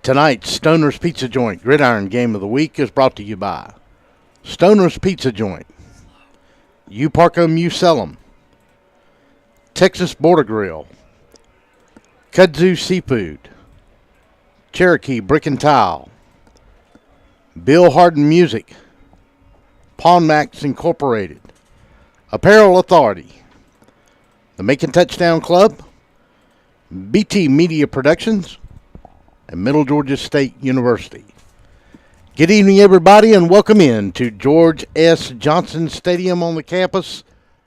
Tonight's Stoner's Pizza Joint Gridiron Game of the Week is brought to you by Stoner's Pizza Joint, You Park 'em, You Sell 'em, Texas Border Grill, Kudzu Seafood, Cherokee Brick and Tile, Bill Harden Music, Pawn Max Incorporated, Apparel Authority, the Macon Touchdown Club, BT Media Productions, and Middle Georgia State University. Good evening, everybody, and welcome in to George S. Johnson Stadium on the campus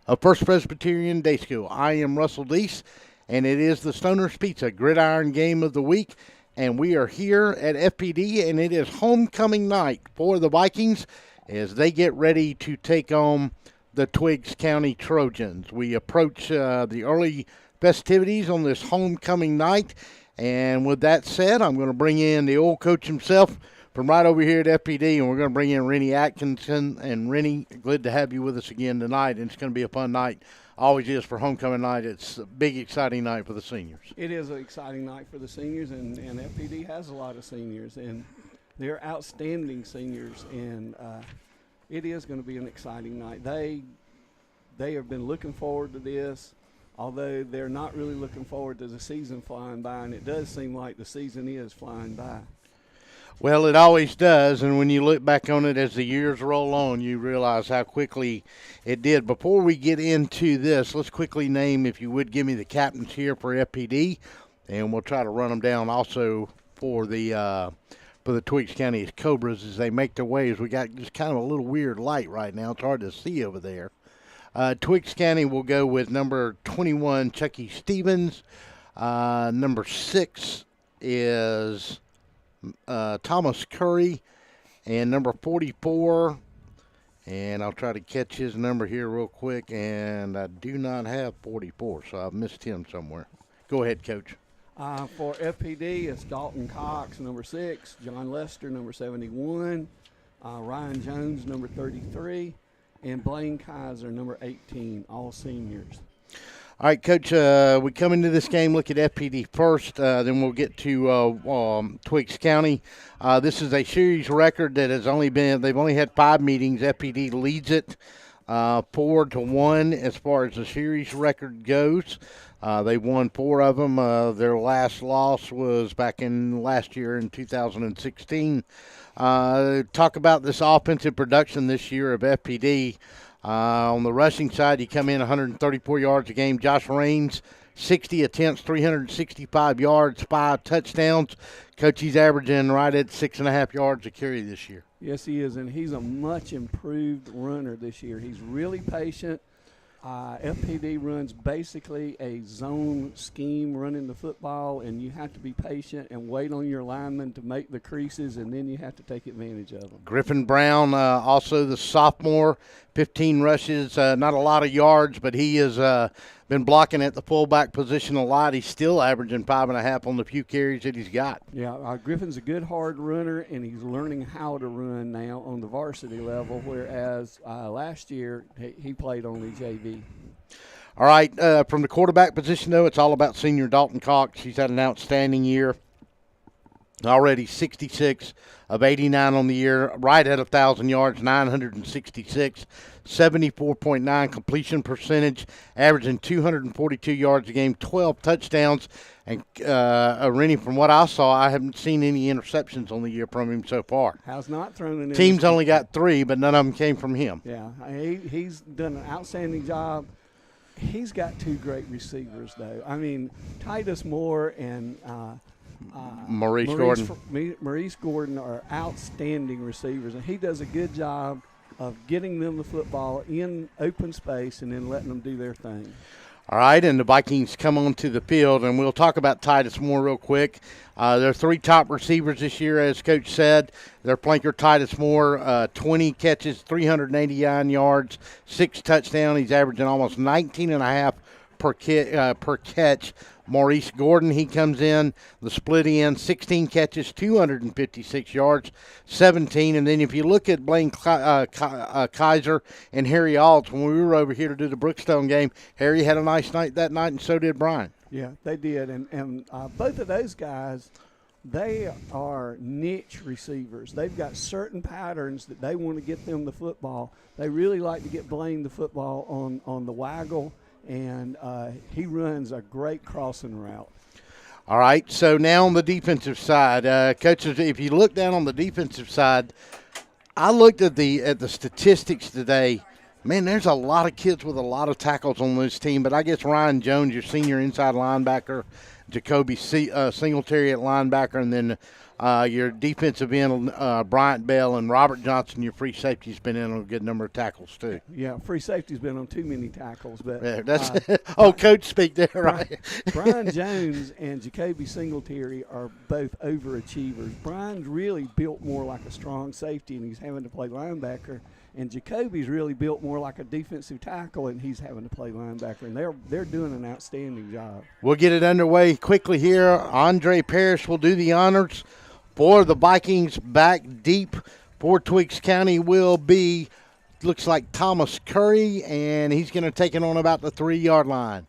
of First Presbyterian Day School. I am Russell Deese, and it is the Stoner's Pizza Gridiron Game of the Week, and we are here at FPD, and it is homecoming night for the Vikings as they get ready to take on the Twiggs County Trojans. We approach the early festivities on this homecoming night. And with that said, I'm going to bring in the old coach himself from right over here at FPD, and we're going to bring in Rennie Atkinson. And Rennie, glad to have you with us again tonight, and it's going to be a fun night. Always is for homecoming night. It's a big, exciting night for the seniors. It is an exciting night for the seniors, and FPD has a lot of seniors, and they're outstanding seniors, and it is going to be an exciting night. They have been looking forward to this. Although they're not really looking forward to the season flying by, and it does seem like the season is flying by. Well, it always does, and when you look back on it as the years roll on, you realize how quickly it did. Before we get into this, let's quickly name, if you would, give me the captains here for FPD, and we'll try to run them down also for the Twiggs County Cobras as they make their way. As we got just kind of a little weird light right now. It's hard to see over there. Twiggs County will go with number 21, Chucky Stevens. Number 6 is Thomas Curry. And number 44, and I'll try to catch his number here real quick, and I do not have 44, so I've missed him somewhere. Go ahead, Coach. For FPD, it's Dalton Cox, number 6, John Lester, number 71, Ryan Jones, number 33, and Blaine Kaiser, number 18, all seniors. All right, Coach, we come into this game, look at FPD first, then we'll get to Twiggs County. This is a series record that has they've only had 5 meetings. FPD leads it 4-1 as far as the series record goes. They won 4 of them. Their last loss was back in last year in 2016. Talk about this offensive production this year of FPD. On the rushing side, you come in 134 yards a game. Josh Raines, 60 attempts, 365 yards, 5 touchdowns. Coach, he's averaging right at 6.5 yards a carry this year. Yes, he is, and he's a much improved runner this year. He's really patient. FPD runs basically a zone scheme running the football, and you have to be patient and wait on your linemen to make the creases, and then you have to take advantage of them. Griffin Brown, also the sophomore, 15 rushes, not a lot of yards, but he has been blocking at the fullback position a lot. He's still averaging 5.5 on the few carries that he's got. Yeah, Griffin's a good hard runner, and he's learning how to run now on the varsity level, whereas last year he played on the JV. All right, from the quarterback position, though, it's all about senior Dalton Cox. He's had an outstanding year. Already 66 of 89 on the year, right at 1,000 yards, 966, 74.9 completion percentage, averaging 242 yards a game, 12 touchdowns. And Rennie, from what I saw, I haven't seen any interceptions on the year from him so far. Has not thrown an Team's only got 3, but none of them came from him. Yeah, he's done an outstanding job. He's got 2 great receivers, though. I mean, Titus Moore and Maurice Gordon are outstanding receivers, and he does a good job of getting them the football in open space and then letting them do their thing. All right, and the Vikings come onto the field, and we'll talk about Titus Moore real quick. Their 3 top receivers this year, as Coach said. Their flanker, Titus Moore, 20 catches, 389 yards, 6 touchdowns. He's averaging almost 19.5 per catch. Maurice Gordon, he comes in, the split end, 16 catches, 256 yards, 17. And then if you look at Blaine Kaiser and Harry Alts, when we were over here to do the Brookstone game, Harry had a nice night that night, and so did Brian. Yeah, they did. And both of those guys they are niche receivers. They've got certain patterns that they want to get them the football. They really like to get Blaine the football on the waggle, and he runs a great crossing route. All right, so now on the defensive side, coaches, if you look down on the defensive side, I looked at the statistics today. Man, there's a lot of kids with a lot of tackles on this team, but I guess Ryan Jones, your senior inside linebacker, Jacoby Singletary at linebacker, and then your defensive end, Bryant Bell, and Robert Johnson, your free safety, has been in on a good number of tackles, too. Yeah, free safety's been on too many tackles. But yeah, that's coach speak there, right? Brian Jones and Jacoby Singletary are both overachievers. Brian's really built more like a strong safety, and he's having to play linebacker. And Jacoby's really built more like a defensive tackle, and he's having to play linebacker. And they're doing an outstanding job. We'll get it underway quickly here. Andre Parrish will do the honors for the Vikings. Back deep for Twiggs County will be, looks like Thomas Curry, and he's going to take it on about the 3-yard line.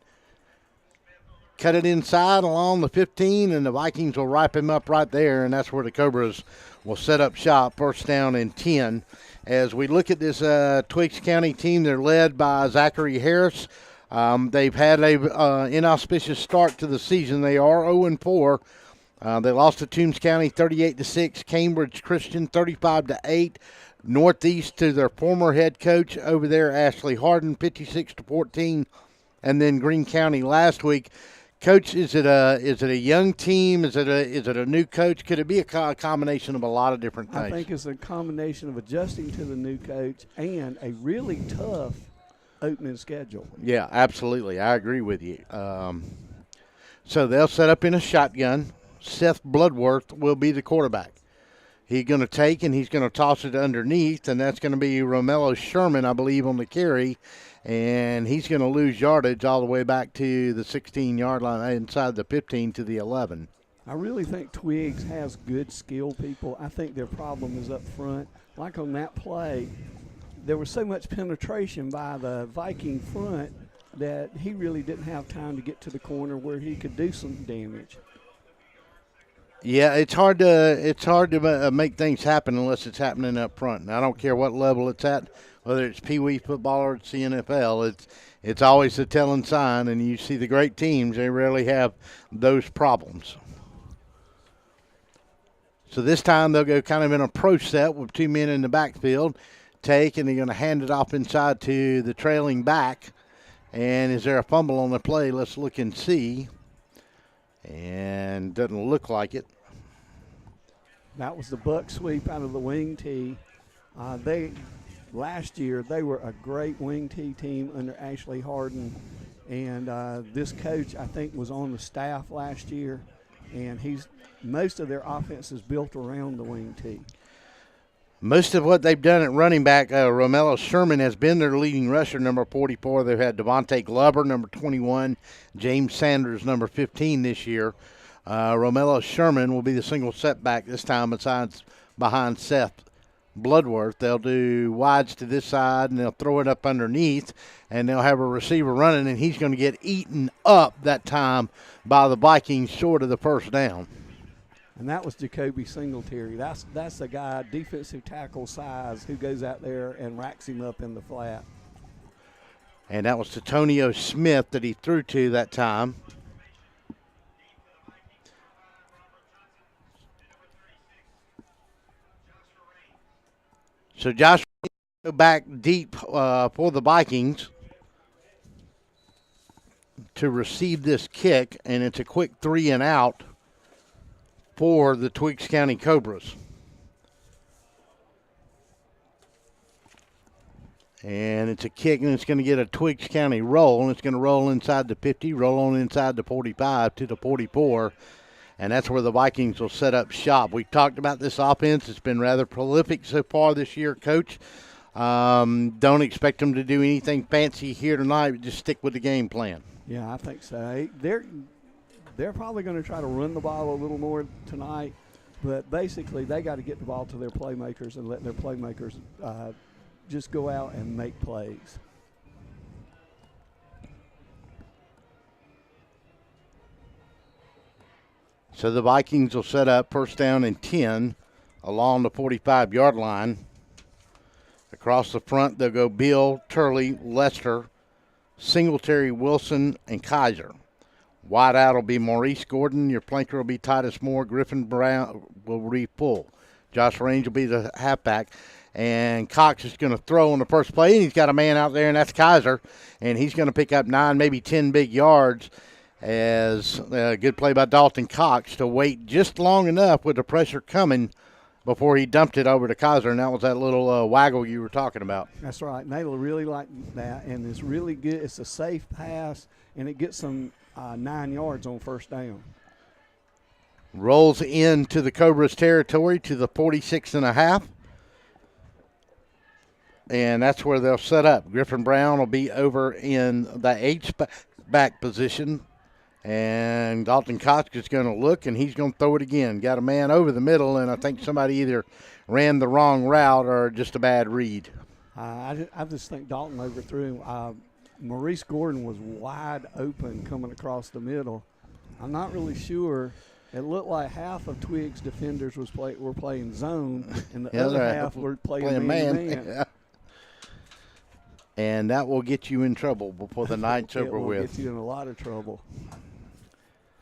Cut it inside along the 15, and the Vikings will wrap him up right there, and that's where the Cobras will set up shop. First down and 10. As we look at this Twiggs County team, they're led by Zachary Harris. They've had a inauspicious start to the season. They are 0-4. They lost to Toombs County 38-6, Cambridge Christian 35-8, Northeast to their former head coach over there, Ashley Harden, 56-14, and then Greene County last week. Coach, is it a young team? Is it a new coach? Could it be a combination of a lot of different things? I think it's a combination of adjusting to the new coach and a really tough opening schedule. Yeah, absolutely. I agree with you. So they'll set up in a shotgun. Seth Bloodworth will be the quarterback. He's going to take and he's going to toss it underneath, and that's going to be Romello Sherman, I believe, on the carry. And he's going to lose yardage all the way back to the 16-yard line, inside the 15 to the 11. I really think Twiggs has good skill people. I think their problem is up front. Like on that play, there was so much penetration by the Viking front that he really didn't have time to get to the corner where he could do some damage. Yeah, it's hard to make things happen unless it's happening up front. And I don't care what level it's at, whether it's Pee Wee football or it's the NFL. It's always a telling sign, and you see the great teams, they rarely have those problems. So this time they'll go kind of in a pro set with 2 men in the backfield. Take, and they're going to hand it off inside to the trailing back. And is there a fumble on the play? Let's look and see. And doesn't look like it. That was the buck sweep out of the wing tee. Last year they were a great wing tee team under Ashley Harden, and this coach I think was on the staff last year, and most of their offense is built around the wing tee. Most of what they've done at running back, Romello Sherman has been their leading rusher, number 44. They've had Devontae Glover, number 21, James Sanders, number 15 this year. Romello Sherman will be the single setback this time behind Seth Bloodworth. They'll do wides to this side, and they'll throw it up underneath, and they'll have a receiver running, and he's going to get eaten up that time by the Vikings short of the first down. And that was Jacoby Singletary. That's the guy, defensive tackle size, who goes out there and racks him up in the flat. And that was to Tonio Smith that he threw to that time. So Josh go back deep for the Vikings to receive this kick, and it's a quick 3 and out for the Twiggs County Cobras. And it's a kick, and it's going to get a Twiggs County roll, and it's going to roll inside the 50, roll on inside the 45 to the 44, and that's where the Vikings will set up shop. We've talked about this offense. It's been rather prolific so far this year, Coach. Don't expect them to do anything fancy here tonight, but just stick with the game plan. Yeah, I think so. They're probably going to try to run the ball a little more tonight, but basically they got to get the ball to their playmakers and let their playmakers just go out and make plays. So the Vikings will set up first down and 10 along the 45-yard line. Across the front, they'll go Bill, Turley, Lester, Singletary, Wilson, and Kaiser. Wide out will be Maurice Gordon. Your flanker will be Titus Moore. Griffin Brown will be full. Josh Range will be the halfback. And Cox is going to throw on the first play, and he's got a man out there, and that's Kaiser. And he's going to pick up 9, maybe 10 big yards as a good play by Dalton Cox to wait just long enough with the pressure coming before he dumped it over to Kaiser, and that was that little waggle you were talking about. That's right. Naylor really like that, and it's really good. It's a safe pass, and it gets them 9 yards on first down. Rolls into the Cobras territory to the 46.5. And that's where they'll set up. Griffin Brown will be over in the H-back position. And Dalton Cox is going to look, and he's going to throw it again. Got a man over the middle, and I think somebody either ran the wrong route or just a bad read. I just think Dalton overthrew him. Maurice Gordon was wide open coming across the middle. I'm not really sure. It looked like half of Twiggs' defenders were playing zone, and the other half were playing man-to-man. Yeah. And that will get you in trouble before the night's over with. It will get you in a lot of trouble.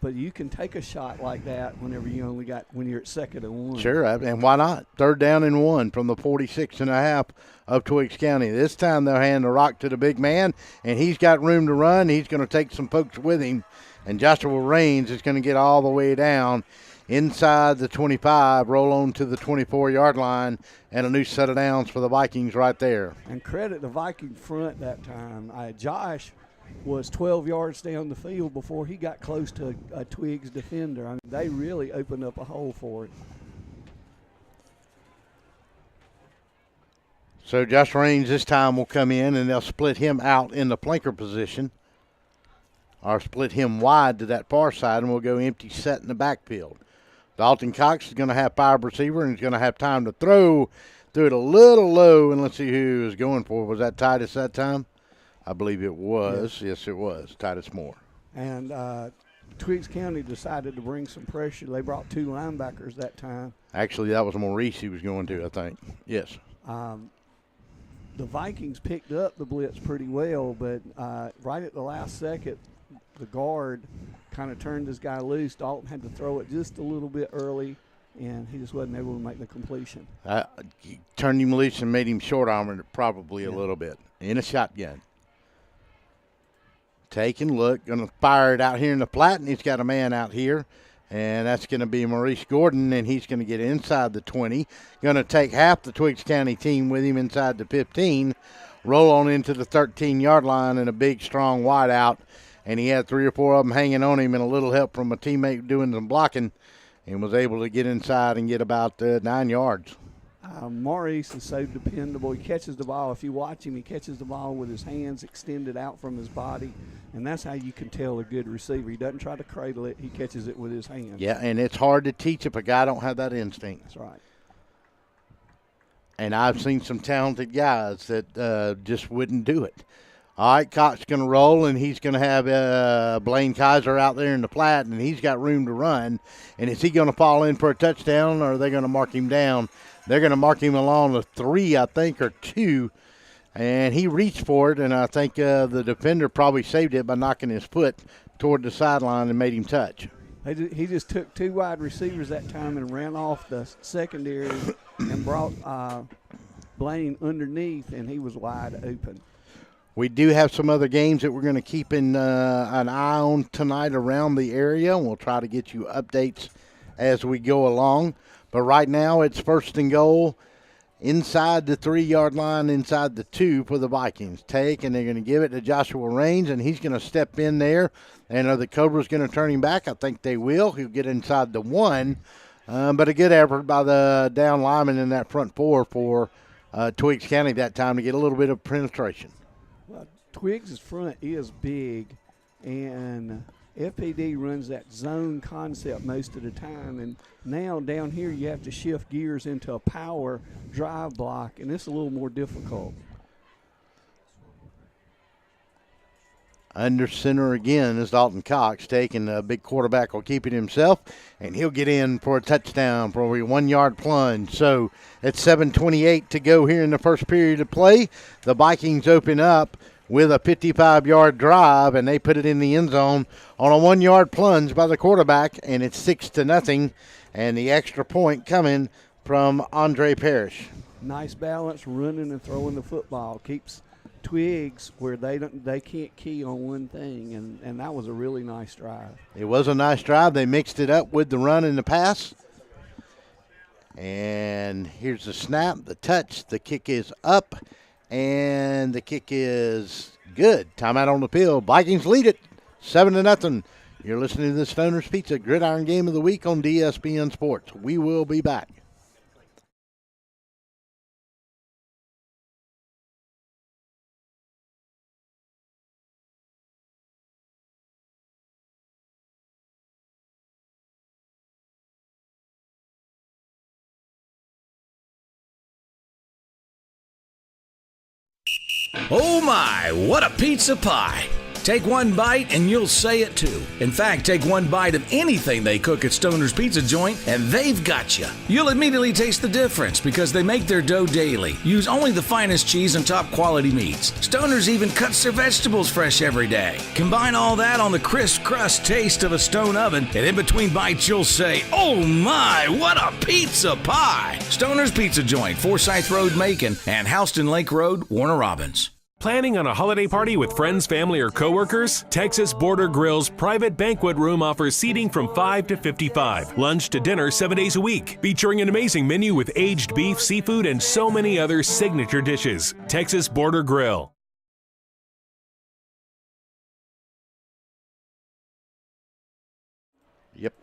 But you can take a shot like that when you're at 2nd and 1. Sure, and why not? 3rd down and 1 from the 46.5 of Twiggs County. This time they'll hand the rock to the big man, and he's got room to run. He's going to take some folks with him, and Joshua Raines is going to get all the way down inside the 25, roll on to the 24-yard line, and a new set of downs for the Vikings right there. And credit the Viking front that time. Josh was 12 yards down the field before he got close to a Twiggs defender. I mean, they really opened up a hole for it. So Josh Raines this time will come in, and they'll split him out in the flanker position, or split him wide to that far side, and we'll go empty set in the backfield. Dalton Cox is going to have 5 receiver, and he's going to have time to throw. Threw it a little low, and let's see who he was going for. Was that Titus that time? I believe it was. Yes, it was. Titus Moore. And Twiggs County decided to bring some pressure. They brought 2 linebackers that time. Actually, that was Maurice he was going to, I think. Yes. The Vikings picked up the blitz pretty well, but right at the last second, the guard kind of turned this guy loose. Dalton had to throw it just a little bit early, and he just wasn't able to make the completion. Turned him loose and made him short-armored probably a little bit in a shotgun. Take and look, going to fire it out here in the flat, and he's got a man out here, and that's going to be Maurice Gordon, and he's going to get inside the 20. Going to take half the Twiggs County team with him inside the 15, roll on into the 13-yard line, and a big, strong wide out. And he had 3 or 4 of them hanging on him and a little help from a teammate doing some blocking, and was able to get inside and get about 9 yards. Maurice is so dependable. He catches the ball. If you watch him, he catches the ball with his hands extended out from his body, and that's how you can tell a good receiver. He doesn't try to cradle it. He catches it with his hands. Yeah, and it's hard to teach if a guy don't have that instinct. That's right. And I've seen some talented guys that just wouldn't do it. All right, Cox going to roll, and he's going to have Blaine Kaiser out there in the flat, and he's got room to run. And is he going to fall in for a touchdown, or are they going to mark him down? They're going to mark him along the 3, I think, or 2. And he reached for it, and I think the defender probably saved it by knocking his foot toward the sideline and made him touch. He just took 2 wide receivers that time and ran off the secondary and brought Blaine underneath, and he was wide open. We do have some other games that we're going to keep an eye on tonight around the area, and we'll try to get you updates as we go along. But right now it's 1st and goal inside the 3-yard line, inside the 2 for the Vikings. Take, and they're going to give it to Joshua Raines, and he's going to step in there. And are the Cobras going to turn him back? I think they will. He'll get inside the 1. But a good effort by the down lineman in that front 4 for Twiggs County that time to get a little bit of penetration. Well, Twiggs' front is big, and FPD runs that zone concept most of the time. And now down here you have to shift gears into a power drive block, and it's a little more difficult. Under center again is Dalton Cox, taking a big quarterback will keep it himself, and he'll get in for a touchdown for a 1-yard plunge. So it's 7:28 to go here in the first period of play. The Vikings open up with a 55-yard drive, and they put it in the end zone on a 1-yard plunge by the quarterback, and it's 6-0, and the extra point coming from Andre Parrish. Nice balance, running and throwing the football. Keeps Twiggs where they can't key on one thing, and that was a really nice drive. It was a nice drive. They mixed it up with the run and the pass. And here's the snap, the touch, the kick is up, and the kick is good. Timeout on the field. Vikings lead it 7-0. You're listening to the Stoner's Pizza Gridiron Game of the Week on DSPN Sports. We will be back. Oh my, what a pizza pie! Take one bite and you'll say it too. In fact, take one bite of anything they cook at Stoner's Pizza Joint and they've got you. You'll immediately taste the difference because they make their dough daily, use only the finest cheese and top quality meats. Stoner's even cuts their vegetables fresh every day. Combine all that on the crisp crust taste of a stone oven, and in between bites you'll say, oh my, what a pizza pie! Stoner's Pizza Joint, Forsyth Road, Macon, and Houston Lake Road, Warner Robins. Planning on a holiday party with friends, family, or coworkers? Texas Border Grill's private banquet room offers seating from 5 to 55. Lunch to dinner 7 days a week. Featuring an amazing menu with aged beef, seafood, and so many other signature dishes. Texas Border Grill. Yep.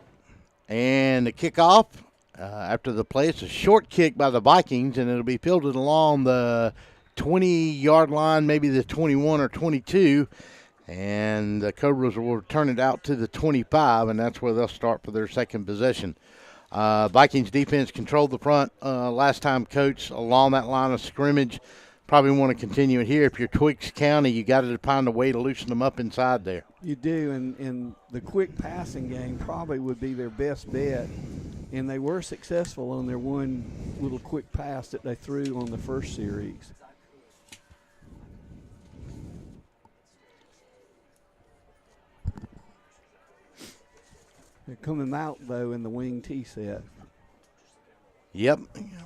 And the kickoff after the play, it's a short kick by the Vikings, and it'll be fielded along the 20-yard line, maybe the 21 or 22, and the Cobras will return it out to the 25, and that's where they'll start for their second possession. Vikings defense controlled the front last time, Coach, along that line of scrimmage. Probably want to continue it here. If you're Twiggs County, you got to find a way to loosen them up inside there. You do, and the quick passing game probably would be their best bet, and they were successful on their one little quick pass that they threw on the first series. They're coming out, though, in the wing tee set. Yep.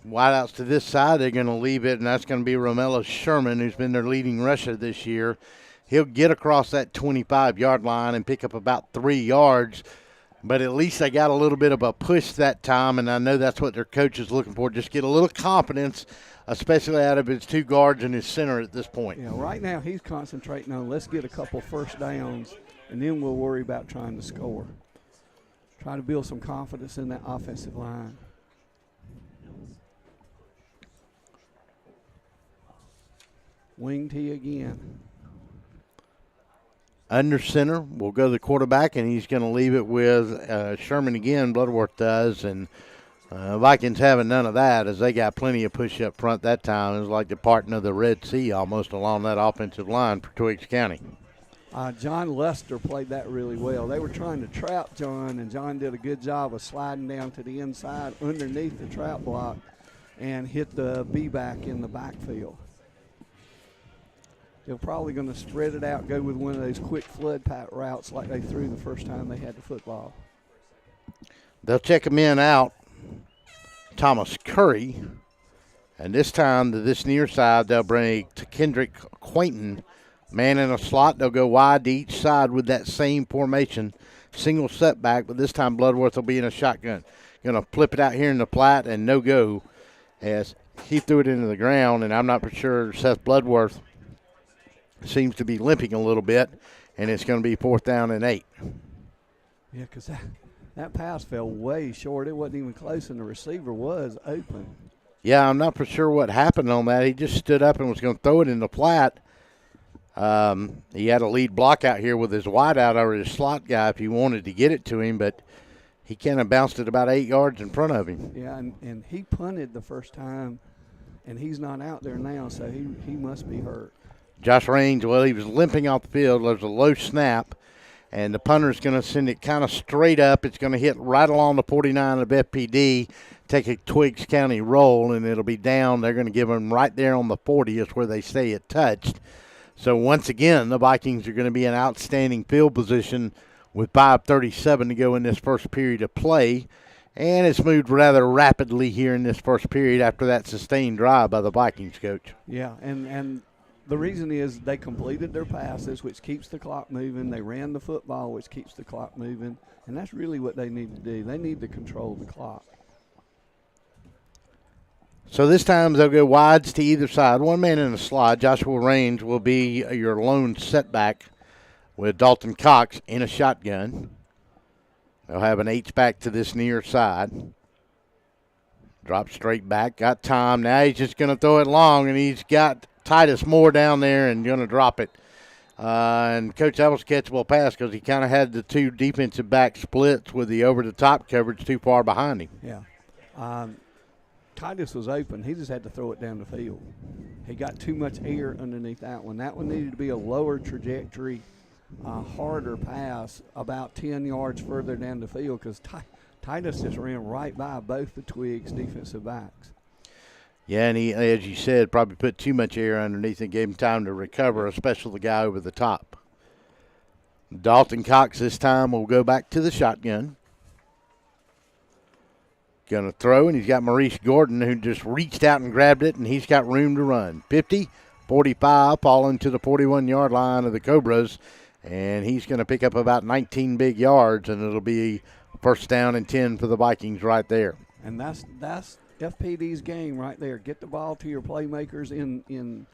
Wideouts to this side. They're going to leave it, and that's going to be Romello Sherman, who's been their leading rusher this year. He'll get across that 25-yard line and pick up about 3 yards, but at least they got a little bit of a push that time, and I know that's what their coach is looking for, just get a little confidence, especially out of his 2 guards and his center at this point. Yeah, right now he's concentrating on let's get a couple first downs, and then we'll worry about trying to score. Try to build some confidence in that offensive line. Wing tee again. Under center will go the quarterback, and he's going to leave it with Sherman again, Bloodworth does, and Vikings having none of that as they got plenty of push up front that time. It was like the parting of the Red Sea almost along that offensive line for Twiggs County. John Lester played that really well. They were trying to trap John, and John did a good job of sliding down to the inside underneath the trap block and hit the B-back in the backfield. They're probably going to spread it out, go with one of those quick flood pack routes like they threw the first time they had the football. They'll check him in out, Thomas Curry, and this time to this near side they'll bring to Kendrick Quainton. Man in a slot, they'll go wide to each side with that same formation. Single setback, but this time Bloodworth will be in a shotgun. Going to flip it out here in the flat and no go as he threw it into the ground, and I'm not for sure Seth Bloodworth seems to be limping a little bit, and it's going to be 4th down and 8. Yeah, because that pass fell way short. It wasn't even close, and the receiver was open. Yeah, I'm not for sure what happened on that. He just stood up and was going to throw it in the flat. He had a lead block out here with his wideout or his slot guy if he wanted to get it to him, but he kind of bounced it about 8 yards in front of him. Yeah, and he punted the first time, and he's not out there now, so he must be hurt. Josh Range, well, he was limping off the field. There's a low snap, and the punter's going to send it kind of straight up. It's going to hit right along the 49 of FPD, take a Twiggs County roll, and it'll be down. They're going to give them right there on the 40 is where they say it touched. So once again, the Vikings are going to be in outstanding field position with 5:37 to go in this first period of play. And it's moved rather rapidly here in this first period after that sustained drive by the Vikings coach. Yeah, and the reason is they completed their passes, which keeps the clock moving. They ran the football, which keeps the clock moving. And that's really what they need to do. They need to control the clock. So this time they'll go wides to either side. One man in the slot. Joshua Range will be your lone setback with Dalton Cox in a shotgun. They'll have an H-back to this near side. Drop straight back. Got time. Now he's just going to throw it long, and he's got Titus Moore down there and going to drop it. And Coach, that was a catchable pass because he kind of had the two defensive back splits with the over-the-top coverage too far behind him. Yeah. Titus was open. He just had to throw it down the field. He got too much air underneath that one. That one needed to be a lower trajectory, harder pass about 10 yards further down the field because Titus just ran right by both the Twiggs defensive backs. Yeah, and he, as you said, probably put too much air underneath and gave him time to recover, especially the guy over the top. Dalton Cox this time will go back to the shotgun. Going to throw, and he's got Maurice Gordon, who just reached out and grabbed it, and he's got room to run. 50, 45, falling to the 41-yard line of the Cobras, and he's going to pick up about 19 big yards, and it'll be first down and 10 for the Vikings right there. And that's FPD's game right there. Get the ball to your playmakers in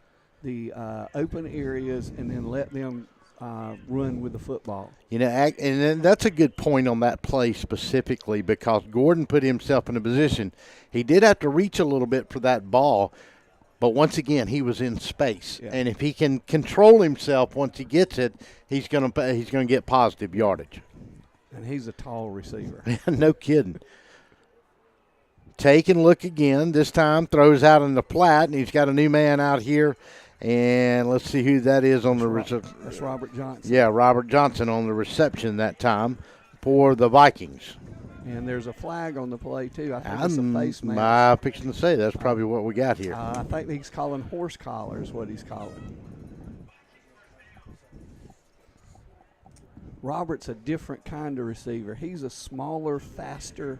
the open areas and then let them run with the football. You know, and then that's a good point on that play specifically because Gordon put himself in a position. He did have to reach a little bit for that ball, but once again, he was in space. Yeah. And if he can control himself once he gets it, he's going to get positive yardage. And he's a tall receiver. No kidding. Take and look again. This time throws out in the flat, and he's got a new man out here. And let's see who that is on the reception. That's Robert Johnson. Yeah, Robert Johnson on the reception that time for the Vikings. And there's a flag on the play, too. I think it's a face mask. I'm fixing to say that's probably what we got here. I think he's calling horse collar is what he's calling. Robert's a different kind of receiver. He's a smaller, faster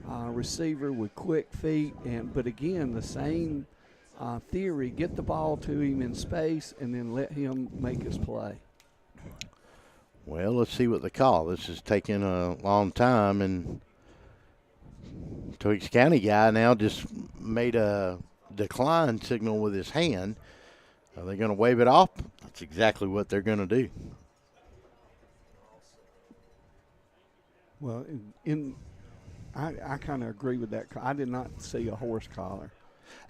receiver with quick feet. But, again, the same theory, get the ball to him in space and then let him make his play. Well, let's see what they call. This is taking a long time, and Twiggs County guy now just made a decline signal with his hand. Are they going to wave it off? That's exactly what they're going to do. Well, I kind of agree with that. I did not see a horse collar.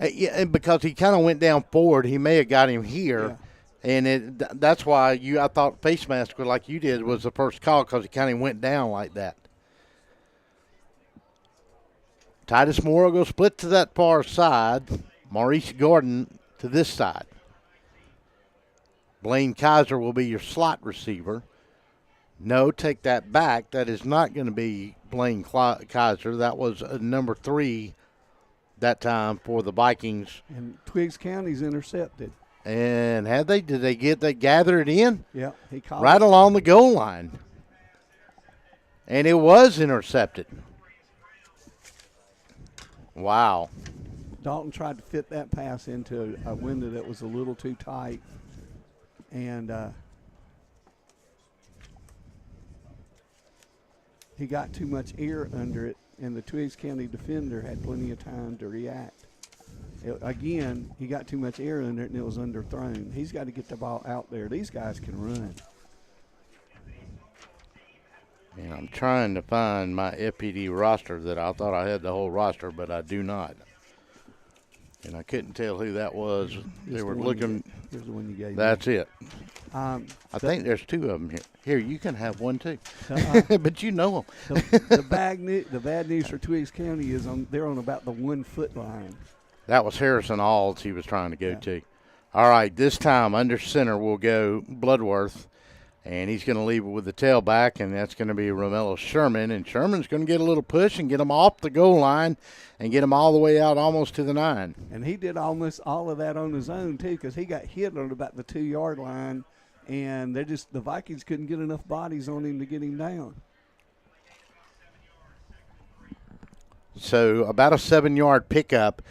Yeah, because he kind of went down forward. He may have got him here, yeah. And that's why I thought face mask, like you did, was the first call because he kind of went down like that. Titus Moore will go split to that far side. Maurice Gordon to this side. Blaine Kaiser will be your slot receiver. No, take that back. That is not going to be Blaine Kaiser. That was number 3 that time for the Vikings. And Twiggs County's intercepted. And did they gather it in? Yeah, he caught right it along the goal line. And it was intercepted. Wow. Dalton tried to fit that pass into a window that was a little too tight. And he got too much air under it, and the Twiggs County defender had plenty of time to react. Again, he got too much air under it, and it was underthrown. He's got to get the ball out there. These guys can run. And I'm trying to find my FPD roster that I thought I had the whole roster, but I do not. And I couldn't tell who that was. They were looking. Here's the one you gave me. That's it. I think there's 2 of them here. Here, you can have one too. But you know them. The bad news for Twiggs County is they're on about the 1 foot line. That was Harrison Alls he was trying to go to. All right, this time under center will go Bloodworth, and he's going to leave it with the tailback, and that's going to be Romello Sherman. And Sherman's going to get a little push and get him off the goal line and get him all the way out almost to the 9. And he did almost all of that on his own, too, because he got hit on about the 2-yard line, and the Vikings couldn't get enough bodies on him to get him down. So about a 7-yard pickup.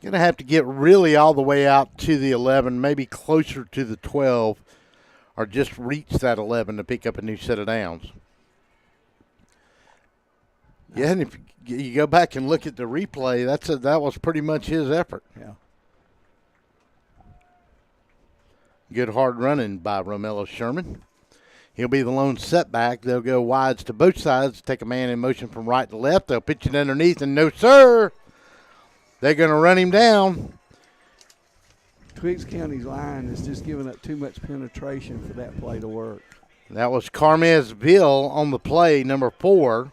Going to have to get really all the way out to the 11, maybe closer to the 12, or just reach that 11 to pick up a new set of downs. Yeah, and if you go back and look at the replay, that was pretty much his effort. Yeah. Good hard running by Romello Sherman. He'll be the lone setback. They'll go wides to both sides, take a man in motion from right to left. They'll pitch it underneath, and no, sir. They're going to run him down. Twiggs County's line is just giving up too much penetration for that play to work. That was Carmesville on the play, number 4.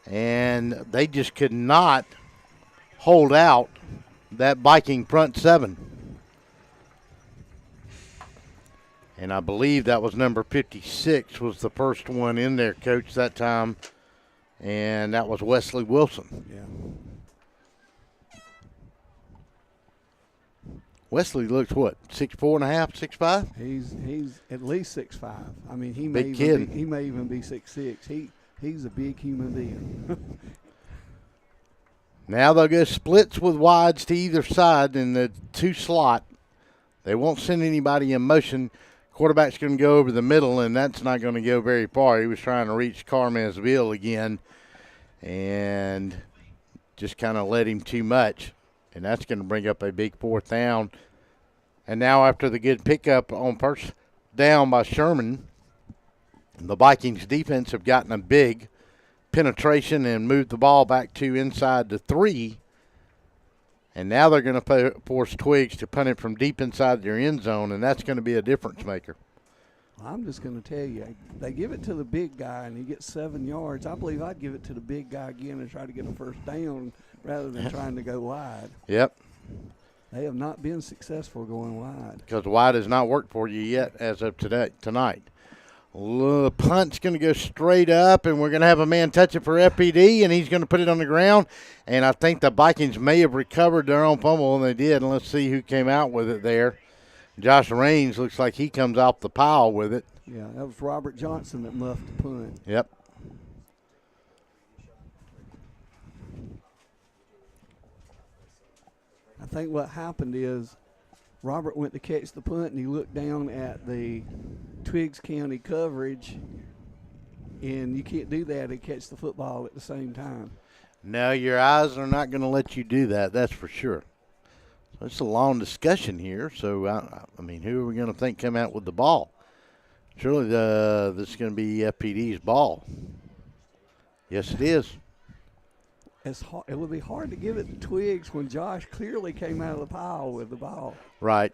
And they just could not hold out that Viking front 7. And I believe that was number 56 was the first one in there, Coach, that time. And that was Wesley Wilson. Yeah. Wesley looks what, 6'4.5", 6'5"? He's at least 6'5". I mean, he Big may kid. even be 6'6". He's a big human being. Now they'll go splits with wides to either side in the 2 slot. They won't send anybody in motion. Quarterback's going to go over the middle, and that's not going to go very far. He was trying to reach Carmesville again and just kind of led him too much. And that's going to bring up a big 4th down. And now after the good pickup on first down by Sherman, the Vikings defense have gotten a big penetration and moved the ball back to inside the 3. And now they're going to force Twiggs to punt it from deep inside their end zone, and that's going to be a difference maker. I'm just going to tell you, they give it to the big guy, and he gets 7 yards. I believe I'd give it to the big guy again and try to get a first down rather than trying to go wide. Yep. They have not been successful going wide. Because wide has not worked for you yet as of tonight. The punt's going to go straight up, and we're going to have a man touch it for FPD, and he's going to put it on the ground. And I think the Vikings may have recovered their own fumble, and they did. And let's see who came out with it there. Josh Raines looks like he comes off the pile with it. Yeah, that was Robert Johnson that muffed the punt. Yep. I think what happened is Robert went to catch the punt, and he looked down at the Twiggs County coverage, and you can't do that and catch the football at the same time. No, your eyes are not going to let you do that, that's for sure. So it's a long discussion here. So, I mean, who are we going to think come out with the ball? Surely this is going to be FPD's ball. Yes, it is. It would be hard to give it to Twiggs when Josh clearly came out of the pile with the ball. Right.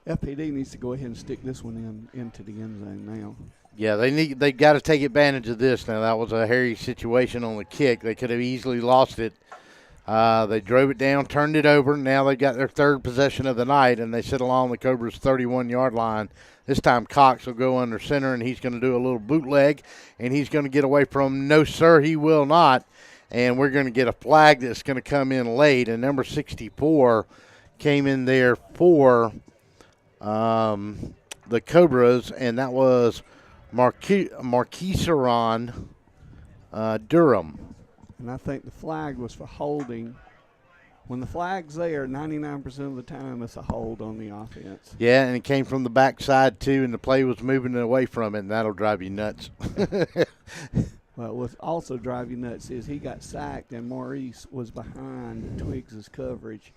FPD needs to go ahead and stick this one into the end zone now. Yeah, they got to take advantage of this now. That was a hairy situation on the kick. They could have easily lost it. They drove it down, turned it over. Now they got their 3rd possession of the night, and they sit along the Cobras' 31-yard line. This time Cox will go under center, and he's going to do a little bootleg, and he's going to get away from no, sir, he will not. And we're going to get a flag that's going to come in late, and number 64 came in there for the Cobras, and that was Marquiseron Durham. And I think the flag was for holding. When the flag's there, 99% of the time it's a hold on the offense. Yeah, and it came from the backside too, and the play was moving away from it, and that'll drive you nuts. Well, what also drive you nuts is he got sacked, and Maurice was behind Twiggs' coverage.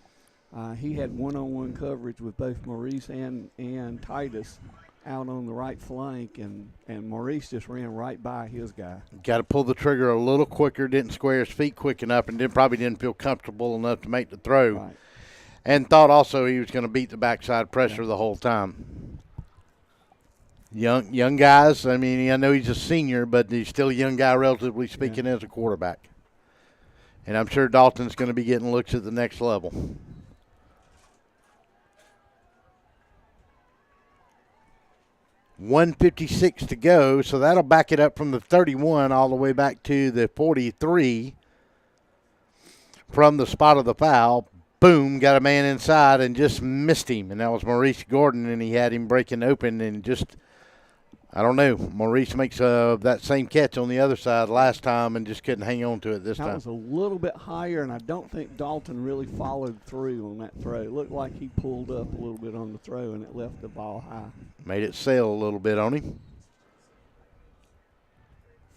He had one-on-one coverage with both Maurice and Titus out on the right flank, and Maurice just ran right by his guy. Got to pull the trigger a little quicker, didn't square his feet quick enough, and probably didn't feel comfortable enough to make the throw. Right. And thought also he was going to beat the backside pressure the whole time. Young guys. I mean, I know he's a senior, but he's still a young guy, relatively speaking, as a quarterback. And I'm sure Dalton's going to be getting looks at the next level. .156 to go, so that'll back it up from the 31 all the way back to the 43 from the spot of the foul. Boom, got a man inside and just missed him, and that was Maurice Gordon, and he had him breaking open and just, I don't know, Maurice makes that same catch on the other side last time and just couldn't hang on to it this time. That was a little bit higher, and I don't think Dalton really followed through on that throw. It looked like he pulled up a little bit on the throw, and it left the ball high. Made it sail a little bit on him.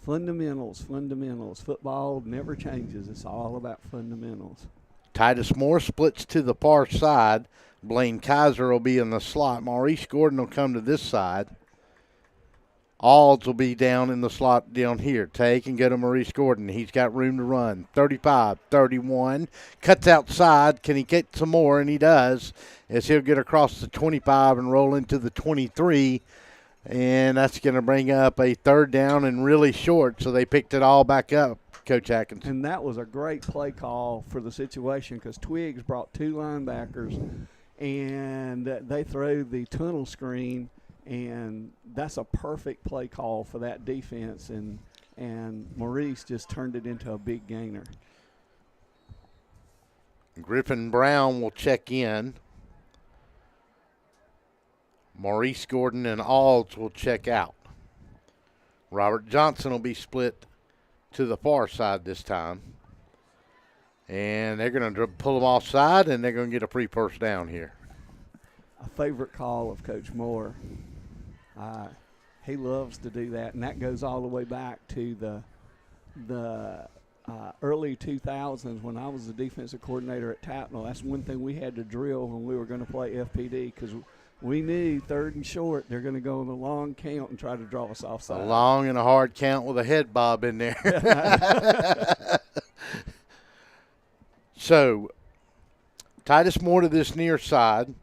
Fundamentals. Football never changes. It's all about fundamentals. Titus Moore splits to the far side. Blaine Kaiser will be in the slot. Maurice Gordon will come to this side. Alds will be down in the slot down here. Take and go to Maurice Gordon. He's got room to run. 35, 31. Cuts outside. Can he get some more? And he does, as he'll get across the 25 and roll into the 23. And that's going to bring up a third down and really short, so they picked it all back up, Coach Atkins. And that was a great play call for the situation because Twiggs brought two linebackers, and they throw the tunnel screen, and that's a perfect play call for that defense, and Maurice just turned it into a big gainer. Griffin Brown will check in. Maurice Gordon and Alds will check out. Robert Johnson will be split to the far side this time. And they're going to pull them offside, and they're going to get a free first down here. A favorite call of Coach Moore. He loves to do that, and that goes all the way back to the early 2000s when I was the defensive coordinator at Tapnell. That's one thing we had to drill when we were going to play FPD because we knew third and short, they're going to go on a long count and try to draw us offside. A long and a hard count with a head bob in there. So, Titus Moore to this near side.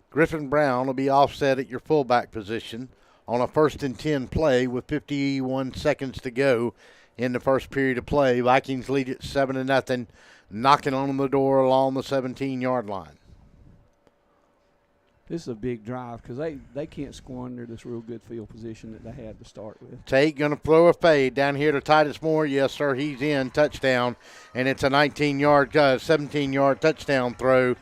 Griffin Brown will be offset at your fullback position on a 1st and 10 play with 51 seconds to go in the first period of play. Vikings lead it 7-0, knocking on the door along the 17-yard line. This is a big drive because they can't squander this real good field position that they had to start with. Tate going to throw a fade down here to Titus Moore. Yes, sir, he's in. Touchdown. And it's a 17-yard touchdown throw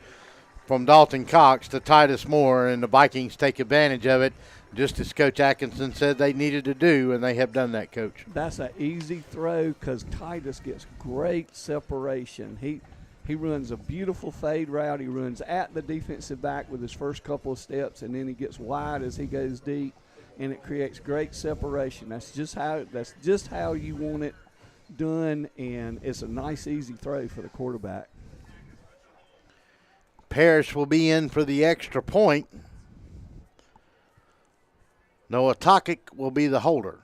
from Dalton Cox to Titus Moore, and the Vikings take advantage of it, just as Coach Atkinson said they needed to do, and they have done that, Coach. That's an easy throw because Titus gets great separation. He runs a beautiful fade route. He runs at the defensive back with his first couple of steps, and then he gets wide as he goes deep, and it creates great separation. That's just how you want it done, and it's a nice, easy throw for the quarterback. Parrish will be in for the extra point. Noah Tokic will be the holder.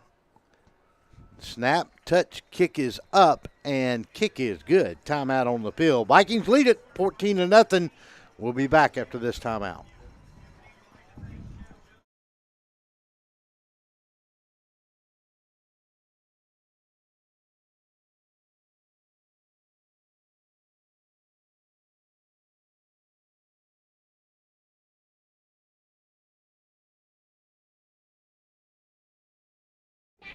Snap, touch, kick is up, and kick is good. Timeout on the field. Vikings lead it 14-0. We'll be back after this timeout.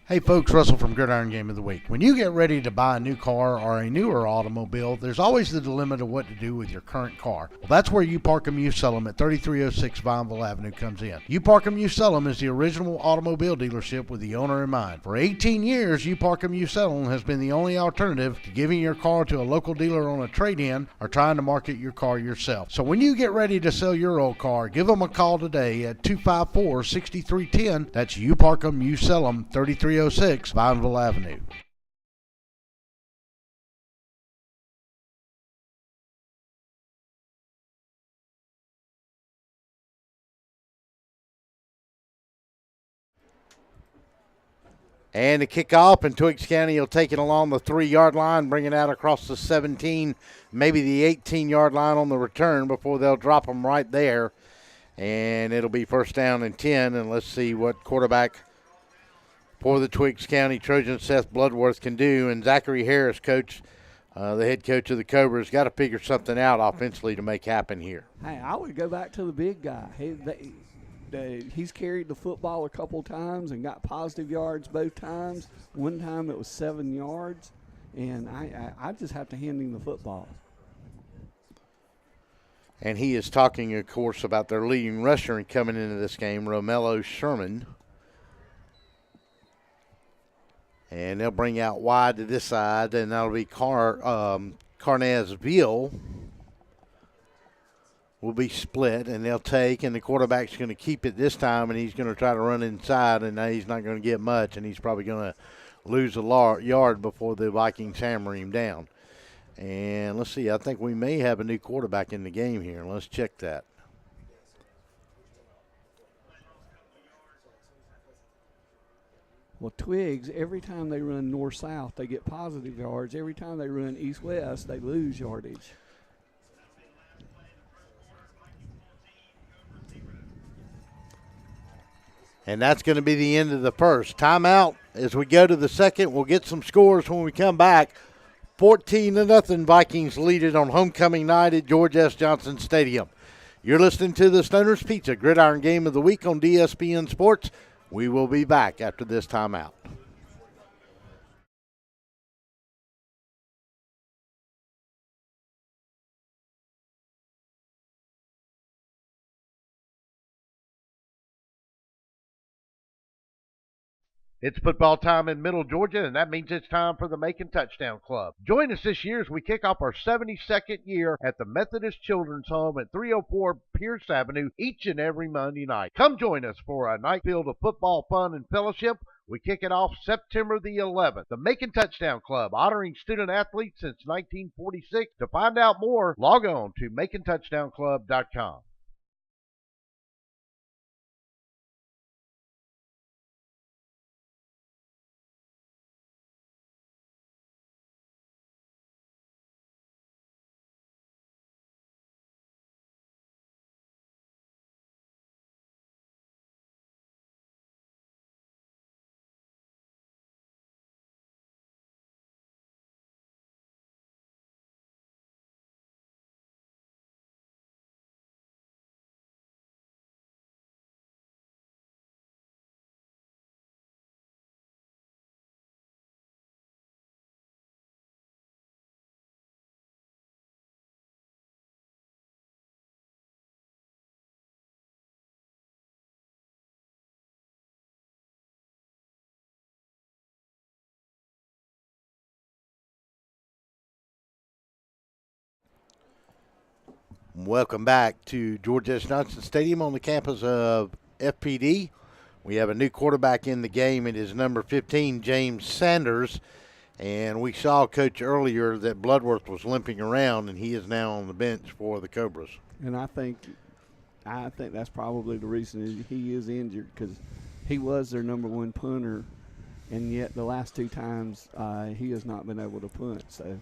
Hey folks, Russell from Gridiron Game of the Week. When you get ready to buy a new car or a newer automobile, there's always the dilemma of what to do with your current car. Well, that's where You Park 'Em, You Sell 'Em at 3306 Vineville Avenue comes in. You Park 'Em, You Sell 'Em is the original automobile dealership with the owner in mind. For 18 years, You Park 'Em, You Sell 'Em has been the only alternative to giving your car to a local dealer on a trade-in or trying to market your car yourself. So when you get ready to sell your old car, give them a call today at 254-6310. That's You Park 'Em, You Sell 'Em, 3306 Vineville Avenue. And the kickoff, and Twiggs County will take it along the 3-yard line, bring it out across the 17, maybe the 18-yard line on the return before they'll drop them right there. And it'll be first down and 10, and let's see what quarterback for the Twiggs County Trojans, Seth Bloodworth, can do. And Zachary Harris, coach, the head coach of the Cobras, got to figure something out offensively to make happen here. Hey, I would go back to the big guy. He's carried the football a couple times and got positive yards both times. One time it was 7 yards, and I just have to hand him the football. And he is talking, of course, about their leading rusher and coming into this game, Romello Sherman. And they'll bring out wide to this side, and that'll be Carnez Veal will be split, and they'll take, and the quarterback's going to keep it this time, and he's going to try to run inside, and he's not going to get much, and he's probably going to lose a yard before the Vikings hammer him down. And let's see, I think we may have a new quarterback in the game here. Let's check that. Well, Twiggs, every time they run north-south, they get positive yards. Every time they run east-west, they lose yardage. And that's going to be the end of the first. Timeout as we go to the second. We'll get some scores when we come back. 14-0, Vikings lead it on homecoming night at George S. Johnson Stadium. You're listening to the Stoner's Pizza Gridiron Game of the Week on DSPN Sports. We will be back after this timeout. It's football time in Middle Georgia, and that means it's time for the Macon Touchdown Club. Join us this year as we kick off our 72nd year at the Methodist Children's Home at 304 Pierce Avenue each and every Monday night. Come join us for a night filled of football fun and fellowship. We kick it off September the 11th. The Macon Touchdown Club, honoring student athletes since 1946. To find out more, log on to MaconTouchdownClub.com. Welcome back to George S. Johnson Stadium on the campus of FPD. We have a new quarterback in the game. It is number 15, James Sanders. And we saw, Coach, earlier that Bloodworth was limping around, and he is now on the bench for the Cobras. And I think that's probably the reason he is injured, because he was their number one punter, and yet the last two times he has not been able to punt. So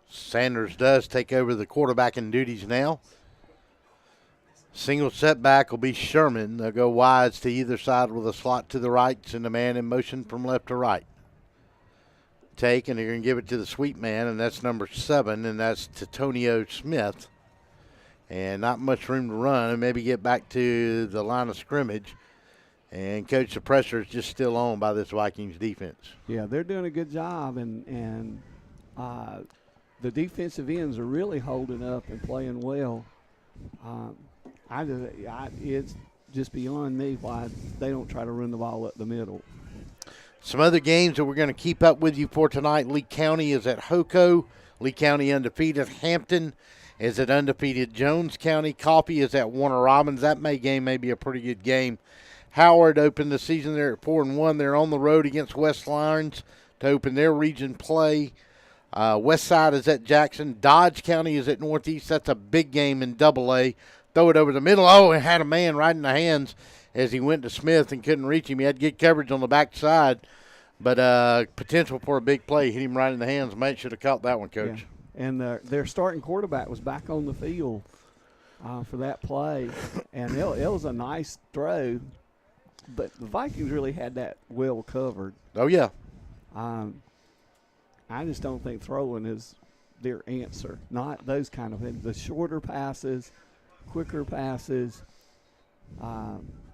Sanders does take over the quarterbacking duties now. Single setback will be Sherman. They'll go wides to either side with a slot to the right, and a man in motion from left to right. Take, and they're going to give it to the sweep man, and that's number 7, and that's Titonio Smith. And not much room to run, and maybe get back to the line of scrimmage. And, Coach, the pressure is just still on by this Vikings defense. Yeah, they're doing a good job, and the defensive ends are really holding up and playing well. It's just beyond me why they don't try to run the ball up the middle. Some other games that we're going to keep up with you for tonight. Lee County is at Hoco. Lee County undefeated. Hampton is at undefeated Jones County. Coffee is at Warner Robins. That game may be a pretty good game. Howard opened the season there at 4-1. They're on the road against West Lions to open their region play. West Side is at Jackson. Dodge County is at Northeast. That's a big game in AA. Throw it over the middle. Oh, and had a man right in the hands as he went to Smith and couldn't reach him. He had good coverage on the backside, but potential for a big play. Hit him right in the hands. Mate should have caught that one, Coach. Yeah. And their starting quarterback was back on the field for that play, and it was a nice throw. But the Vikings really had that well covered. Oh, yeah. I just don't think throwing is their answer. Not those kind of things. The shorter passes, quicker passes,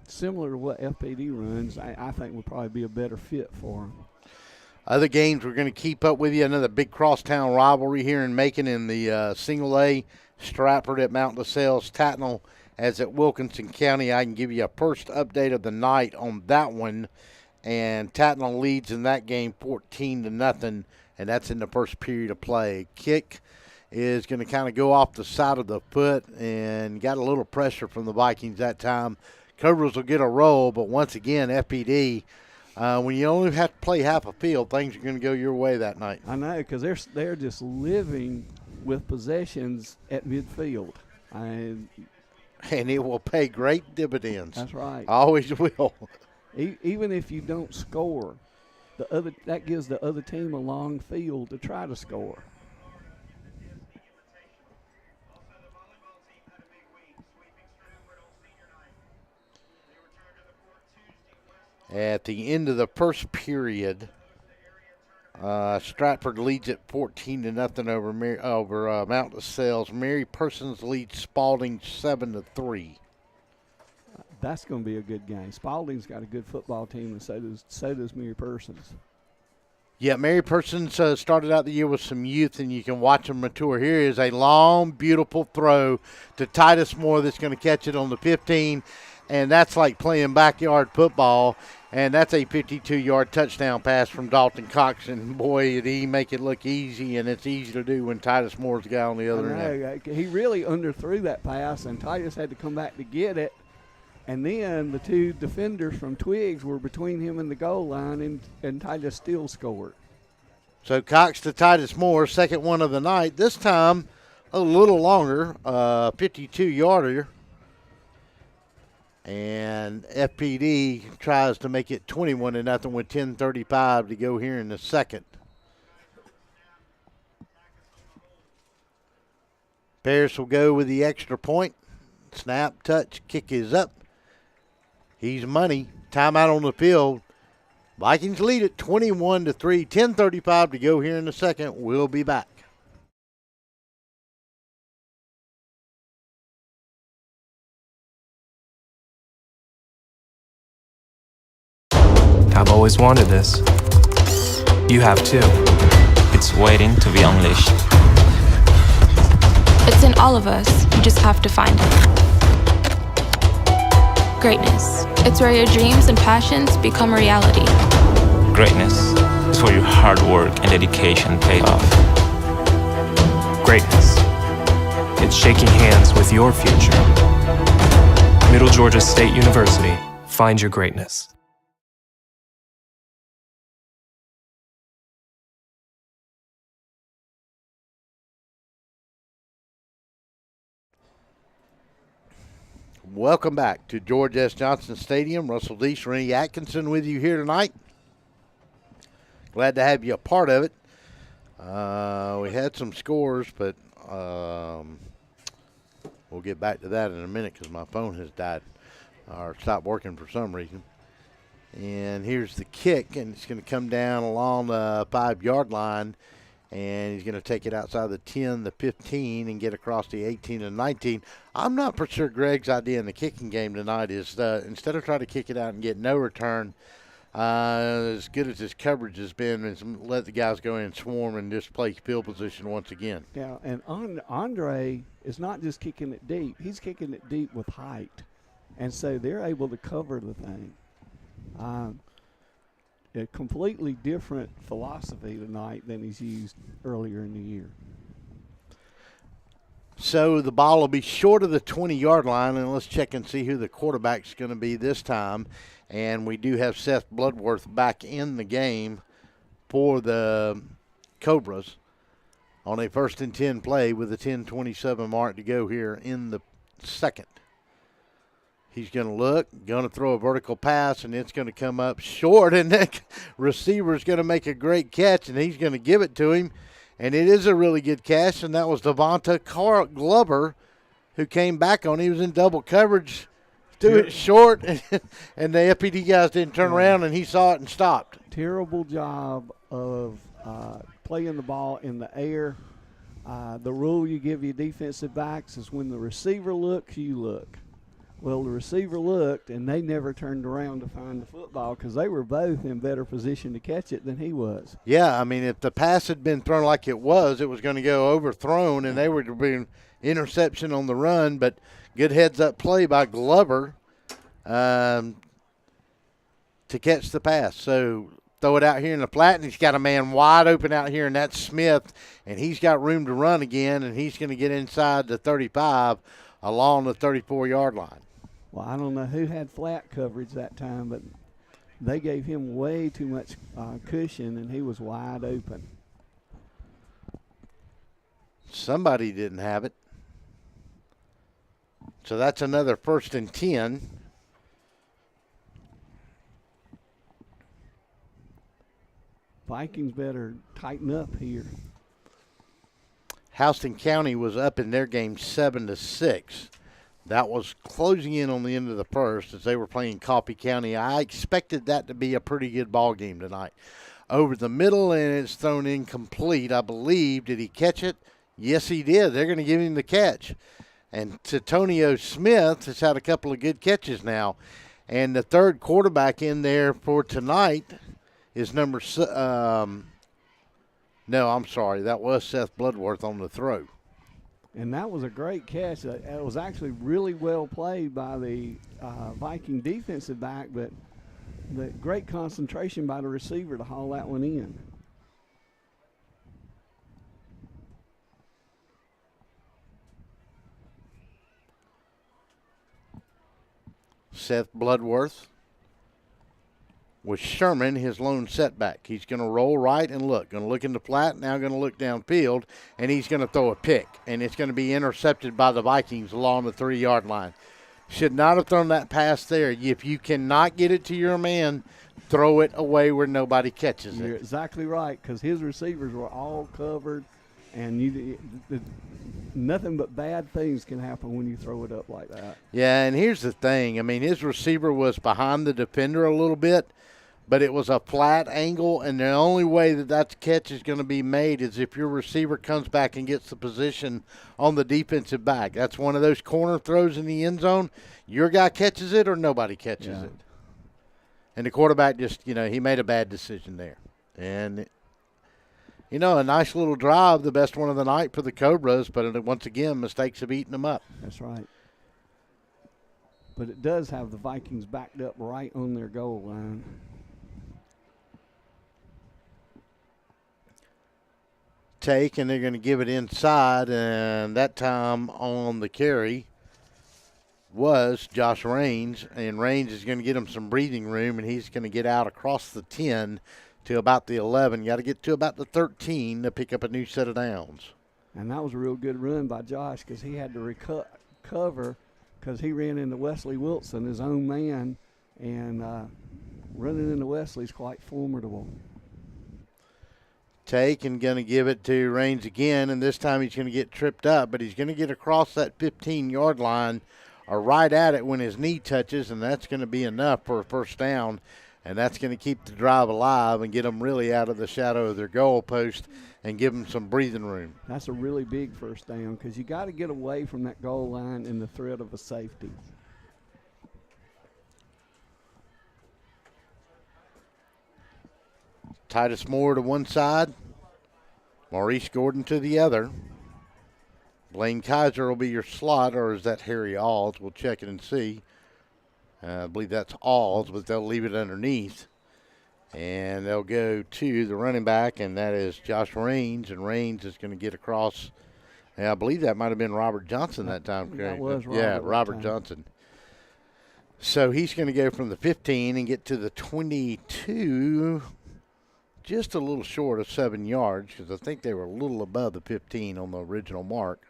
similar to what FPD runs, I think would probably be a better fit for them. Other games we're going to keep up with you. Another big crosstown rivalry here in Macon in the Single A. Stratford at Mount LaSalle's, Tattnall as at Wilkinson County. I can give you a first update of the night on that one. And Tattnall leads in that game 14-0, and that's in the first period of play. Kick is going to kind of go off the side of the foot and got a little pressure from the Vikings that time. Cobras will get a roll, but once again, FPD, when you only have to play half a field, things are going to go your way that night. I know, because they're just living with possessions at midfield. And it will pay great dividends. That's right. Always will. Even if you don't score, that gives the other team a long field to try to score. At the end of the first period, Stratford leads at 14-0 over Mount LaSalle's. Mary Persons leads Spalding 7-3. That's going to be a good game. Spalding's got a good football team, and so does Mary Persons. Yeah, Mary Persons started out the year with some youth, and you can watch them mature. Here is a long, beautiful throw to Titus Moore that's going to catch it on the 15, and that's like playing backyard football. And that's a 52-yard touchdown pass from Dalton Cox. And, boy, did he make it look easy, and it's easy to do when Titus Moore's the guy on the other end. He really underthrew that pass, and Titus had to come back to get it. And then the two defenders from Twiggs were between him and the goal line, and Titus still scored. So Cox to Titus Moore, second one of the night. This time a little longer, 52-yarder. And FPD tries to make it 21-0 with 10:35 to go here in the second. Paris will go with the extra point. Snap, touch, kick is up. He's money. Timeout on the field. Vikings lead it 21-3. 10:35 to go here in the second. We'll be back. I've always wanted this. You have too. It's waiting to be unleashed. It's in all of us. You just have to find it. Greatness. It's where your dreams and passions become a reality. Greatness is where your hard work and dedication paid off. Greatness. It's shaking hands with your future. Middle Georgia State University. Find your greatness. Welcome back to George S. Johnson Stadium. Russell Deese, Rennie Atkinson with you here tonight. Glad to have you a part of it. We had some scores, but we'll get back to that in a minute because my phone has died or stopped working for some reason. And here's the kick, and it's going to come down along the 5-yard line, and he's going to take it outside the 10, the 15, and get across the 18 and 19. I'm not for sure Greg's idea in the kicking game tonight is instead of trying to kick it out and get no return, as good as his coverage has been, is let the guys go in and swarm and just play field position once again. Yeah, and Andre is not just kicking it deep. He's kicking it deep with height. And so they're able to cover the thing. A completely different philosophy tonight than he's used earlier in the year. So the ball will be short of the 20-yard line, and let's check and see who the quarterback's going to be this time. And we do have Seth Bloodworth back in the game for the Cobras on a 1st and 10 play with a 10:27 mark to go here in the second. He's going to look, going to throw a vertical pass, and it's going to come up short, and the receiver's going to make a great catch, and he's going to give it to him. And it is a really good catch, and that was Devonta Glover who came back on. He was in double coverage, threw it short, and the FPD guys didn't turn around, and he saw it and stopped. Terrible job of playing the ball in the air. The rule you give your defensive backs is when the receiver looks, you look. Well, the receiver looked, and they never turned around to find the football because they were both in better position to catch it than he was. Yeah, I mean, if the pass had been thrown like it was going to go overthrown, and they were being interception on the run, but good heads-up play by Glover to catch the pass. So throw it out here in the flat, and he's got a man wide open out here, and that's Smith, and he's got room to run again, and he's going to get inside the 35 along the 34-yard line. Well, I don't know who had flat coverage that time, but they gave him way too much cushion, and he was wide open. Somebody didn't have it. So that's another 1st and 10. Vikings better tighten up here. Houston County was up in their game 7-6. That was closing in on the end of the first as they were playing Coffee County. I expected that to be a pretty good ball game tonight. Over the middle, and it's thrown incomplete, I believe. Did he catch it? Yes, he did. They're going to give him the catch. And Antonio Smith has had a couple of good catches now. And the third quarterback in there for tonight is number no, I'm sorry. That was Seth Bloodworth on the throw. And that was a great catch. It was actually really well played by the Viking defensive back, but the great concentration by the receiver to haul that one in. Seth Bloodworth with Sherman, his lone setback. He's going to roll right and look. Going to look in the flat, now going to look downfield, and he's going to throw a pick. And it's going to be intercepted by the Vikings along the 3-yard line. Should not have thrown that pass there. If you cannot get it to your man, throw it away where nobody catches it. You're exactly right, because his receivers were all covered, and nothing but bad things can happen when you throw it up like that. Yeah, and here's the thing. I mean, his receiver was behind the defender a little bit, but it was a flat angle, and the only way that catch is going to be made is if your receiver comes back and gets the position on the defensive back. That's one of those corner throws in the end zone. Your guy catches it or nobody catches it. And the quarterback just, he made a bad decision there. And, a nice little drive, the best one of the night for the Cobras, but once again, mistakes have eaten them up. That's right. But it does have the Vikings backed up right on their goal line. Take, and they're going to give it inside, and that time on the carry was Josh Raines, and Raines is going to get him some breathing room, and he's going to get out across the 10 to about the 11. Got to get to about the 13 to pick up a new set of downs. And that was a real good run by Josh because he had to recover because he ran into Wesley Wilson, his own man, and running into Wesley is quite formidable. Take and going to give it to Raines again, and this time he's going to get tripped up, but he's going to get across that 15-yard line or right at it when his knee touches, and that's going to be enough for a first down, and that's going to keep the drive alive and get them really out of the shadow of their goal post and give them some breathing room. That's a really big first down because you got to get away from that goal line and the threat of a safety. Titus Moore to one side, Maurice Gordon to the other. Blaine Kaiser will be your slot, or is that Harry Alls? We'll check it and see. I believe that's Alls, but they'll leave it underneath. And they'll go to the running back, and that is Josh Raines, and Raines is going to get across. And I believe that might have been Robert Johnson that time, Craig. That was Robert. Yeah, Robert Johnson. So he's going to go from the 15 and get to the 22, just a little short of 7 yards, because I think they were a little above the 15 on the original mark.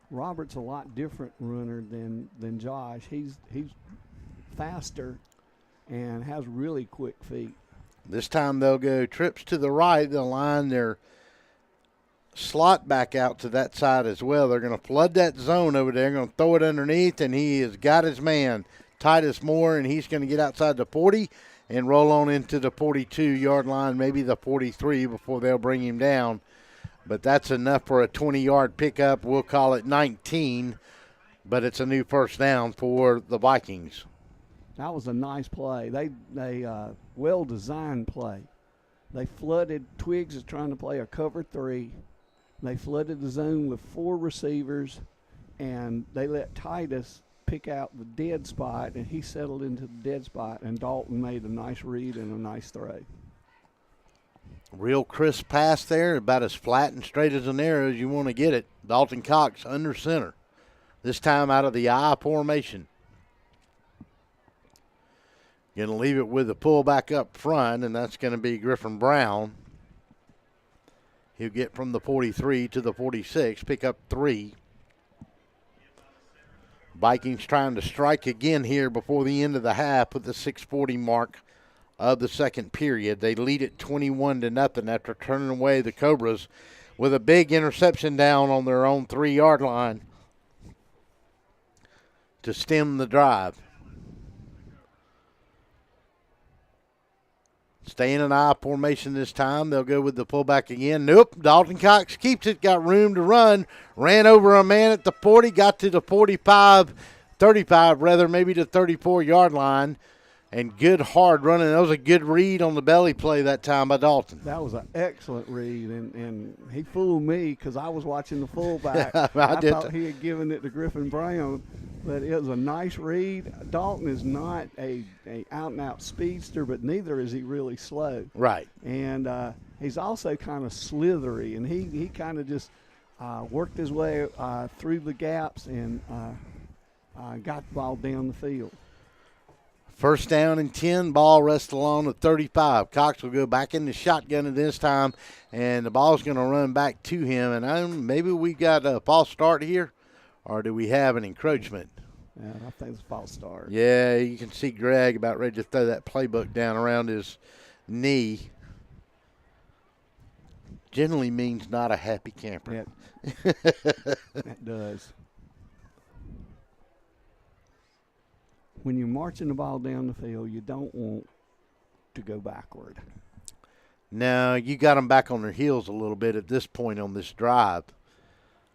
Robert's a lot different runner than Josh. He's faster and has really quick feet. This time they'll go trips to the right. They'll line their slot back out to that side as well. They're going to flood that zone over there. Going to throw it underneath, and he has got his man, Titus Moore, and he's going to get outside the 40 and roll on into the 42-yard line, maybe the 43 before they'll bring him down. But that's enough for a 20-yard pickup. We'll call it 19, but it's a new first down for the Vikings. That was a nice play. They well-designed play. They flooded. Twiggs is trying to play a cover 3. They flooded the zone with 4 receivers, and they let Titus pick out the dead spot, and he settled into the dead spot, and Dalton made a nice read and a nice throw. Real crisp pass there, about as flat and straight as an arrow as you want to get it. Dalton Cox under center, this time out of the I formation. Going to leave it with the fullback up front, and that's going to be Griffin Brown. He'll get from the 43 to the 46, pick up 3. Vikings trying to strike again here before the end of the half with the 6:40 mark of the second period. They lead it 21-0 after turning away the Cobras with a big interception down on their own 3-yard line to stem the drive. Stay in an I formation this time. They'll go with the fullback again. Nope. Dalton Cox keeps it. Got room to run. Ran over a man at the 40. Got to the 35, maybe the 34-yard line. And good hard running. That was a good read on the belly play that time by Dalton. That was an excellent read, and he fooled me because I was watching the fullback. I thought he had given it to Griffin Brown, but it was a nice read. Dalton is not a out-and-out speedster, but neither is he really slow. Right. And he's also kind of slithery, and he kind of just worked his way through the gaps and got the ball down the field. First down and 10, ball rests along the 35. Cox will go back in the shotgun at this time, and the ball's going to run back to him. And maybe we got a false start here, or do we have an encroachment? Yeah, I think it's a false start. Yeah, you can see Greg about ready to throw that playbook down around his knee. Generally means not a happy camper. That does. When you're marching the ball down the field, you don't want to go backward. No, you got them back on their heels a little bit at this point on this drive,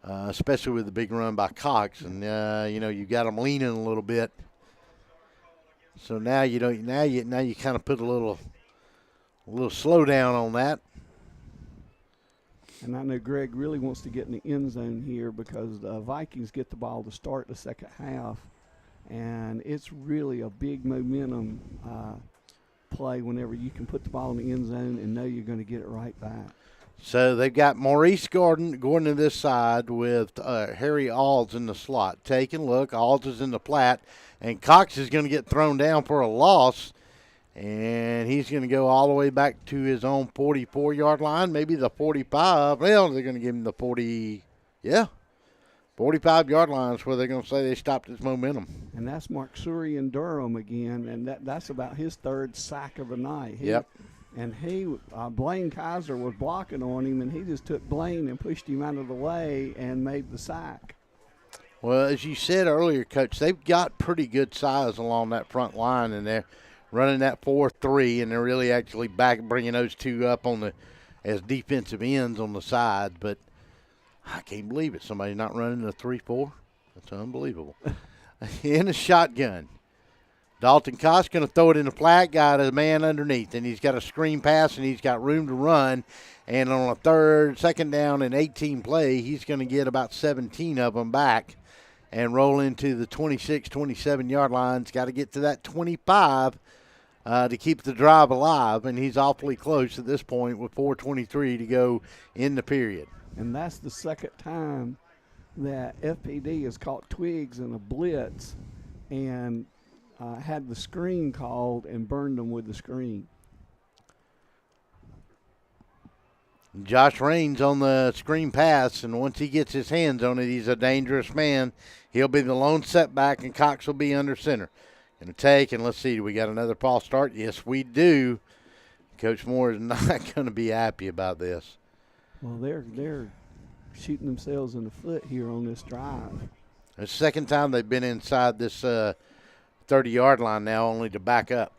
especially with the big run by Cox. And, you got them leaning a little bit. So now you kind of put a little slow down on that. And I know Greg really wants to get in the end zone here because the Vikings get the ball to start the second half. And it's really a big momentum play whenever you can put the ball in the end zone and know you're going to get it right back. So they've got Maurice Gordon going to this side with Harry Alls in the slot. Take a look. Alls is in the flat, and Cox is going to get thrown down for a loss, and he's going to go all the way back to his own 44-yard line, maybe the 45. Well, they're going to give him the 40. Yeah. 45-yard line is where they're going to say they stopped his momentum. And that's Mark Suri in Durham again, and that's about his third sack of the night. Yep. And Blaine Kaiser was blocking on him, and he just took Blaine and pushed him out of the way and made the sack. Well, as you said earlier, Coach, they've got pretty good size along that front line, and they're running that 4-3, and they're really actually back bringing those two up as defensive ends on the side, but I can't believe it. Somebody's not running a 3-4. That's unbelievable. In a shotgun. Dalton Cox going to throw it in the flat, got a man underneath, and he's got a screen pass, and he's got room to run. And on a second down and 18 play, he's going to get about 17 of them back and roll into the 26, 27-yard line. He's got to get to that 25 to keep the drive alive, and he's awfully close at this point with 4:23 to go in the period. And that's the second time that FPD has caught Twiggs in a blitz and had the screen called and burned them with the screen. Josh Raines on the screen pass, and once he gets his hands on it, he's a dangerous man. He'll be the lone setback, and Cox will be under center. Going to take, and let's see, do we got another false start? Yes, we do. Coach Moore is not going to be happy about this. Well, they're shooting themselves in the foot here on this drive. The second time they've been inside this 30-yard line now, only to back up.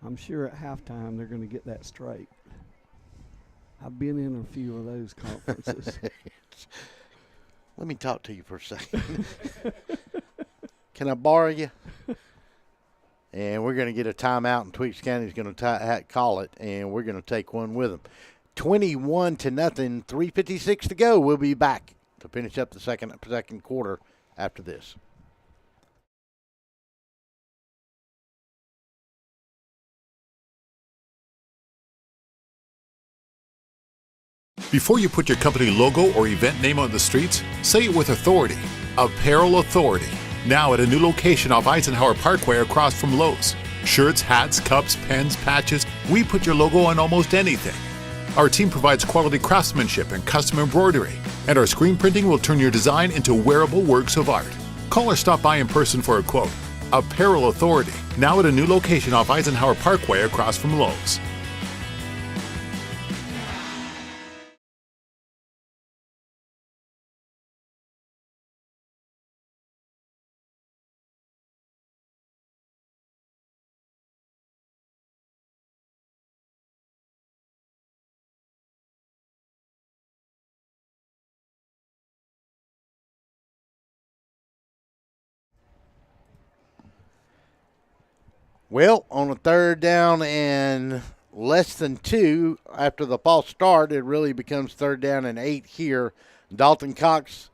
I'm sure at halftime they're going to get that straight. I've been in a few of those conferences. Let me talk to you for a second. Can I borrow you? And we're going to get a timeout, and Twiggs County is going to call it, and we're going to take one with them. 21-0, 3:56 to go. We'll be back to finish up the second quarter after this. Before you put your company logo or event name on the streets, say it with authority. Apparel Authority. Now at a new location off Eisenhower Parkway across from Lowe's. Shirts, hats, cups, pens, patches, we put your logo on almost anything. Our team provides quality craftsmanship and custom embroidery, and our screen printing will turn your design into wearable works of art. Call or stop by in person for a quote. Apparel Authority. Now at a new location off Eisenhower Parkway across from Lowe's. Well, on a third down and less than 2 after the false start, it really becomes third down and 8 here. Dalton Cox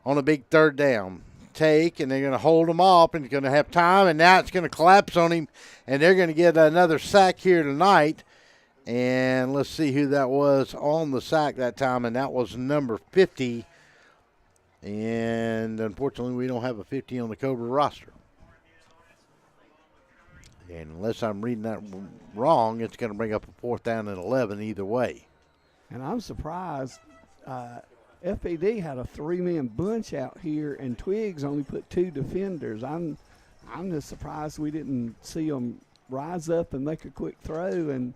on a big third down. Take, and they're going to hold him off, and he's going to have time, and now it's going to collapse on him, and they're going to get another sack here tonight. And let's see who that was on the sack that time, and that was number 50. And unfortunately, we don't have a 50 on the Cobra roster. And unless I'm reading that wrong, it's going to bring up a 4th down and 11 either way. And I'm surprised FPD had a 3-man bunch out here, and Twiggs only put 2 defenders. I'm just surprised we didn't see them rise up and make a quick throw, and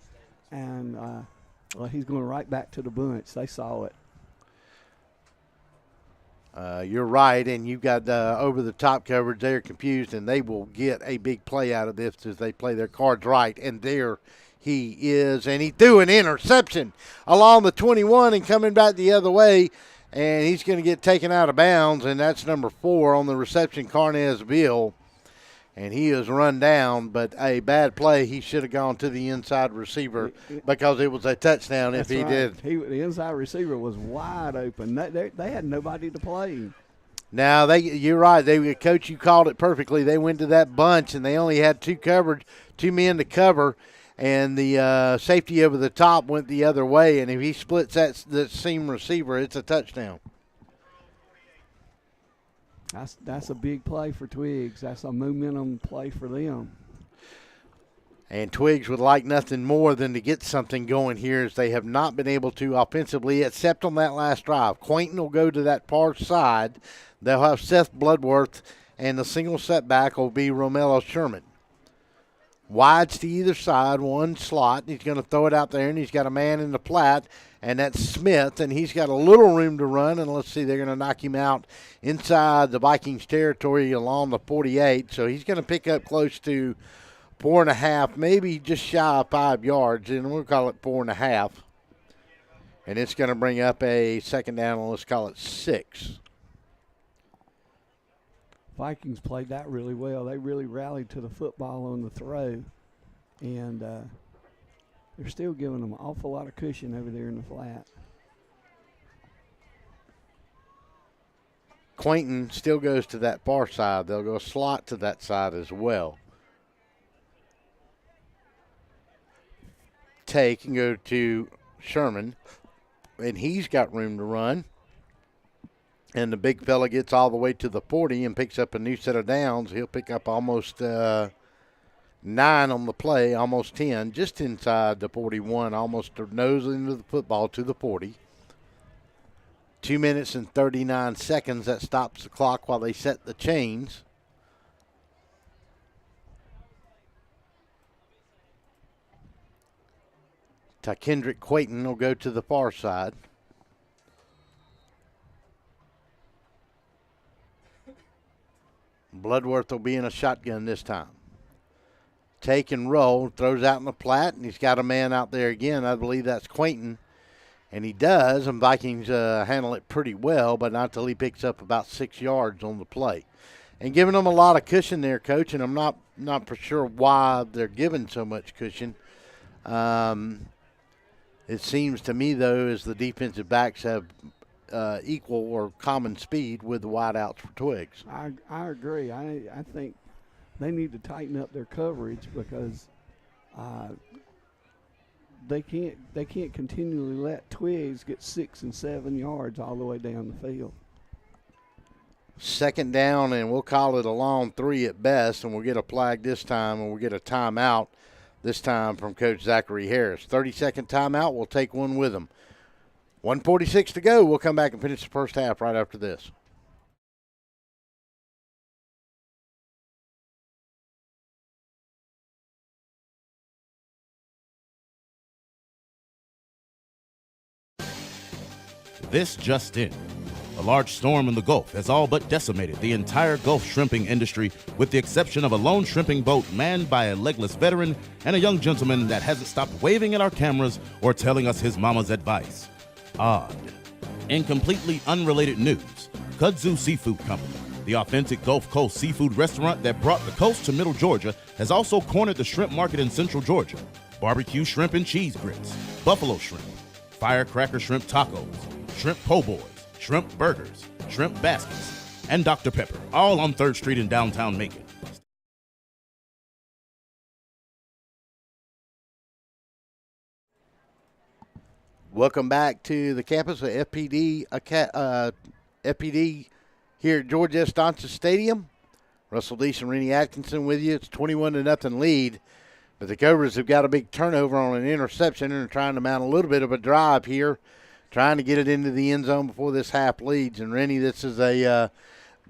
well, he's going right back to the bunch. They saw it. You're right, and you've got over-the-top coverage. They're confused, and they will get a big play out of this as they play their cards right. And there he is, and he threw an interception along the 21 and coming back the other way, and he's going to get taken out of bounds, and that's number 4 on the reception, Carnesville. And he is run down, but a bad play. He should have gone to the inside receiver because it was a touchdown if he did. The inside receiver was wide open. They had nobody to play. Now, you're right. Coach, you called it perfectly. They went to that bunch, and they only had 2 men to cover, and the safety over the top went the other way. And if he splits that seam receiver, it's a touchdown. That's a big play for Twiggs. That's a momentum play for them. And Twiggs would like nothing more than to get something going here, as they have not been able to offensively except on that last drive. Quainton will go to that far side. They'll have Seth Bloodworth, and the single setback will be Romello Sherman. Wides to either side, one slot. He's going to throw it out there, and he's got a man in the flat, and that's Smith, and he's got a little room to run. And let's see, they're going to knock him out inside the Vikings territory along the 48. So he's going to pick up close to 4.5, maybe just shy of 5 yards, and we'll call it 4.5. And it's going to bring up a second down, and let's call it 6. Vikings played that really well. They really rallied to the football on the throw, and they're still giving them an awful lot of cushion over there in the flat. Quainton still goes to that far side. They'll go slot to that side as well. Take and go to Sherman, and he's got room to run. And the big fella gets all the way to the 40 and picks up a new set of downs. He'll pick up almost 9 on the play, almost 10, just inside the 41, almost nose into the football to the 40. 2 minutes and 39 seconds. That stops the clock while they set the chains. Kendrick Quayton will go to the far side. Bloodworth will be in a shotgun this time. Take and roll, throws out in the flat, and he's got a man out there again. I believe that's Quayton. And he does, and Vikings handle it pretty well, but not till he picks up about 6 yards on the play. And giving them a lot of cushion there, Coach, and I'm not for sure why they're giving so much cushion. It seems to me, though, as the defensive backs have equal or common speed with the wideouts for Twiggs. I agree. I think they need to tighten up their coverage because they can't continually let Twiggs get 6 and 7 yards all the way down the field. Second down, and we'll call it a long 3 at best, and we'll get a flag this time, and we'll get a timeout this time from Coach Zachary Harris. 30-second timeout. We'll take one with him. 1:46 to go. We'll come back and finish the first half right after this. This just in. A large storm in the Gulf has all but decimated the entire Gulf shrimping industry, with the exception of a lone shrimping boat manned by a legless veteran and a young gentleman that hasn't stopped waving at our cameras or telling us his mama's advice. Odd. In completely unrelated news, Kudzu Seafood Company, the authentic Gulf Coast seafood restaurant that brought the coast to Middle Georgia, has also cornered the shrimp market in Central Georgia. Barbecue shrimp and cheese grits, buffalo shrimp, firecracker shrimp tacos, shrimp po' boys, shrimp burgers, shrimp baskets, and Dr. Pepper, all on 3rd Street in downtown Macon. Welcome back to the campus of FPD here at George S. Johnson Stadium. Russell Deese and Rennie Atkinson with you. It's 21-0 lead, but the Cobras have got a big turnover on an interception and are trying to mount a little bit of a drive here, trying to get it into the end zone before this half leads. And, Rennie, this is a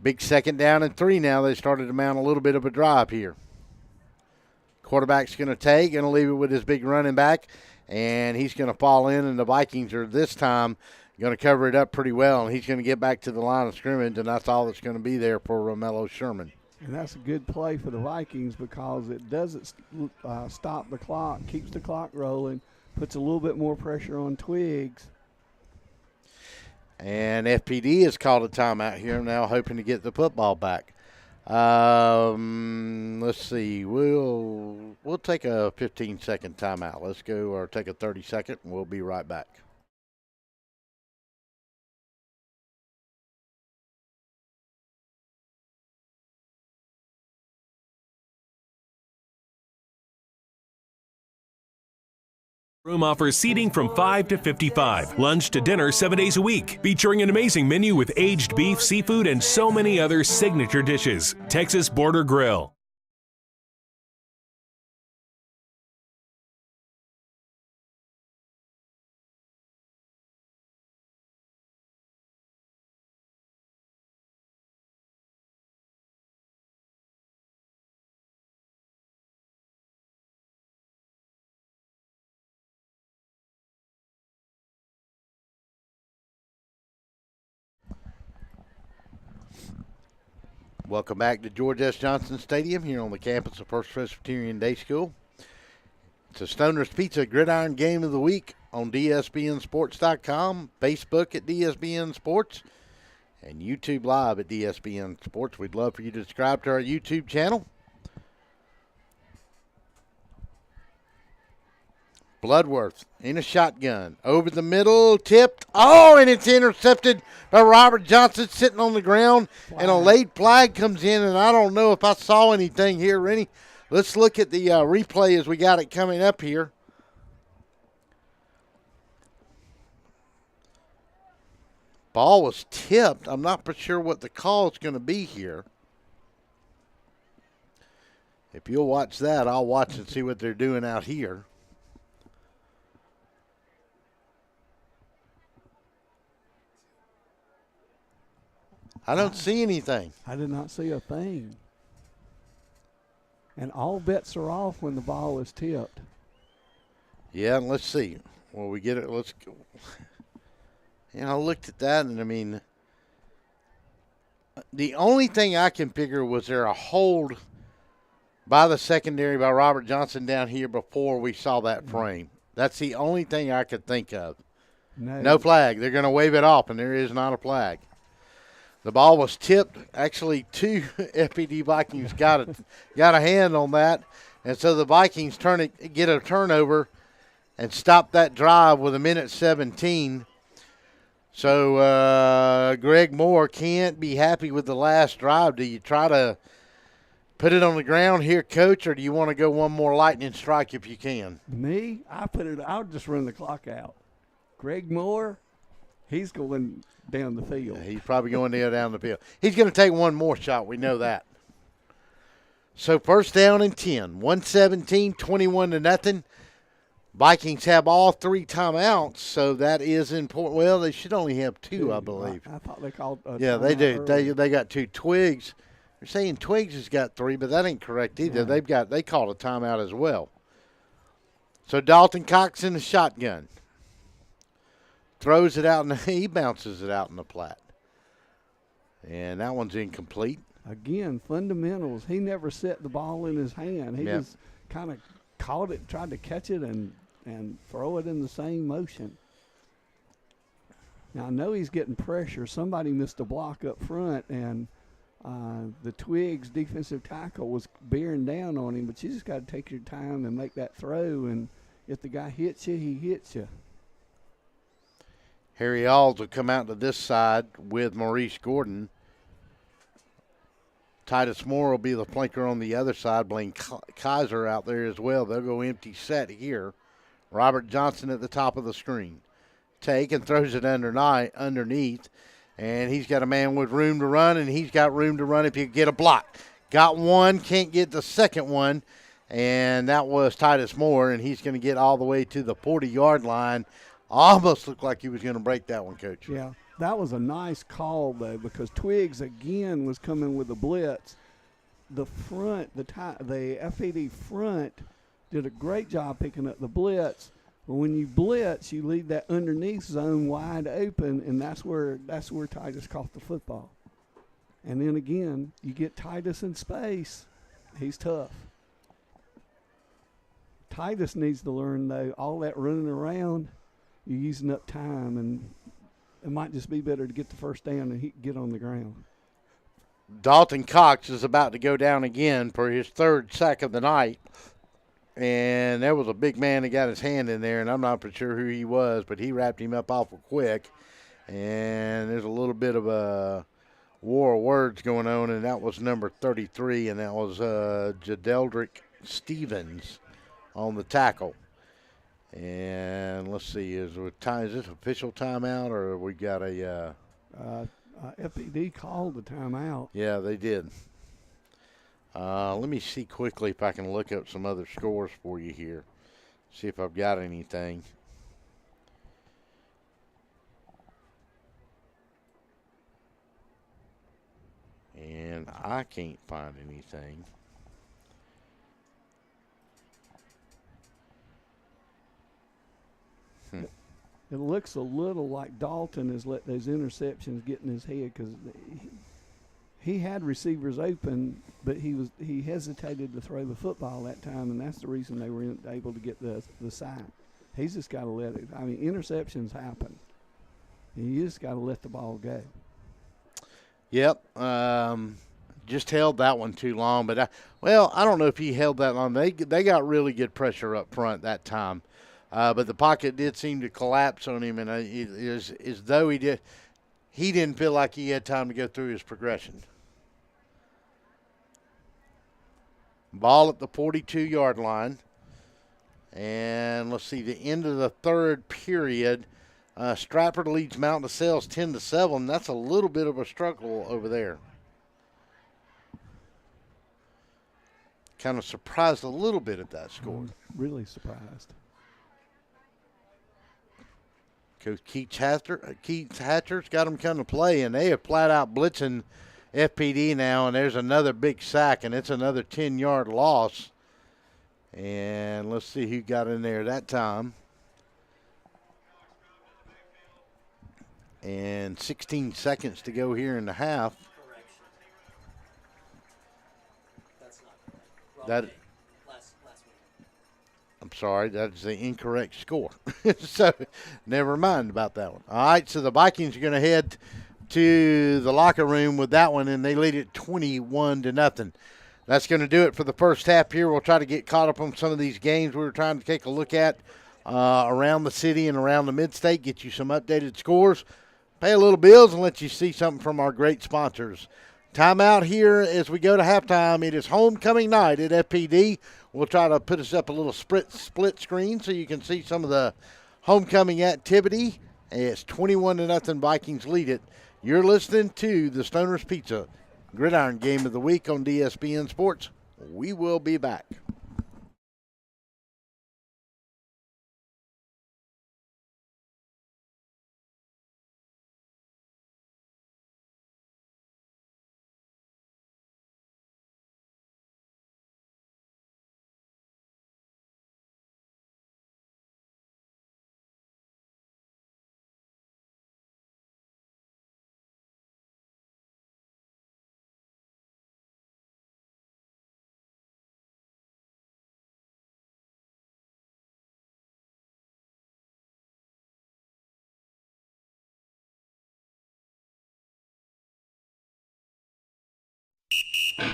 big 2nd down and 3 now. They started to mount a little bit of a drive here. Quarterback's going to take and leave it with his big running back, and he's going to fall in, and the Vikings are this time going to cover it up pretty well, and he's going to get back to the line of scrimmage, and that's all that's going to be there for Romello Sherman. And that's a good play for the Vikings because it doesn't stop the clock, keeps the clock rolling, puts a little bit more pressure on Twiggs. And FPD has called a timeout here now, hoping to get the football back. Let's see. We'll take a 15-second timeout. Let's go, or take a 30-second, and we'll be right back. Room offers seating from 5 to 55. Lunch to dinner 7 days a week. Featuring an amazing menu with aged beef, seafood, and so many other signature dishes. Texas Border Grill. Welcome back to George S. Johnson Stadium here on the campus of First Presbyterian Day School. It's a Stoner's Pizza Gridiron Game of the Week on DSBNSports.com, Facebook at DSBN Sports, and YouTube Live at DSBN Sports. We'd love for you to subscribe to our YouTube channel. Bloodworth in a shotgun. Over the middle, tipped. Oh, and it's intercepted by Robert Johnson sitting on the ground. And a late flag comes in, and I don't know if I saw anything here, Rennie. Let's look at the replay as we got it coming up here. Ball was tipped. I'm not for sure what the call is going to be here. If you'll watch that, I'll watch and see what they're doing out here. I don't see anything. I did not see a thing. And all bets are off when the ball is tipped. Yeah, and let's see. Well, we get it. Let's go. I looked at that, and I mean, the only thing I can figure was there a hold by the secondary by Robert Johnson down here before we saw that frame. That's the only thing I could think of. No flag. They're going to wave it off, and there is not a flag. The ball was tipped. Actually, two FPD Vikings got a hand on that, and so the Vikings get a turnover and stop that drive with 1:17. So Greg Moore can't be happy with the last drive. Do you try to put it on the ground here, Coach, or do you want to go one more lightning strike if you can? Me, I'll just run the clock out. Greg Moore, he's going down the field. Yeah, he's probably going down the field. He's going to take one more shot. We know that. So first down and 10, 1:17, 21-0. Vikings have all 3 timeouts, so that is important. Well, they should only have 2, I believe. I thought they called. Yeah, they do. They got 2. Twiggs. They're saying Twiggs has got 3, but that ain't correct either. Yeah. They called a timeout as well. So Dalton Cox in the shotgun. Throws it out, and he bounces it out in the flat. And that one's incomplete. Again, fundamentals. He never set the ball in his hand. He just kind of caught it, tried to catch it, and throw it in the same motion. Now, I know he's getting pressure. Somebody missed a block up front, and the Twiggs defensive tackle was bearing down on him, but you just got to take your time and make that throw, and if the guy hits you, he hits you. Harry Alls will come out to this side with Maurice Gordon. Titus Moore will be the flanker on the other side. Blaine Kaiser out there as well. They'll go empty set here. Robert Johnson at the top of the screen. Take and throws it underneath. And he's got a man with room to run, and he's got room to run if you get a block. Got one, can't get the second one. And that was Titus Moore, and he's going to get all the way to the 40-yard line. Almost looked like he was going to break that one, Coach. Yeah, that was a nice call, though, because Twiggs, again, was coming with a blitz. The front, the FPD front did a great job picking up the blitz. But when you blitz, you leave that underneath zone wide open, and that's where Titus caught the football. And then, again, you get Titus in space. He's tough. Titus needs to learn, though, all that running around, you're using up time, and it might just be better to get the first down and get on the ground. Dalton Cox is about to go down again for his 3rd sack of the night. And there was a big man that got his hand in there, and I'm not for sure who he was, but he wrapped him up awful quick. And there's a little bit of a war of words going on, and that was number 33, and that was Jadeldrick Stevens on the tackle. And let's see, is this official timeout, or we got a FPD called the timeout. Yeah, they did. Let me see quickly if I can look up some other scores for you here. See if I've got anything. And I can't find anything. It looks a little like Dalton has let those interceptions get in his head because he had receivers open, but he hesitated to throw the football that time, and that's the reason they were able to get the sack. He's just got to let it. I mean, interceptions happen. You just got to let the ball go. Yep. Just held that one too long, but I don't know if he held that long. They got really good pressure up front that time. But the pocket did seem to collapse on him, and it is as though he didn't feel like he had time to go through his progression. Ball at the 42-yard line. And let's see, the end of the 3rd period, Stratford leads Mount DeSales 10-7. That's a little bit of a struggle over there. Kind of surprised a little bit at that score. Really surprised. Coach Keith Hatcher's got them come to play, and they have flat out blitzing FPD now, and there's another big sack, and it's another 10-yard loss. And let's see who got in there that time. And 16 seconds to go here in the half. That, I'm sorry, that's the incorrect score. So never mind about that one. All right, so the Vikings are going to head to the locker room with that one, and they lead it 21-0. That's going to do it for the first half here. We'll try to get caught up on some of these games we were trying to take a look at around the city and around the mid-state, get you some updated scores, pay a little bills, and let you see something from our great sponsors. Timeout here as we go to halftime. It is homecoming night at FPD. We'll try to put us up a little split screen so you can see some of the homecoming activity. It's 21-0. Vikings lead it. You're listening to the Stoner's Pizza Gridiron Game of the Week on DSBN Sports. We will be back.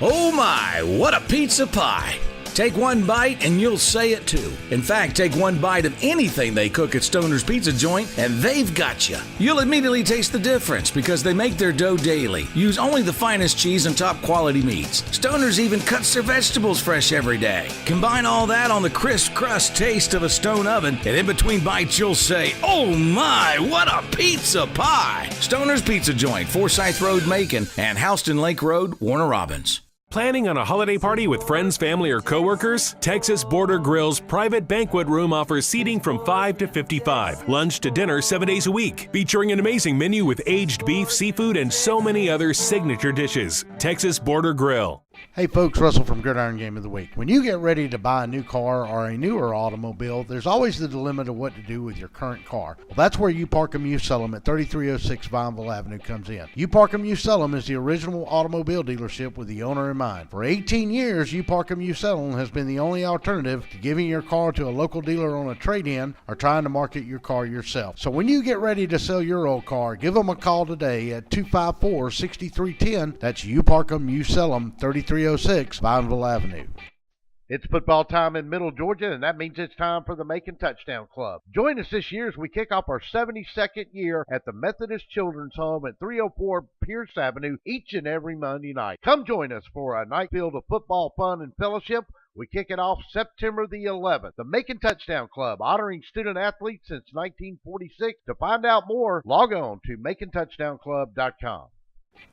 Oh my, what a pizza pie! Take one bite and you'll say it too. In fact, take one bite of anything they cook at Stoner's Pizza Joint and they've got you. You'll immediately taste the difference because they make their dough daily, use only the finest cheese and top quality meats. Stoner's even cuts their vegetables fresh every day. Combine all that on the crisp crust taste of a stone oven, and in between bites you'll say, oh my, what a pizza pie! Stoner's Pizza Joint, Forsyth Road, Macon, and Houston Lake Road, Warner Robins. Planning on a holiday party with friends, family, or coworkers? Texas Border Grill's private banquet room offers seating from 5 to 55. Lunch to dinner 7 days a week. Featuring an amazing menu with aged beef, seafood, and so many other signature dishes. Texas Border Grill. Hey folks, Russell from Gridiron Game of the Week. When you get ready to buy a new car or a newer automobile, there's always the dilemma of what to do with your current car. Well, that's where You Park 'Em, You Sell 'Em at 3306 Vineville Avenue comes in. You Park 'Em, You Sell 'Em is the original automobile dealership with the owner in mind. For 18 years, You Park 'Em, You Sell 'Em has been the only alternative to giving your car to a local dealer on a trade-in or trying to market your car yourself. So when you get ready to sell your old car, give them a call today at 254-6310. That's You Park 'Em, You Sell 'Em, 3306 Vineville Avenue. It's football time in Middle Georgia, and that means it's time for the Macon Touchdown Club. Join us this year as we kick off our 72nd year at the Methodist Children's Home at 304 Pierce Avenue each and every Monday night. Come join us for a night filled of football fun and fellowship. We kick it off September the 11th. The Macon Touchdown Club, honoring student athletes since 1946. To find out more, log on to MaconTouchdownClub.com.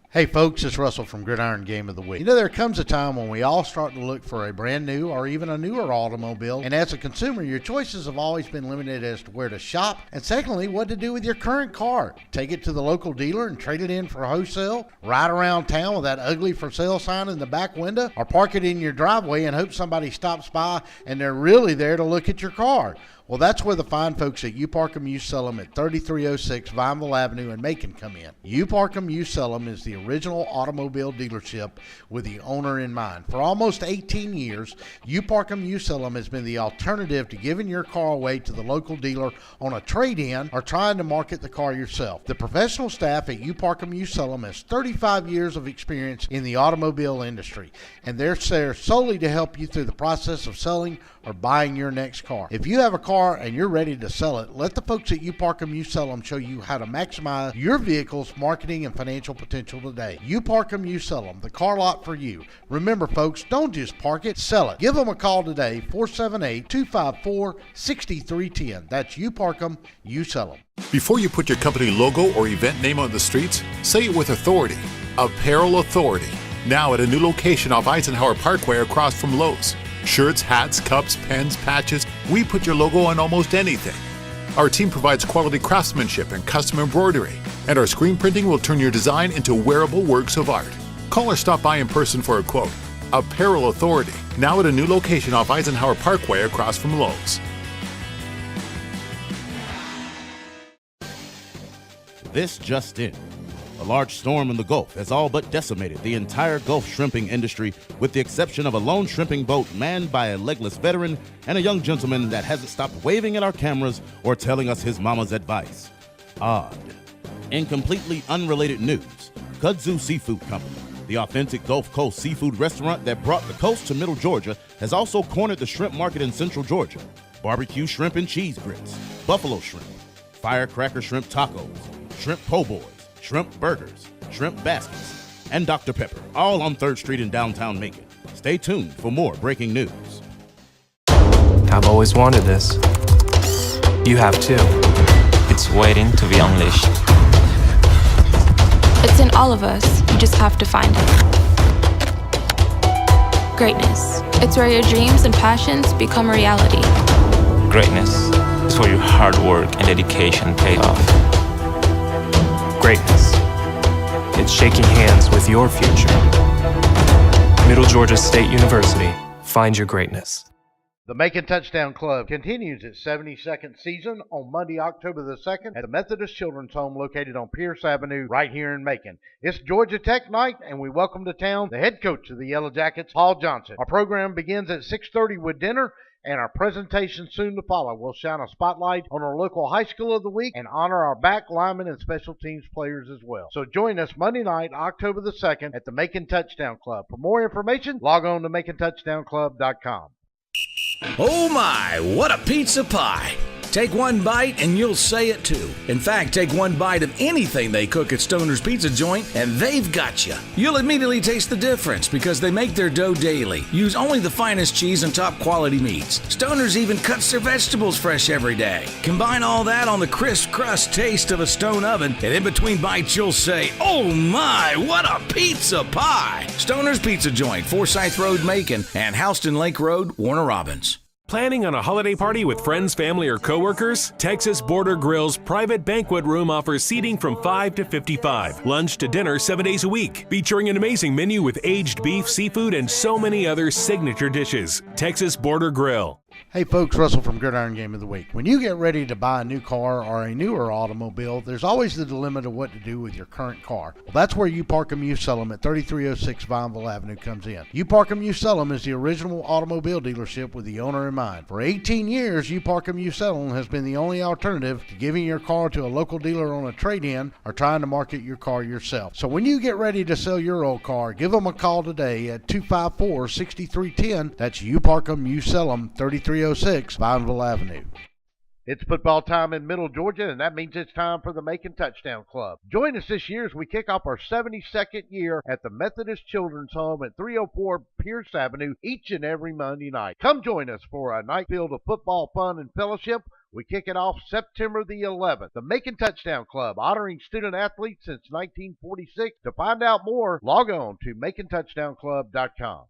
Hey folks, it's Russell from Gridiron Game of the Week. You know, there comes a time when we all start to look for a brand new or even a newer automobile, and as a consumer, your choices have always been limited as to where to shop, and secondly, what to do with your current car. Take it to the local dealer and trade it in for wholesale, ride around town with that ugly for sale sign in the back window, or park it in your driveway and hope somebody stops by and they're really there to look at your car. Well, that's where the fine folks at You Park 'Em, You Sell 'Em at 3306 Vineville Avenue in Macon come in. You Park 'Em, You Sell 'Em is the original automobile dealership with the owner in mind. For almost 18 years, You Park 'Em, You Sell 'Em has been the alternative to giving your car away to the local dealer on a trade-in or trying to market the car yourself. The professional staff at You Park 'Em, You Sell 'Em has 35 years of experience in the automobile industry, and they're there solely to help you through the process of selling or buying your next car. If you have a car and you're ready to sell it, let the folks at You Park 'Em, You Sell 'Em show you how to maximize your vehicle's marketing and financial potential today. You Park 'Em, You Sell 'Em, the car lot for you. Remember folks, don't just park it, sell it. Give them a call today, 478-254-6310. That's You Park 'Em, You Sell 'Em. Before you put your company logo or event name on the streets, say it with authority. Apparel Authority. Now at a new location off Eisenhower Parkway across from Lowe's. Shirts, hats, cups, pens, patches, we put your logo on almost anything. Our team provides quality craftsmanship and custom embroidery, and our screen printing will turn your design into wearable works of art. Call or stop by in person for a quote. Apparel Authority, now at a new location off Eisenhower Parkway across from Lowe's. This just in. A large storm in the Gulf has all but decimated the entire Gulf shrimping industry, with the exception of a lone shrimping boat manned by a legless veteran and a young gentleman that hasn't stopped waving at our cameras or telling us his mama's advice. Odd. In completely unrelated news, Kudzu Seafood Company, the authentic Gulf Coast seafood restaurant that brought the coast to Middle Georgia, has also cornered the shrimp market in Central Georgia. Barbecue shrimp and cheese grits, buffalo shrimp, firecracker shrimp tacos, shrimp po' boys, shrimp burgers, shrimp baskets, and Dr. Pepper, all on 3rd Street in downtown Macon. Stay tuned for more breaking news. I've always wanted this. You have too. It's waiting to be unleashed. It's in all of us. You just have to find it. Greatness. It's where your dreams and passions become a reality. Greatness is where your hard work and dedication pay off. Greatness. It's shaking hands with your future. Middle Georgia State University. Find your greatness. The Macon Touchdown Club continues its 72nd season on Monday, October the 2nd at the Methodist Children's Home located on Pierce Avenue right here in Macon. It's Georgia Tech night, and we welcome to town the head coach of the Yellow Jackets, Paul Johnson. Our program begins at 6:30 with dinner, and our presentation soon to follow. We'll shine a spotlight on our local high school of the week and honor our back, linemen, and special teams players as well. So join us Monday night, October the 2nd at the Macon Touchdown Club. For more information, log on to MaconTouchdownClub.com. Oh my, what a pizza pie! Take one bite and you'll say it too. In fact, take one bite of anything they cook at Stoner's Pizza Joint and they've got you. You'll immediately taste the difference because they make their dough daily, use only the finest cheese and top quality meats. Stoner's even cuts their vegetables fresh every day. Combine all that on the crisp crust taste of a stone oven, and in between bites you'll say, oh my, what a pizza pie! Stoner's Pizza Joint, Forsyth Road, Macon, and Houston Lake Road, Warner Robins. Planning on a holiday party with friends, family, or coworkers? Texas Border Grill's private banquet room offers seating from 5 to 55. Lunch to dinner 7 days a week. Featuring an amazing menu with aged beef, seafood, and so many other signature dishes. Texas Border Grill. Hey folks, Russell from Gridiron Game of the Week. When you get ready to buy a new car or a newer automobile, there's always the dilemma of what to do with your current car. Well, that's where You Park 'Em, You Sell 'Em at 3306 Vineville Avenue comes in. You Park 'Em, You Sell 'Em is the original automobile dealership with the owner in mind. For 18 years, You Park 'Em, You Sell 'Em has been the only alternative to giving your car to a local dealer on a trade-in or trying to market your car yourself. So when you get ready to sell your old car, give them a call today at 254-6310. That's You Park 'Em, You Sell 'Em, 3306 Vineville Avenue. It's football time in Middle Georgia, and that means it's time for the Macon Touchdown Club. Join us this year as we kick off our 72nd year at the Methodist Children's Home at 304 Pierce Avenue each and every Monday night. Come join us for a night filled of football fun and fellowship. We kick it off September the 11th. The Macon Touchdown Club, honoring student athletes since 1946. To find out more, log on to MaconTouchdownClub.com.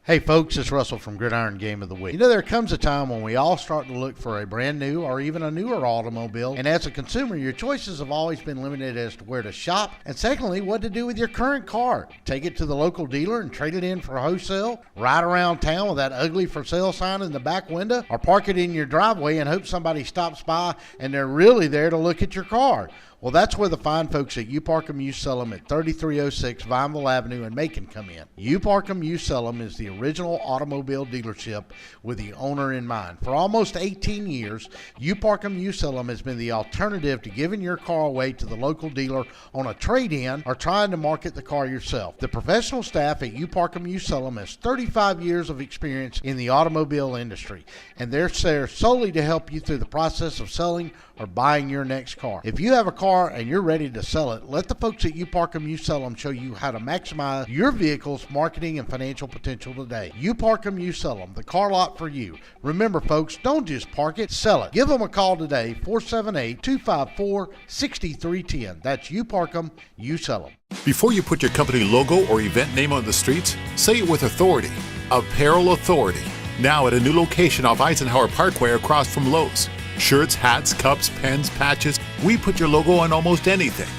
Hey folks, it's Russell from Gridiron Game of the Week. You know, there comes a time when we all start to look for a brand new or even a newer automobile, and as a consumer, your choices have always been limited as to where to shop, and secondly, what to do with your current car. Take it to the local dealer and trade it in for wholesale, ride around town with that ugly for sale sign in the back window, or park it in your driveway and hope somebody stops by and they're really there to look at your car. Well, that's where the fine folks at You Park 'Em, You Sell 'Em at 3306 Vineville Avenue in Macon come in. You Park 'Em, You Sell 'Em is the original automobile dealership with the owner in mind. For almost 18 years, You Park 'Em, You Sell 'Em has been the alternative to giving your car away to the local dealer on a trade-in or trying to market the car yourself. The professional staff at You Park 'Em, You Sell 'Em has 35 years of experience in the automobile industry, and they're there solely to help you through the process of selling or buying your next car. If you have a car and you're ready to sell it, let the folks at You Park 'Em, You Sell 'Em show you how to maximize your vehicle's marketing and financial potential today. You Park 'Em, You Sell 'Em, the car lot for you. Remember folks, don't just park it, sell it. Give them a call today, 478-254-6310. That's You Park 'Em, You Sell 'Em. Before you put your company logo or event name on the streets, say it with authority. Apparel Authority, now at a new location off Eisenhower Parkway across from Lowe's. Shirts, hats, cups, pens, patches, we put your logo on almost anything.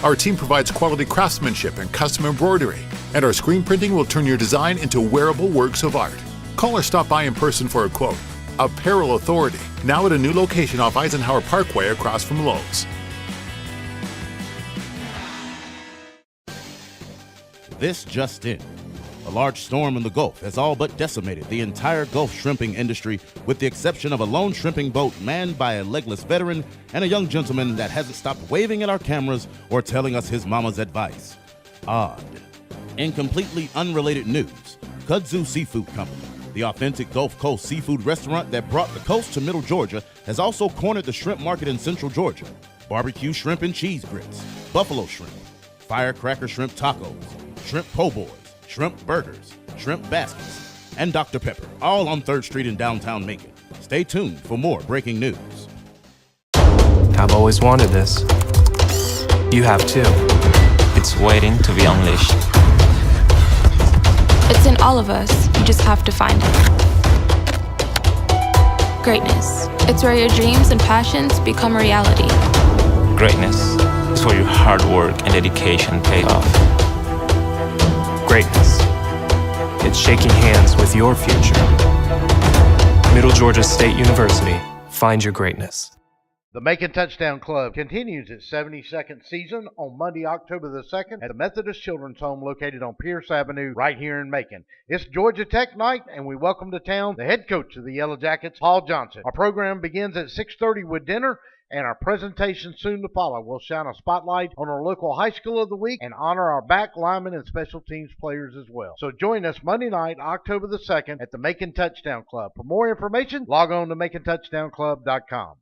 Our team provides quality craftsmanship and custom embroidery, and our screen printing will turn your design into wearable works of art. Call or stop by in person for a quote. Apparel Authority, now at a new location off Eisenhower Parkway across from Lowe's. This just in. A large storm in the Gulf has all but decimated the entire Gulf shrimping industry, with the exception of a lone shrimping boat manned by a legless veteran and a young gentleman that hasn't stopped waving at our cameras or telling us his mama's advice. Odd. In completely unrelated news, Kudzu Seafood Company, the authentic Gulf Coast seafood restaurant that brought the coast to Middle Georgia, has also cornered the shrimp market in Central Georgia. Barbecue shrimp and cheese grits, buffalo shrimp, firecracker shrimp tacos, shrimp po' boys, shrimp burgers, shrimp baskets, and Dr. Pepper, all on 3rd Street in downtown Macon. Stay tuned for more breaking news. I've always wanted this. You have too. It's waiting to be unleashed. It's in all of us. You just have to find it. Greatness. It's where your dreams and passions become a reality. Greatness is where your hard work and dedication pay off. Greatness. It's shaking hands with your future. Middle Georgia State University. Find your greatness. The Macon Touchdown Club continues its 72nd season on Monday, October the 2nd at the Methodist Children's Home located on Pierce Avenue right here in Macon. It's Georgia Tech night, and we welcome to town the head coach of the Yellow Jackets, Paul Johnson. Our program begins at 6:30 with dinner, and our presentation soon to follow. We'll shine a spotlight on our local high school of the week and honor our back linemen and special teams players as well. So join us Monday night, October the 2nd at the Macon Touchdown Club. For more information, log on to MaconTouchdownClub.com.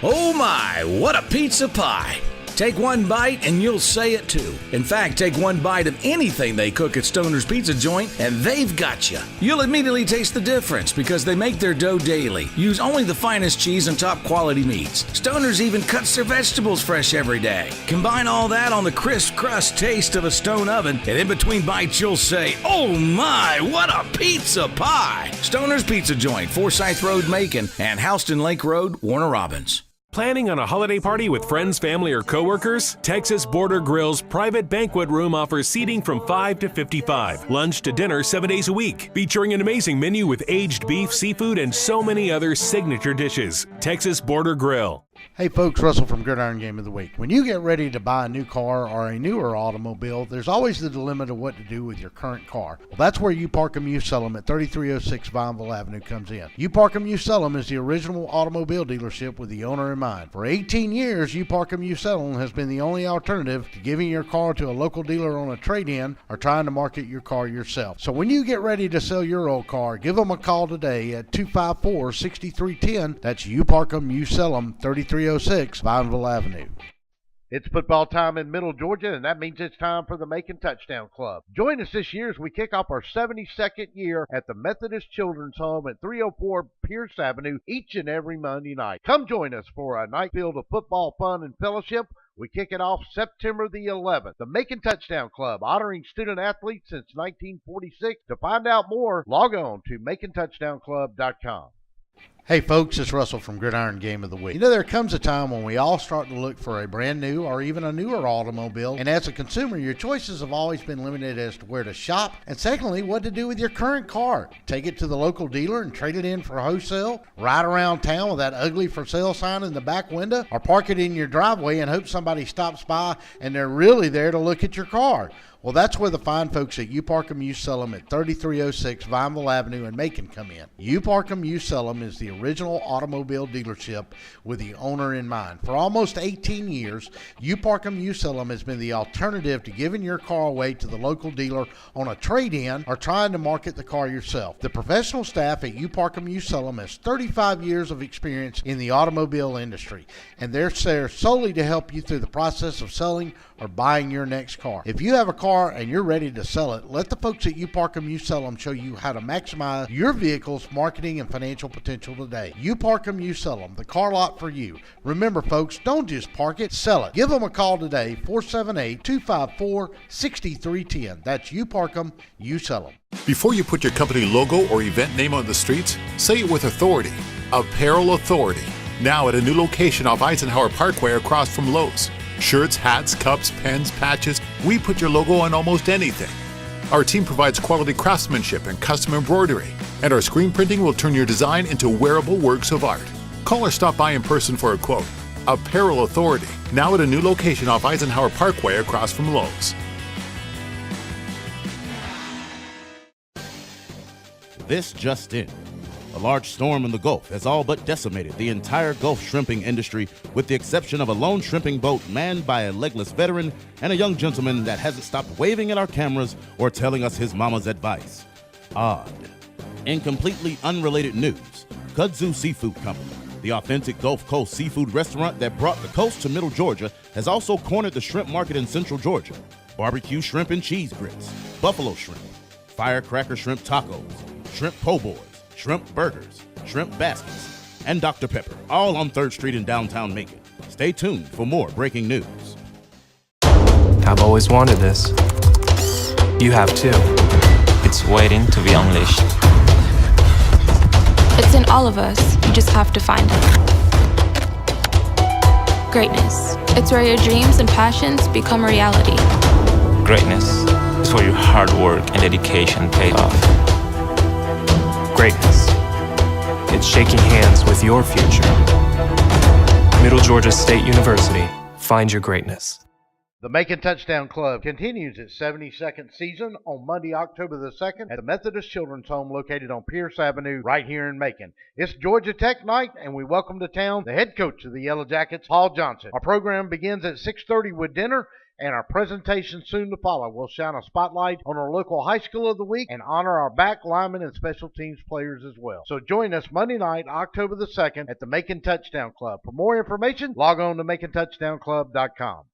Oh my, what a pizza pie! Take one bite and you'll say it too. In fact, take one bite of anything they cook at Stoner's Pizza Joint and they've got you. You'll immediately taste the difference because they make their dough daily, use only the finest cheese and top quality meats. Stoner's even cuts their vegetables fresh every day. Combine all that on the crisp crust taste of a stone oven, and in between bites you'll say, oh my, what a pizza pie! Stoner's Pizza Joint, Forsyth Road, Macon, and Houston Lake Road, Warner Robins. Planning on a holiday party with friends, family, or coworkers? Texas Border Grill's private banquet room offers seating from 5 to 55. Lunch to dinner 7 days a week. Featuring an amazing menu with aged beef, seafood, and so many other signature dishes. Texas Border Grill. Hey folks, Russell from Gridiron Game of the Week. When you get ready to buy a new car or a newer automobile, there's always the dilemma of what to do with your current car. Well, that's where You Park 'Em, You Sell 'Em at 3306 Vineville Avenue comes in. You Park 'Em, You Sell 'Em is the original automobile dealership with the owner in mind. For 18 years, You Park 'Em, You Sell 'Em has been the only alternative to giving your car to a local dealer on a trade-in or trying to market your car yourself. So when you get ready to sell your old car, give them a call today at 254-6310. That's You Park 'Em, You Sell 'Em, 3306 Vineville Avenue. It's football time in Middle Georgia, and that means it's time for the Macon Touchdown Club. Join us this year as we kick off our 72nd year at the Methodist Children's Home at 304 Pierce Avenue each and every Monday night. Come join us for a night filled of football fun and fellowship. We kick it off September the 11th. The Macon Touchdown Club, honoring student athletes since 1946. To find out more, log on to MaconTouchdownClub.com. Hey folks, it's Russell from Gridiron Game of the Week. You know, there comes a time when we all start to look for a brand new or even a newer automobile, and as a consumer, your choices have always been limited as to where to shop, and secondly, what to do with your current car. Take it to the local dealer and trade it in for wholesale, ride around town with that ugly for sale sign in the back window, or park it in your driveway and hope somebody stops by and they're really there to look at your car. Well, that's where the fine folks at You Park 'Em, You Sell 'Em at 3306 Vineville Avenue in Macon come in. You Park 'Em, You Sell 'Em is the original automobile dealership with the owner in mind. For almost 18 years, You Park 'Em, You Sell 'Em has been the alternative to giving your car away to the local dealer on a trade-in or trying to market the car yourself. The professional staff at You Park 'Em, You Sell 'Em has 35 years of experience in the automobile industry, and they're there solely to help you through the process of selling or buying your next car. If you have a car and you're ready to sell it, let the folks at You Park 'Em, You Sell 'Em show you how to maximize your vehicle's marketing and financial potential today. You Park 'Em, You Sell 'Em, the car lot for you. Remember folks, don't just park it, sell it. Give them a call today, 478-254-6310. That's You Park 'Em, You Sell 'Em. Before you put your company logo or event name on the streets, say it with authority. Apparel Authority, now at a new location off Eisenhower Parkway across from Lowe's. Shirts, hats, cups, pens, patches, we put your logo on almost anything. Our team provides quality craftsmanship and custom embroidery, and our screen printing will turn your design into wearable works of art. Call or stop by in person for a quote. Apparel Authority, now at a new location off Eisenhower Parkway across from Lowe's. This just in. A large storm in the Gulf has all but decimated the entire Gulf shrimping industry, with the exception of a lone shrimping boat manned by a legless veteran and a young gentleman that hasn't stopped waving at our cameras or telling us his mama's advice. Odd. In completely unrelated news, Kudzu Seafood Company, the authentic Gulf Coast seafood restaurant that brought the coast to Middle Georgia, has also cornered the shrimp market in Central Georgia. Barbecue shrimp and cheese grits, buffalo shrimp, firecracker shrimp tacos, shrimp po' boys, shrimp burgers, shrimp baskets, and Dr. Pepper, all on 3rd Street in downtown Macon. Stay tuned for more breaking news. I've always wanted this. You have too. It's waiting to be unleashed. It's in all of us. You just have to find it. Greatness. It's where your dreams and passions become reality. Greatness is where your hard work and dedication pay off. Greatness. It's shaking hands with your future. Middle Georgia State University. Find your greatness. The Macon Touchdown Club continues its 72nd season on Monday, October the 2nd at the Methodist Children's Home located on Pierce Avenue right here in Macon. It's Georgia Tech night, and we welcome to town the head coach of the Yellow Jackets, Paul Johnson. Our program begins at 6:30 with dinner, and our presentation soon to follow. We'll shine a spotlight on our local high school of the week and honor our back linemen and special teams players as well. So join us Monday night, October the 2nd at the Macon Touchdown Club. For more information, log on to MaconTouchdownClub.com.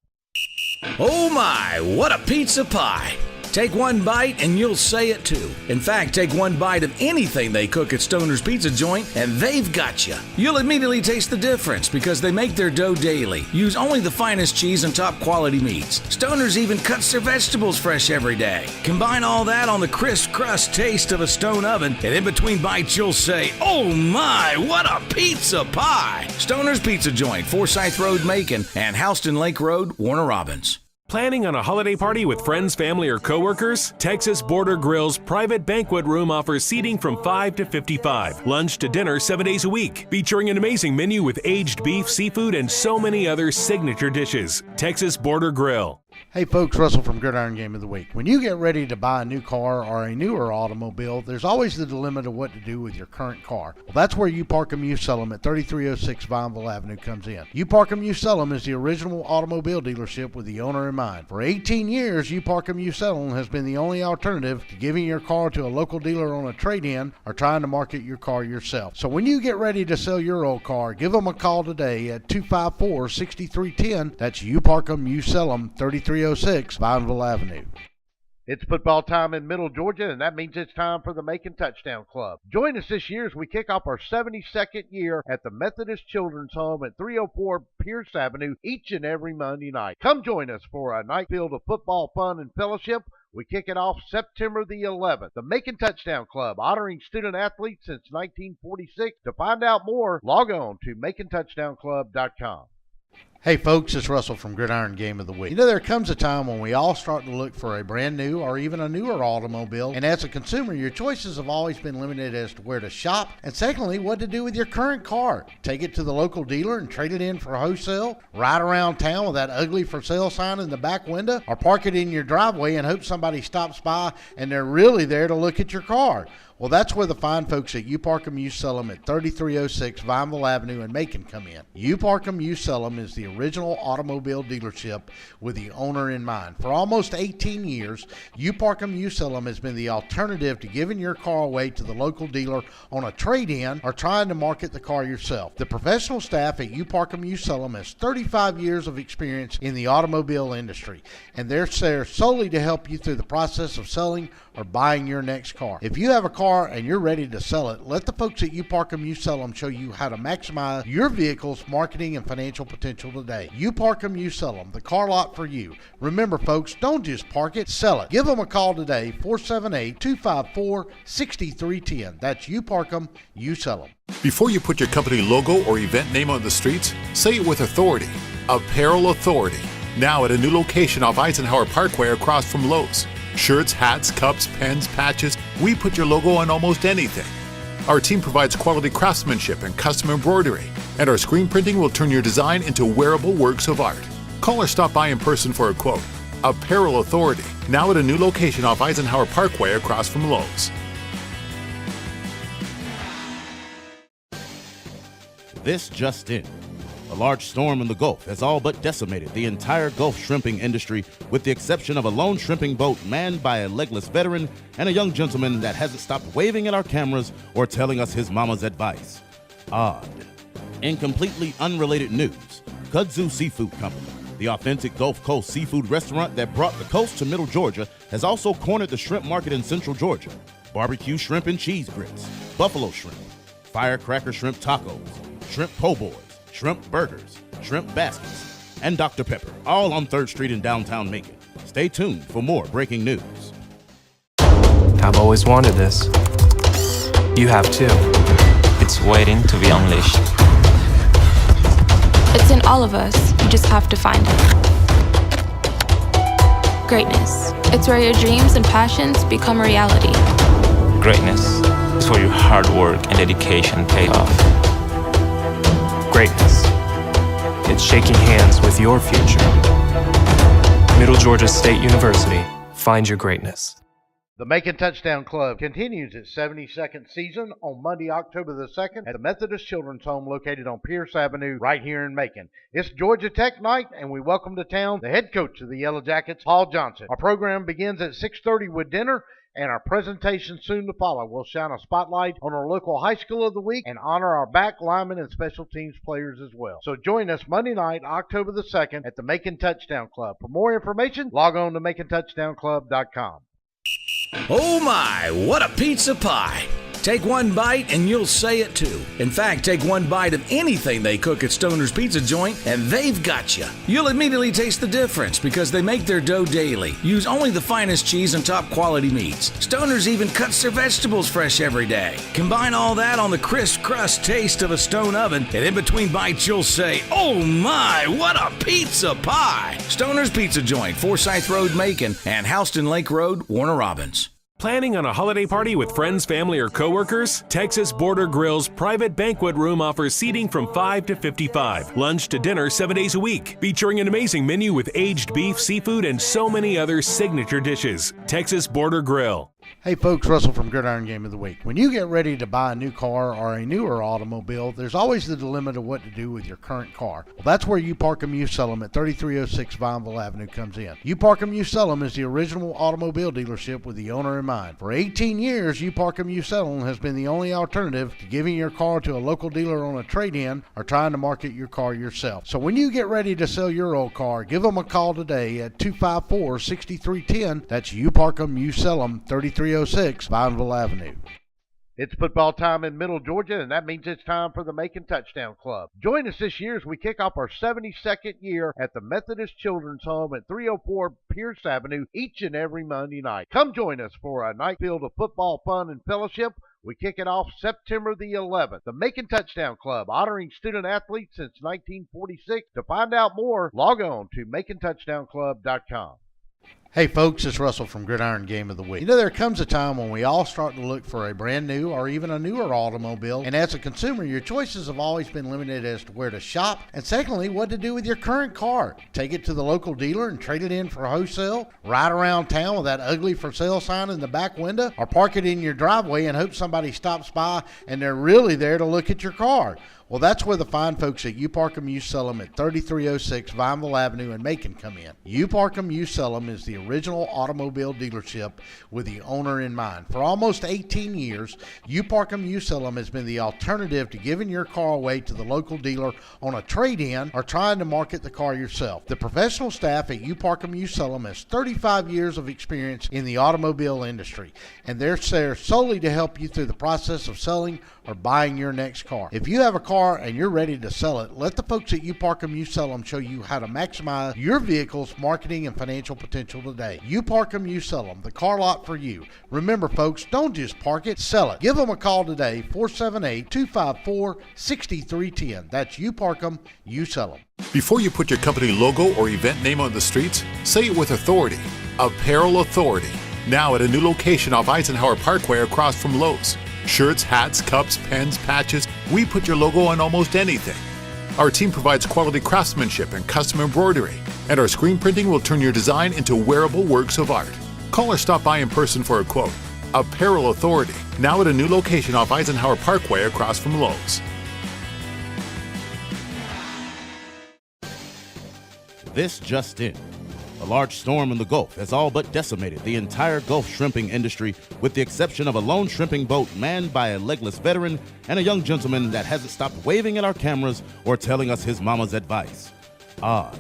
Oh my, what a pizza pie! Take one bite and you'll say it too. In fact, take one bite of anything they cook at Stoner's Pizza Joint and they've got you. You'll immediately taste the difference because they make their dough daily, use only the finest cheese and top quality meats. Stoner's even cuts their vegetables fresh every day. Combine all that on the crisp crust taste of a stone oven, and in between bites you'll say, oh my, what a pizza pie! Stoner's Pizza Joint, Forsyth Road, Macon, and Houston Lake Road, Warner Robins. Planning on a holiday party with friends, family, or coworkers? Texas Border Grill's private banquet room offers seating from 5 to 55. Lunch to dinner 7 days a week. Featuring an amazing menu with aged beef, seafood, and so many other signature dishes. Texas Border Grill. Hey folks, Russell from Gridiron Game of the Week. When you get ready to buy a new car or a newer automobile, there's always the dilemma of what to do with your current car. Well, that's where You Park 'Em, You Sell 'Em at 3306 Vineville Avenue comes in. You Park 'Em, You Sell 'Em is the original automobile dealership with the owner in mind. For 18 years, You Park 'Em, You Sell 'Em has been the only alternative to giving your car to a local dealer on a trade-in or trying to market your car yourself. So when you get ready to sell your old car, give them a call today at 254-6310. That's You Park 'Em, You Sell 'Em, 3306 Vineville Avenue. It's football time in Middle Georgia, and that means it's time for the Macon Touchdown Club. Join us this year as we kick off our 72nd year at the Methodist Children's Home at 304 Pierce Avenue each and every Monday night. Come join us for a night filled of football fun and fellowship. We kick it off September the 11th. The Macon Touchdown Club, honoring student athletes since 1946. To find out more, log on to MaconTouchdownClub.com. Hey folks, it's Russell from Gridiron Game of the Week. You know, there comes a time when we all start to look for a brand new or even a newer automobile, and as a consumer, your choices have always been limited as to where to shop, and secondly, what to do with your current car. Take it to the local dealer and trade it in for wholesale, ride around town with that ugly for sale sign in the back window, or park it in your driveway and hope somebody stops by and they're really there to look at your car. Well, that's where the fine folks at You Park 'Em, You Sell 'Em at 3306 Vineville Avenue in Macon come in. You Park 'Em, You Sell 'Em is the original automobile dealership with the owner in mind. For almost 18 years, You Park 'Em, You Sell 'Em has been the alternative to giving your car away to the local dealer on a trade-in or trying to market the car yourself. The professional staff at You Park 'Em, You Sell 'Em has 35 years of experience in the automobile industry, and they're there solely to help you through the process of selling or buying your next car. If you have a car and you're ready to sell it, let the folks at You Park 'Em, You Sell 'Em show you how to maximize your vehicle's marketing and financial potential today. You Park 'Em, You Sell 'Em, the car lot for you. Remember folks, don't just park it, sell it. Give them a call today, 478-254-6310. That's You Park 'Em, You Sell 'Em. Before you put your company logo or event name on the streets, say it with authority. Apparel Authority, Now at a new location off Eisenhower Parkway across from Lowe's. Shirts, hats, cups, pens, patches, we put your logo on almost anything. Our team provides quality craftsmanship and custom embroidery, and our screen printing will turn your design into wearable works of art. Call or stop by in person for a quote. Apparel Authority, now at a new location off Eisenhower Parkway across from Lowe's. This just in. A large storm in the Gulf has all but decimated the entire Gulf shrimping industry, with the exception of a lone shrimping boat manned by a legless veteran and a young gentleman that hasn't stopped waving at our cameras or telling us his mama's advice. Odd. In completely unrelated news, Kudzu Seafood Company, the authentic Gulf Coast seafood restaurant that brought the coast to Middle Georgia, has also cornered the shrimp market in Central Georgia. Barbecue shrimp and cheese grits, buffalo shrimp, firecracker shrimp tacos, shrimp po' boys, shrimp burgers, shrimp baskets, and Dr. Pepper, all on 3rd Street in downtown Macon. Stay tuned for more breaking news. I've always wanted this. You have too. It's waiting to be unleashed. It's in all of us. You just have to find it. Greatness. It's where your dreams and passions become a reality. Greatness is where your hard work and dedication pay off. Greatness. It's shaking hands with your future. Middle Georgia State University. Find your greatness. The Macon Touchdown Club continues its 72nd season on Monday, October the 2nd at the Methodist Children's Home located on Pierce Avenue right here in Macon. It's Georgia Tech night, and we welcome to town the head coach of the Yellow Jackets, Paul Johnson. Our program begins at 6:30 with dinner, and our presentation soon to follow. We'll shine a spotlight on our local high school of the week and honor our back, linemen, and special teams players as well. So join us Monday night, October the 2nd at the Macon Touchdown Club. For more information, log on to MaconTouchdownClub.com. Oh my, what a pizza pie! Take one bite and you'll say it too. In fact, take one bite of anything they cook at Stoner's Pizza Joint and they've got you. You'll immediately taste the difference because they make their dough daily, use only the finest cheese and top quality meats. Stoner's even cuts their vegetables fresh every day. Combine all that on the crisp crust taste of a stone oven, and in between bites you'll say, oh my, what a pizza pie! Stoner's Pizza Joint, Forsyth Road, Macon, and Houston Lake Road, Warner Robins. Planning on a holiday party with friends, family, or coworkers? Texas Border Grill's private banquet room offers seating from 5 to 55. Lunch to dinner 7 days a week. Featuring an amazing menu with aged beef, seafood, and so many other signature dishes. Texas Border Grill. Hey folks, Russell from Gridiron Game of the Week. When you get ready to buy a new car or a newer automobile, there's always the dilemma of what to do with your current car. Well, that's where You Park 'Em, You Sell 'Em at 3306 Vineville Avenue comes in. You Park 'Em, You Sell 'Em is the original automobile dealership with the owner in mind. For 18 years, You Park 'Em, You Sell 'Em has been the only alternative to giving your car to a local dealer on a trade-in or trying to market your car yourself. So when you get ready to sell your old car, give them a call today at 254-6310. That's You Park 'Em, You Sell 'Em, 3306 Vineville Avenue. It's football time in Middle Georgia, and that means it's time for the Macon Touchdown Club. Join us this year as we kick off our 72nd year at the Methodist Children's Home at 304 Pierce Avenue each and every Monday night. Come join us for a night filled of football fun and fellowship. We kick it off September the 11th. The Macon Touchdown Club, honoring student athletes since 1946. To find out more, log on to MaconTouchdownClub.com. Hey folks, it's Russell from Gridiron Game of the Week. You know, there comes a time when we all start to look for a brand new or even a newer automobile, and as a consumer, your choices have always been limited as to where to shop, and secondly, what to do with your current car. Take it to the local dealer and trade it in for wholesale, ride around town with that ugly for sale sign in the back window, or park it in your driveway and hope somebody stops by and they're really there to look at your car. Well, that's where the fine folks at You Park 'Em, You Sell 'Em at 3306 Vineville Avenue in Macon come in. You Park 'Em, You Sell 'Em is the original automobile dealership with the owner in mind. For almost 18 years, You Park 'Em, You Sell 'Em has been the alternative to giving your car away to the local dealer on a trade-in or trying to market the car yourself. The professional staff at You Park 'Em, You Sell 'Em has 35 years of experience in the automobile industry, and they're there solely to help you through the process of selling or buying your next car. If you have a car and you're ready to sell it, let the folks at You Park 'Em, You Sell 'Em show you how to maximize your vehicle's marketing and financial potential today. You Park 'Em, You Sell 'Em, the car lot for you. Remember, folks, don't just park it, sell it. Give them a call today, 478-254-6310. That's You Park 'Em, You Sell 'Em. Before you put your company logo or event name on the streets, say it with authority. Apparel Authority. Now at a new location off Eisenhower Parkway across from Lowe's. Shirts, hats, cups, pens, patches, we put your logo on almost anything. Our team provides quality craftsmanship and custom embroidery, and our screen printing will turn your design into wearable works of art. Call or stop by in person for a quote. Apparel Authority, now at a new location off Eisenhower Parkway across from Lowe's. This just in. A large storm in the Gulf has all but decimated the entire Gulf shrimping industry, with the exception of a lone shrimping boat manned by a legless veteran and a young gentleman that hasn't stopped waving at our cameras or telling us his mama's advice. Odd.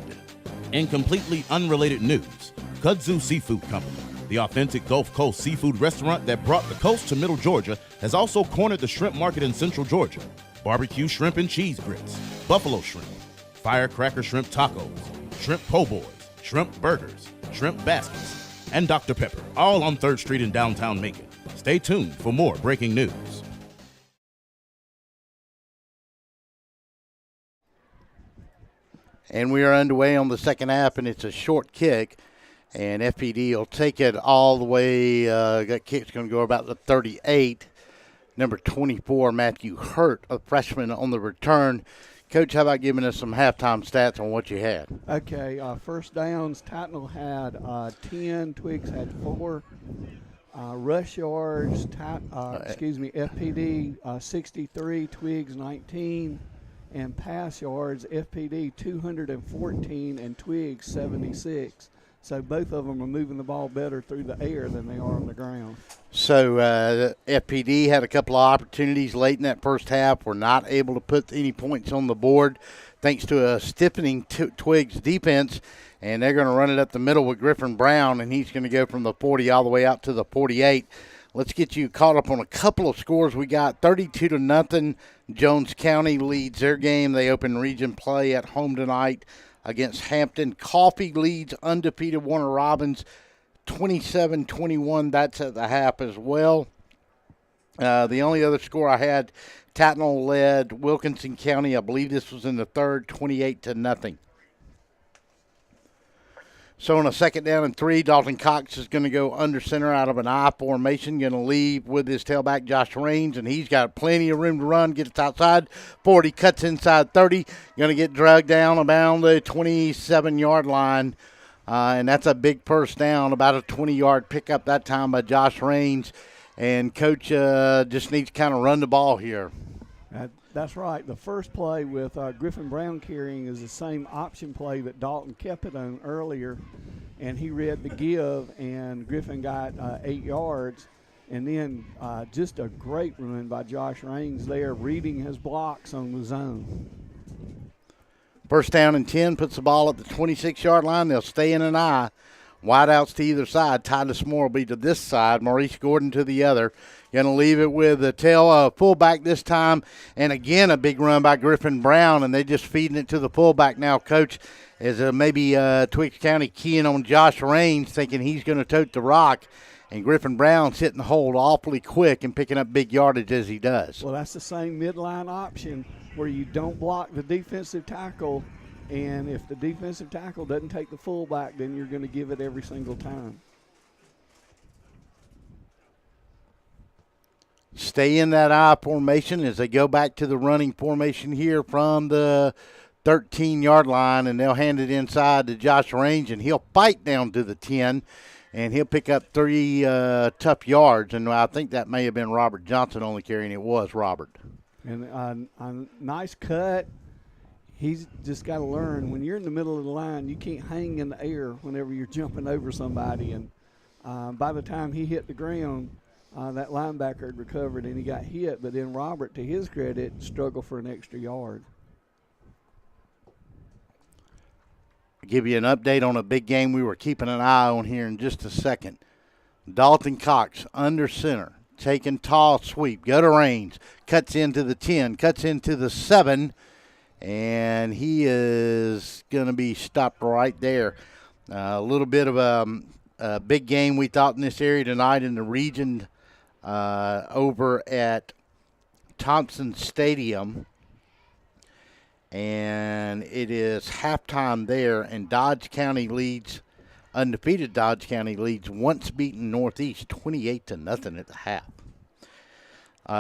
In completely unrelated news, Kudzu Seafood Company, the authentic Gulf Coast seafood restaurant that brought the coast to Middle Georgia, has also cornered the shrimp market in Central Georgia. Barbecue shrimp and cheese grits, buffalo shrimp, firecracker shrimp tacos, shrimp po' boys, shrimp burgers, shrimp baskets, and Dr. Pepper, all on 3rd Street in downtown Macon. Stay tuned for more breaking news. And we are underway on the second half, and it's a short kick, and FPD will take it all the way. That kick's going to go about the 38. Number 24, Matthew Hurt, a freshman on the return. Coach, how about giving us some halftime stats on what you had? Okay, first downs, Tattnall had 10, Twiggs had 4. Rush yards, FPD 63, Twiggs 19. And pass yards, FPD 214 and Twiggs 76. So both of them are moving the ball better through the air than they are on the ground. So FPD had a couple of opportunities late in that first half. Were not able to put any points on the board thanks to a stiffening Twiggs defense, and they're going to run it up the middle with Griffin Brown, and he's going to go from the 40 all the way out to the 48. Let's get you caught up on a couple of scores. We got 32-0. Jones County leads their game. They open region play at home tonight against Hampton. Coffee leads undefeated Warner Robins 27-21. That's at the half as well. The only other score I had, Tattnall led Wilkinson County. I believe this was in the third, 28-0. So on a 2nd down and 3, Dalton Cox is going to go under center out of an I formation, going to leave with his tailback Josh Raines, and he's got plenty of room to run, get it outside. 40, cuts inside 30, going to get dragged down about the 27-yard line, and that's a big first down, about a 20-yard pickup that time by Josh Raines, and Coach just needs to kind of run the ball here. That's right. The first play with Griffin Brown carrying is the same option play that Dalton kept it on earlier, and he read the give, and Griffin got 8 yards. And then just a great run by Josh Raines there, reading his blocks on the zone. First down and 10, puts the ball at the 26-yard line. They'll stay in an I. Wideouts to either side. Titus Moore will be to this side. Maurice Gordon to the other. Going to leave it with the tail fullback this time. And again, a big run by Griffin Brown, and they just feeding it to the fullback now. Coach is maybe Twiggs County keying on Josh Raines, thinking he's going to tote the rock. And Griffin Brown's hitting the hold awfully quick and picking up big yardage as he does. Well, that's the same midline option where you don't block the defensive tackle. And if the defensive tackle doesn't take the fullback, then you're going to give it every single time. Stay in that I formation as they go back to the running formation here from the 13-yard line, and they'll hand it inside to Josh Raines, and he'll fight down to the 10, and he'll pick up 3 tough yards. And I think that may have been Robert Johnson only carrying. It was Robert. And a nice cut. He's just got to learn, when you're in the middle of the line, you can't hang in the air whenever you're jumping over somebody. And by the time he hit the ground, that linebacker had recovered and he got hit. But then Robert, to his credit, struggled for an extra yard. I'll give you an update on a big game we were keeping an eye on here in just a second. Dalton Cox under center. taking tall sweep. Go to Raines. Cuts into the 10. Cuts into the 7. And he is going to be stopped right there. A little bit of a big game we thought in this area tonight in the region over at Thompson Stadium. And it is halftime there, and Dodge County leads. Undefeated Dodge County leads once beaten Northeast 28-0 at the half.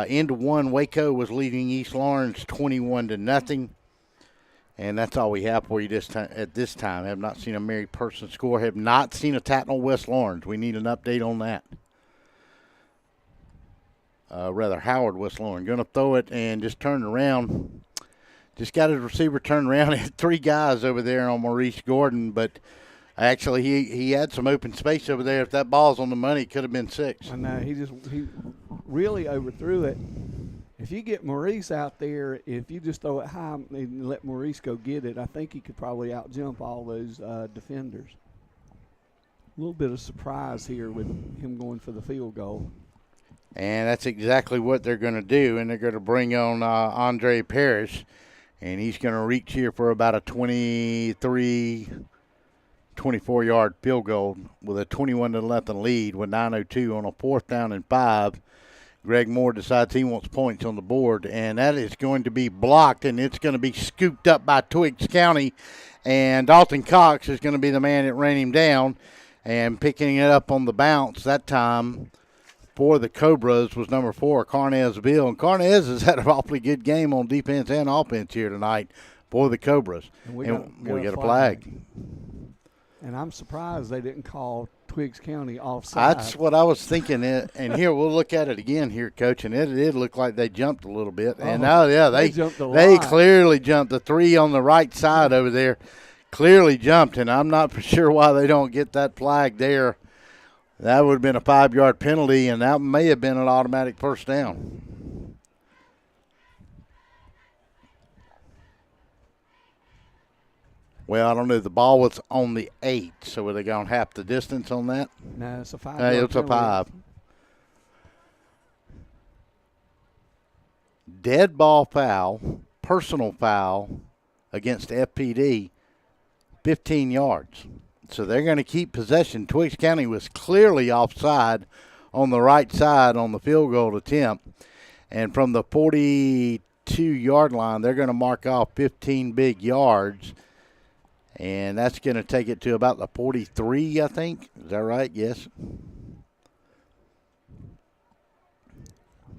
Into one, Waco was leading East Lawrence 21-0. And that's all we have for you at this time. Have not seen a Mary Person score. Have not seen a Tatnall West Lawrence. We need an update on that. Howard West Lawrence. Going to throw it and just turn around. Just got his receiver turned around. Had 3 guys over there on Maurice Gordon, but actually he had some open space over there. If that ball's on the money, it could have been 6. I know. He really overthrew it. If you get Maurice out there, if you just throw it high and let Maurice go get it, I think he could probably outjump all those defenders. A little bit of surprise here with him going for the field goal. And that's exactly what they're going to do, and they're going to bring on Andre Parrish. And he's going to reach here for about a 24-yard field goal with a 21-0 lead with 9:02 on a 4th down and 5. Greg Moore decides he wants points on the board, and that is going to be blocked, and it's going to be scooped up by Twiggs County. And Dalton Cox is going to be the man that ran him down, and picking it up on the bounce that time for the Cobras was number 4, Carnez Bill. And Carnez has had an awfully good game on defense and offense here tonight for the Cobras. And we got a flag. And I'm surprised they didn't call Twiggs County offside. That's what I was thinking. And here, we'll look at it again here, Coach. And it did look like they jumped a little bit. And they clearly jumped. The 3 on the right side over there clearly jumped. And I'm not for sure why they don't get that flag there. That would have been a 5-yard penalty, and that may have been an automatic first down. Well, I don't know. The ball was on the 8, so were they going half the distance on that? No, it's a 5. It's a 5. Dead ball foul, personal foul against FPD, 15 yards. So they're going to keep possession. Twiggs County was clearly offside on the right side on the field goal attempt. And from the 42-yard line, they're going to mark off 15 big yards. And that's going to take it to about the 43, I think. Is that right? Yes.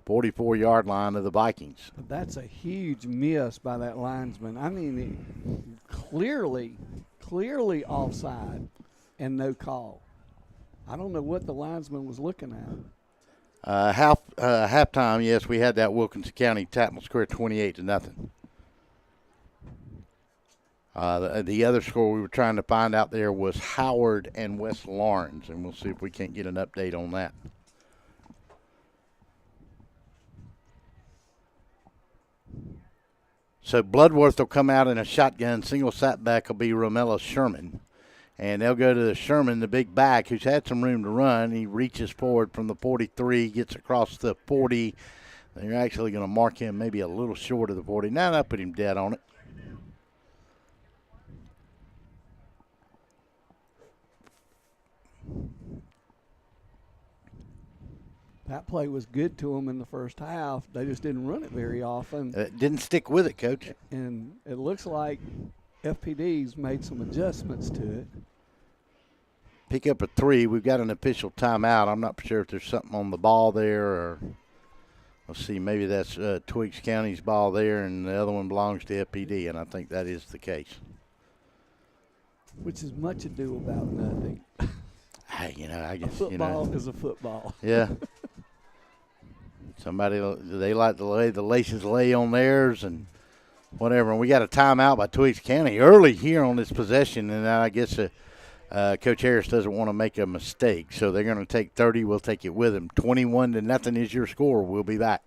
44-yard line of the Vikings. That's a huge miss by that linesman. I mean, clearly offside and no call. I don't know what the linesman was looking at. Halftime, yes, we had that Wilkinson County Tatnall score 28-0. The other score we were trying to find out there was Howard and West Lawrence, and we'll see if we can't get an update on that. So Bloodworth will come out in a shotgun. Single sackback will be Romella Sherman. And they'll go to the Sherman, the big back, who's had some room to run. He reaches forward from the 43, gets across the 40. They're actually going to mark him maybe a little short of the 40. Now they'll put him dead on it. That play was good to them in the first half. They just didn't run it very often. Didn't stick with it, Coach. And it looks like FPD's made some adjustments to it. Pick up a 3. We've got an official timeout. I'm not sure if there's something on the ball there, or let's see, maybe that's Twiggs County's ball there, and the other one belongs to FPD, and I think that is the case. Which is much ado about nothing. Hey, I guess, football is a football. Yeah. They like to lay the laces lay on theirs and whatever. And we got a timeout by Twiggs County early here on this possession, and I guess Coach Harris doesn't want to make a mistake. So they're going to take 30. We'll take it with them. 21-0 is your score. We'll be back.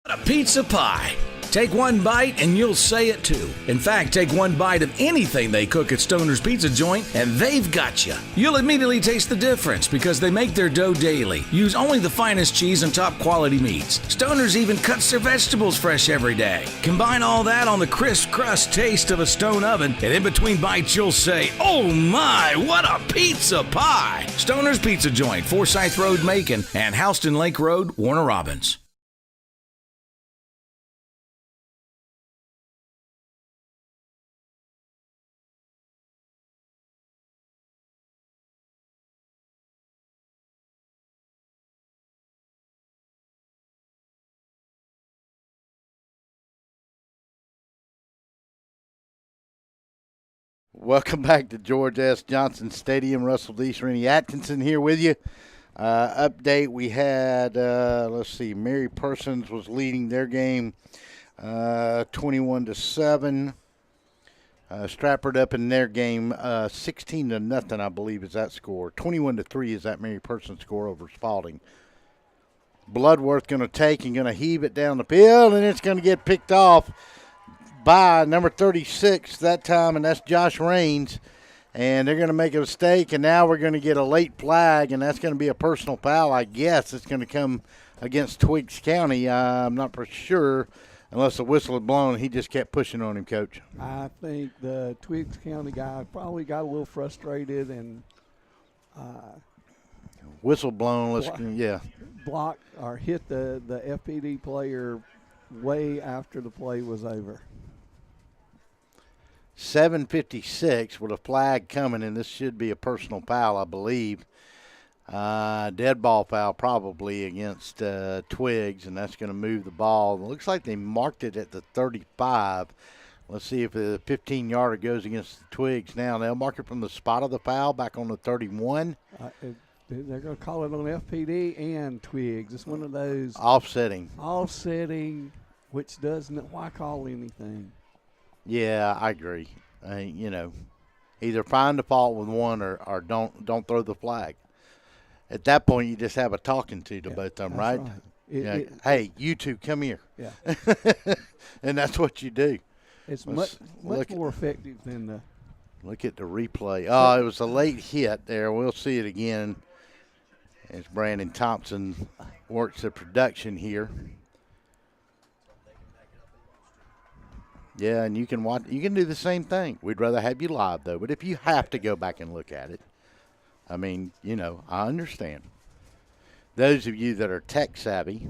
A pizza pie. Take one bite and you'll say it too. In fact, take one bite of anything they cook at Stoner's Pizza Joint and they've got you. You'll immediately taste the difference because they make their dough daily, use only the finest cheese and top quality meats. Stoner's even cuts their vegetables fresh every day. Combine all that on the crisp crust taste of a stone oven, and in between bites you'll say, "Oh my, what a pizza pie!" Stoner's Pizza Joint, Forsyth Road, Macon, and Houston Lake Road, Warner Robins. Welcome back to George S. Johnson Stadium. Russell Deese, Rennie Atkinson here with you. Update, we had, Mary Persons was leading their game 21-7. Strafford up in their game 16-0, I believe is that score. 21-3 is that Mary Persons score over Spalding. Bloodworth going to take and going to heave it down the field, and it's going to get picked off by number 36 that time, and that's Josh Raines. And they're going to make a mistake, and now we're going to get a late flag, and that's going to be a personal foul, I guess. It's going to come against Twiggs County. I'm not for sure unless the whistle had blown. He just kept pushing on him, Coach. I think the Twiggs County guy probably got a little frustrated and whistle blown. Blocked or hit the FPD player way after the play was over. 7:56 with a flag coming, and this should be a personal foul, I believe. Dead ball foul probably against Twiggs, and that's going to move the ball. It looks like they marked it at the 35. Let's see if the 15-yarder goes against the Twiggs now. They'll mark it from the spot of the foul back on the 31. They're going to call it on FPD and Twiggs. It's one of those. Offsetting, which doesn't. Why call anything? Yeah, I agree. Either find the fault with one or don't throw the flag. At that point, you just have a talking to both of them, right? Hey, you two, come here. Yeah. And that's what you do. It's much more effective than the. Look at the replay. Oh, it was a late hit there. We'll see it again as Brandon Thompson works the production here. Yeah, and you can watch. You can do the same thing. We'd rather have you live, though. But if you have to go back and look at it, I mean, I understand. Those of you that are tech savvy,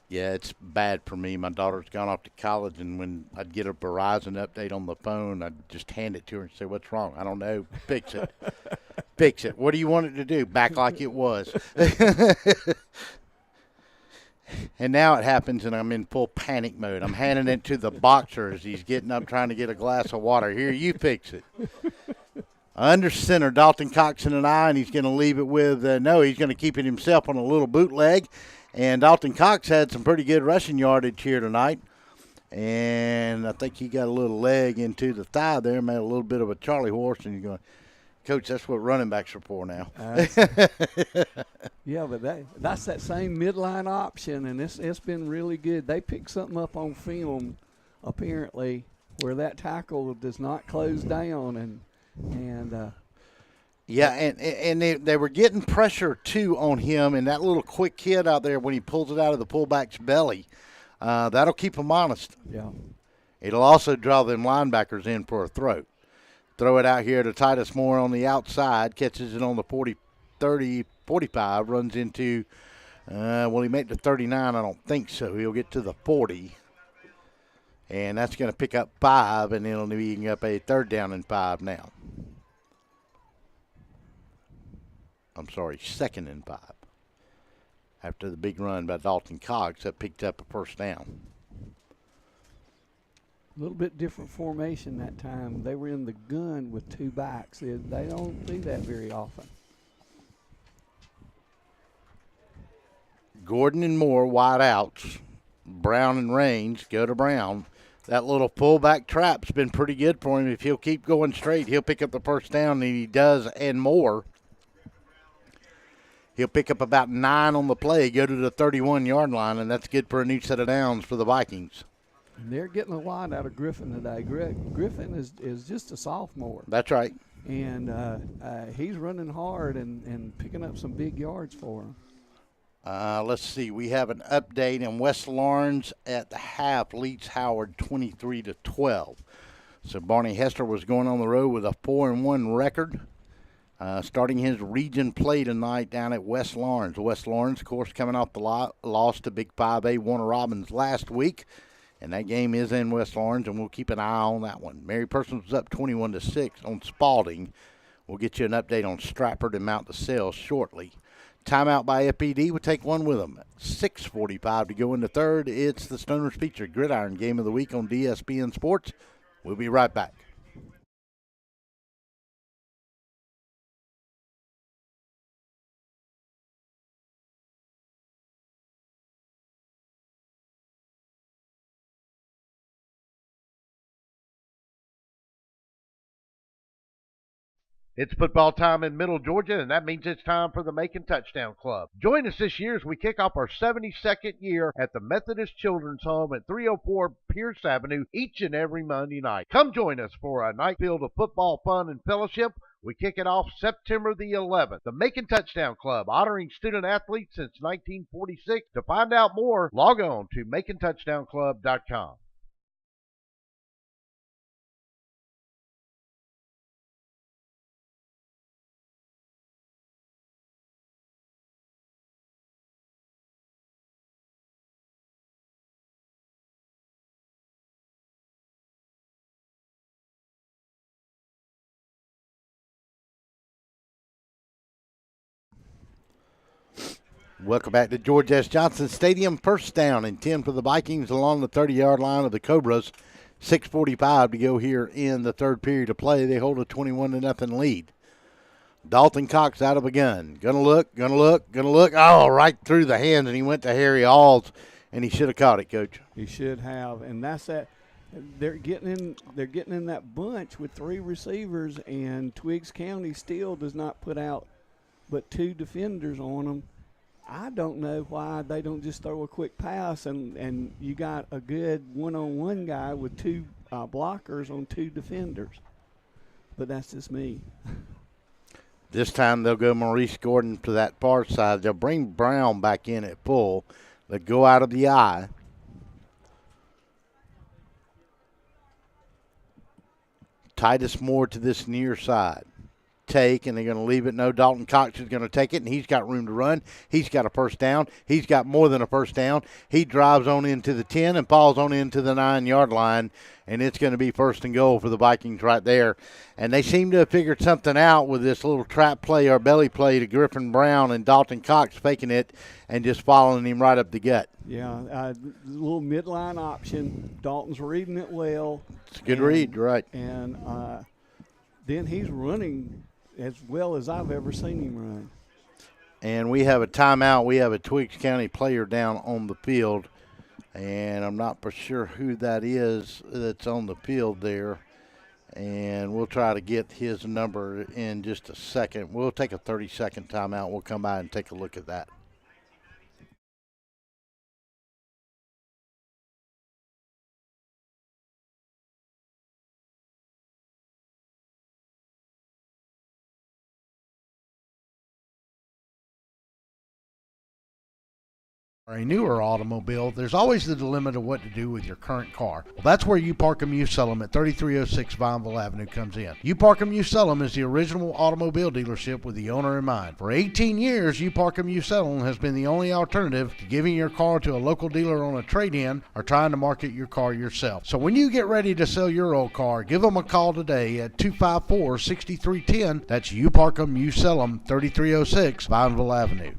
yeah, it's bad for me. My daughter's gone off to college, and when I'd get a Verizon update on the phone, I'd just hand it to her and say, "What's wrong?" "I don't know. Fix it." Fix it. What do you want it to do? Back like it was. And now it happens, and I'm in full panic mode. I'm handing it to the boxer as he's getting up trying to get a glass of water. Here, you fix it. Under center, Dalton Coxon and he's going to leave it with he's going to keep it himself on a little bootleg. And Dalton Cox had some pretty good rushing yardage here tonight. And I think he got a little leg into the thigh there, made a little bit of a Charlie horse, and you're going, Coach, that's what running backs are for now. Yeah, but that's that same midline option, and it's been really good. They picked something up on film, apparently, where that tackle does not close down, and they were getting pressure too on him, and that little quick hit out there when he pulls it out of the fullback's belly, that'll keep him honest. Yeah, it'll also draw them linebackers in for a throw. Throw it out here to Titus Moore on the outside, catches it on the 40, 30, 45, runs into, will he make the 39? I don't think so. He'll get to the 40, and that's going to pick up 5, and it'll be up a 3rd down and 5 now. I'm sorry, 2nd and 5. After the big run by Dalton Cox, that picked up a 1st down. A little bit different formation that time. They were in the gun with 2 backs. They don't do that very often. Gordon and Moore wide outs. Brown and Range go to Brown. That little fullback trap's been pretty good for him. If he'll keep going straight, he'll pick up the 1st down, and he does, and more. He'll pick up about 9 on the play, go to the 31-yard line, and that's good for a new set of downs for the Vikings. And they're getting a lot out of Griffin today. Griffin is just a sophomore. That's right. And he's running hard and picking up some big yards for him. Let's see. We have an update, and West Lawrence at the half leads Howard 23-12. So Barney Hester was going on the road with a 4-1 record. Starting his region play tonight down at West Lawrence. West Lawrence, of course, coming off the loss to Big 5A Warner Robins last week. And that game is in West Lawrence, and we'll keep an eye on that one. Mary Persons was up 21-6 on Spalding. We'll get you an update on Stratford and Mount DeSales shortly. Timeout by FPD. We'll take one with them. 6:45 to go in the third. It's the Stoners Feature Gridiron Game of the Week on DSPN Sports. We'll be right back. It's football time in Middle Georgia, and that means it's time for the Macon Touchdown Club. Join us this year as we kick off our 72nd year at the Methodist Children's Home at 304 Pierce Avenue each and every Monday night. Come join us for a night filled of football fun and fellowship. We kick it off September the 11th. The Macon Touchdown Club, honoring student athletes since 1946. To find out more, log on to MaconTouchdownClub.com. Welcome back to George S. Johnson Stadium. First down and 10 for the Vikings along the 30-yard line of the Cobras. 6:45 to go here in the third period of play. They hold a 21-0 lead. Dalton Cox out of a gun. Gonna look. Oh, right through the hands, and he went to Harry Alls, and he should have caught it, Coach. He should have, and that's that. They're getting in that bunch with 3 receivers, and Twiggs County still does not put out but 2 defenders on them. I don't know why they don't just throw a quick pass and you got a good one-on-one guy with 2 blockers on 2 defenders. But that's just me. This time they'll go Maurice Gordon to that far side. They'll bring Brown back in at full. They'll go out of the eye. Titus Moore to this near side. Take, and they're going to leave it. No, Dalton Cox is going to take it, and he's got room to run. He's got a first down. He's got more than a first down. He drives on into the 10 and falls on into the 9-yard line, and it's going to be first and goal for the Vikings right there. And they seem to have figured something out with this little trap play or belly play to Griffin Brown and Dalton Cox faking it and just following him right up the gut. Yeah, a little midline option. Dalton's reading it well. It's a good read, right. And then he's running as well as I've ever seen him run. And we have a timeout. We have a Twiggs County player down on the field, and I'm not for sure who that is that's on the field there. And we'll try to get his number in just a second. We'll take a 30-second timeout. We'll come by and take a look at that. Or a newer automobile, there's always the dilemma of what to do with your current car. Well, that's where You Park 'Em, You Sell 'Em at 3306 Vineville Avenue comes in. You Park 'Em, You Sell 'Em is the original automobile dealership with the owner in mind. For 18 years, You Park 'Em, You Sell 'Em has been the only alternative to giving your car to a local dealer on a trade-in or trying to market your car yourself. So when you get ready to sell your old car, give them a call today at 254-6310. That's You Park 'Em, You Sell 'Em, 3306 Vineville Avenue.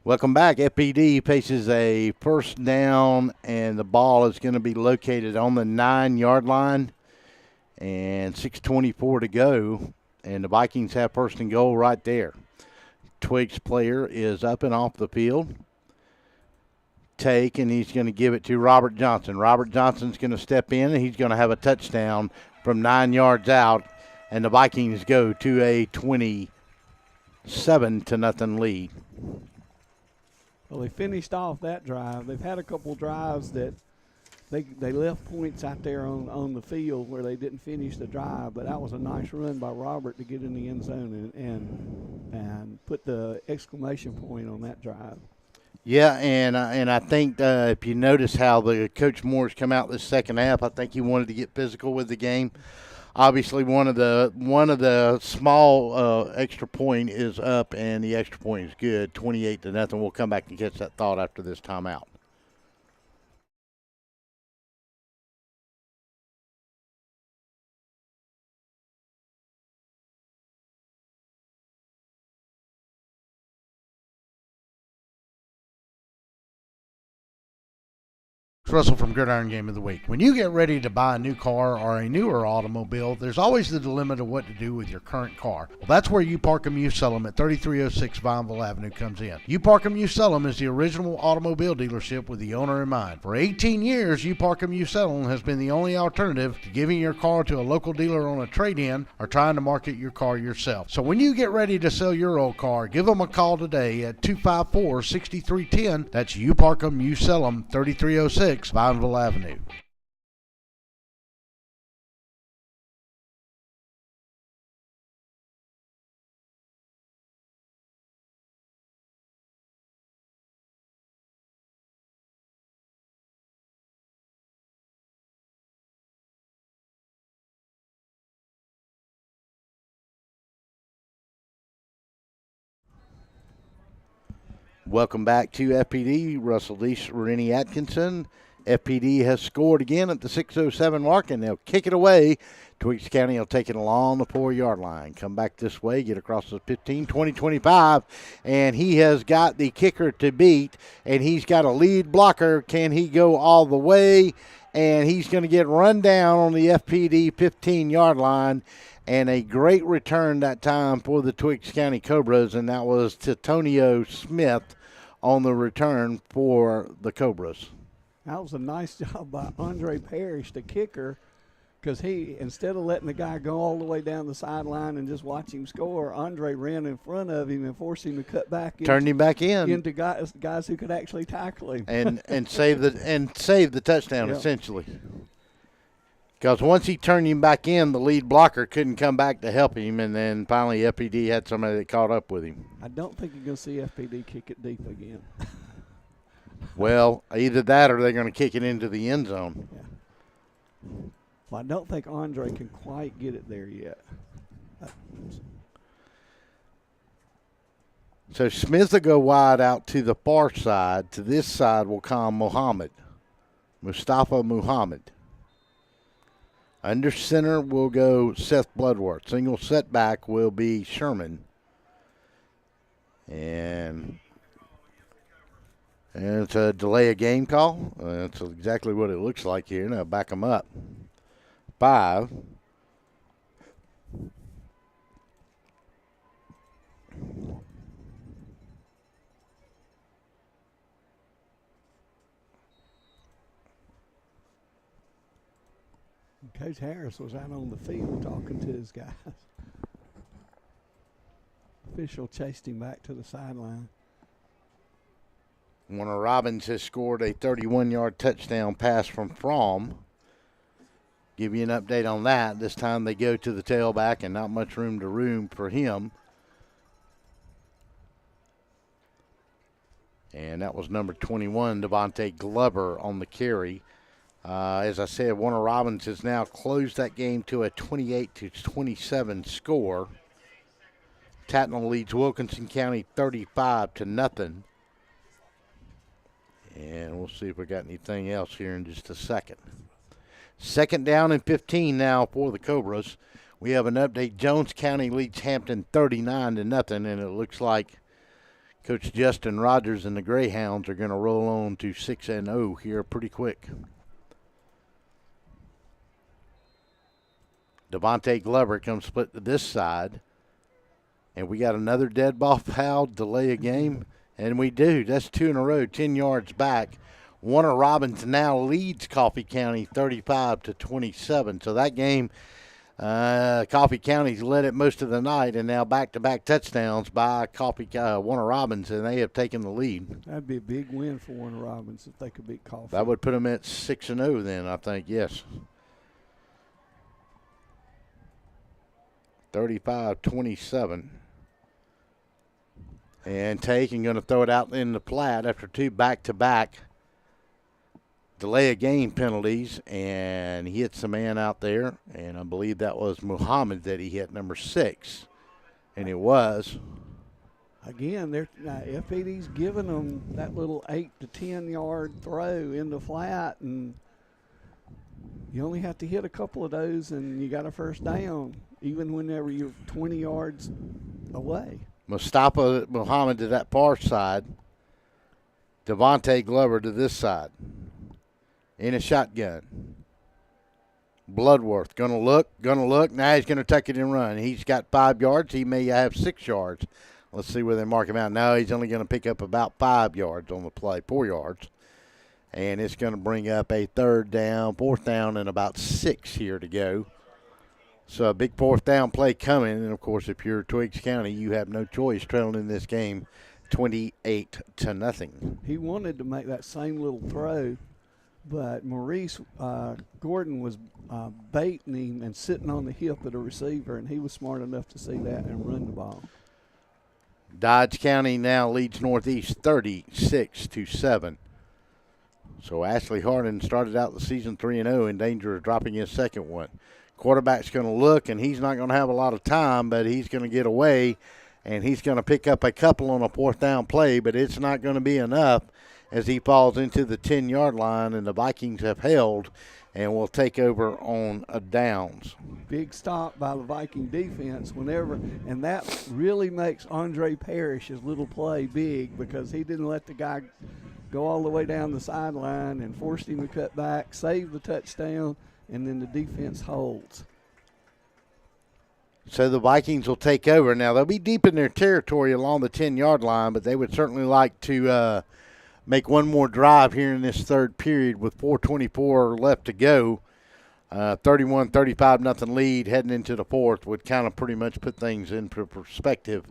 Welcome back. FPD faces a first down, and the ball is going to be located on the 9-yard line, and 6:24 to go, and the Vikings have first and goal right there. Twiggs player is up and off the field. And he's going to give it to Robert Johnson. Robert Johnson's going to step in, and he's going to have a touchdown from 9 yards out, and the Vikings go to a 27-0 lead. Well, they finished off that drive. They've had a couple drives that they left points out there on the field where they didn't finish the drive, but that was a nice run by Robert to get in the end zone and put the exclamation point on that drive. Yeah, and I think if you notice how the Coach Moore's come out this second half, I think he wanted to get physical with the game. Obviously, one of the small extra point is up, and the extra point is good, 28-0. We'll come back and catch that thought after this timeout. Russell from Gridiron Game of the Week. When you get ready to buy a new car or a newer automobile, there's always the dilemma of what to do with your current car. Well, that's where You Park 'Em, You Sell 'Em at 3306 Vineville Avenue comes in. You Park 'Em, You Sell 'Em is the original automobile dealership with the owner in mind. For 18 years, You Park 'Em, You Sell 'Em has been the only alternative to giving your car to a local dealer on a trade-in or trying to market your car yourself. So when you get ready to sell your old car, give them a call today at 254-6310. That's You Park 'Em, You Sell 'Em, 3306 Vineville Avenue. Welcome back to FPD. Russell Deese, Rennie Atkinson. FPD has scored again at the 6:07 mark, and they'll kick it away. Twiggs County will take it along the 4-yard line. Come back this way, get across the 15, 20, 25, and he has got the kicker to beat, and he's got a lead blocker. Can he go all the way? And he's going to get run down on the FPD 15-yard line, and a great return that time for the Twiggs County Cobras, and that was Titonio Smith on the return for the Cobras. That was a nice job by Andre Parrish, the kicker, because he, instead of letting the guy go all the way down the sideline and just watch him score, Andre ran in front of him and forced him to cut back. Turned him back in. Into guys who could actually tackle him. And save the touchdown, yep. Essentially. Because once he turned him back in, the lead blocker couldn't come back to help him, and then finally FPD had somebody that caught up with him. I don't think you're going to see FPD kick it deep again. Well, either that or they're going to kick it into the end zone. Yeah. Well, I don't think Andre can quite get it there yet. So Smith will go wide out to the far side. To this side will come Mustafa Muhammad. Under center will go Seth Bloodworth. Single setback will be Sherman. And it's a delay of game call. That's exactly what it looks like here. Now back them up. 5. Coach Harris was out on the field talking to his guys. Official chased him back to the sideline. Warner Robbins has scored a 31-yard touchdown pass from Fromm. Give you an update on that. This time they go to the tailback and not much room for him. And that was number 21, Devontae Glover, on the carry. As I said, Warner Robbins has now closed that game to a 28-27 score. Tatnall leads Wilkinson County 35-0. And we'll see if we got anything else here in just a second. Second down and 15 now for the Cobras. We have an update. Jones County leads Hampton 39-0, and it looks like Coach Justin Rogers and the Greyhounds are going to roll on to 6-0 here pretty quick. Devontae Glover comes split to this side. And we got another dead ball foul, delay a game. And we do. That's 2 in a row, 10 yards back. Warner Robins now leads Coffee County 35-27. So that game, Coffee County's led it most of the night, and now back-to-back touchdowns by Warner Robins, and they have taken the lead. That'd be a big win for Warner Robins if they could beat Coffee. That would put them at 6-0 then, I think, yes. 35-27. And Taken going to throw it out in the flat after 2 back-to-back delay of game penalties, and he hits the man out there, and I believe that was Muhammad that he hit, number 6, and it was. Again, FPD's giving them that little 8 to 10 yard throw in the flat, and you only have to hit a couple of those, and you got a first down, even whenever you're 20 yards away. Mustafa Muhammad to that far side. Devontae Glover to this side. In a shotgun. Bloodworth going to look. Now he's going to tuck it and run. He's got 5 yards. He may have 6 yards. Let's see where they mark him out. No, he's only going to pick up about 5 yards on the play, 4 yards. And it's going to bring up a 4th down, and about 6 here to go. So a big 4th down play coming. And, of course, if you're Twiggs County, you have no choice trailing in this game 28-0. He wanted to make that same little throw, but Maurice Gordon was baiting him and sitting on the hip of the receiver, and he was smart enough to see that and run the ball. Dodge County now leads Northeast 36-7. So Ashley Hardin started out the season 3-0 in danger of dropping his second one. Quarterback's going to look, and he's not going to have a lot of time, but he's going to get away, and he's going to pick up a couple on a 4th down play, but it's not going to be enough as he falls into the 10-yard line, and the Vikings have held and will take over on a downs. Big stop by the Viking defense and that really makes Andre Parrish's little play big because he didn't let the guy go all the way down the sideline and forced him to cut back, save the touchdown, and then the defense holds. So the Vikings will take over. Now, they'll be deep in their territory along the 10-yard line, but they would certainly like to make one more drive here in this third period with 4:24 left to go. 31-35 nothing lead heading into the fourth would kind of pretty much put things into perspective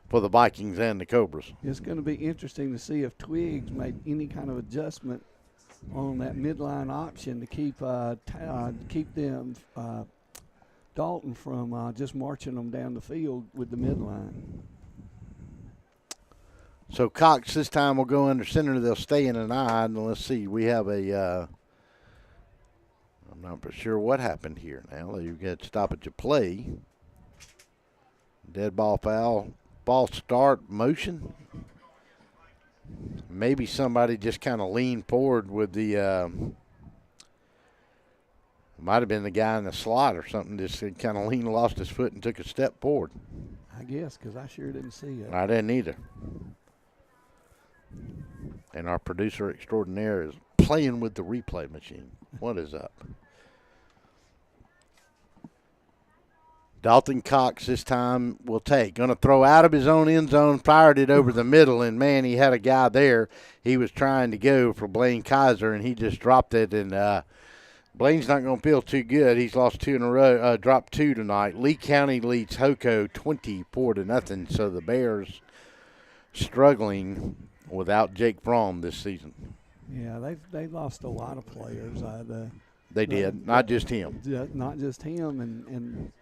for the Vikings and the Cobras. It's going to be interesting to see if Twiggs made any kind of adjustment on that midline option to keep them Dalton from just marching them down the field with the midline. So Cox this time will go under center. They'll stay in an eye. And let's see, we have a I'm not for sure what happened here now. You got stoppage of play. Dead ball foul. Ball start motion. Maybe somebody just kind of leaned forward with the might have been the guy in the slot or something. Just kind of leaned, lost his foot, and took a step forward. I guess, because I sure didn't see it. I didn't either. And our producer extraordinaire is playing with the replay machine. What is up? Dalton Cox this time will take. Going to throw out of his own end zone, fired it over the middle, and, man, he had a guy there. He was trying to go for Blaine Kaiser, and he just dropped it. And Blaine's not going to feel too good. He's lost 2 in a row, dropped 2 tonight. Lee County leads Hoco 24-0, so the Bears struggling without Jake Fromm this season. Yeah, they lost a lot of players. They did, not just him. Not just him, and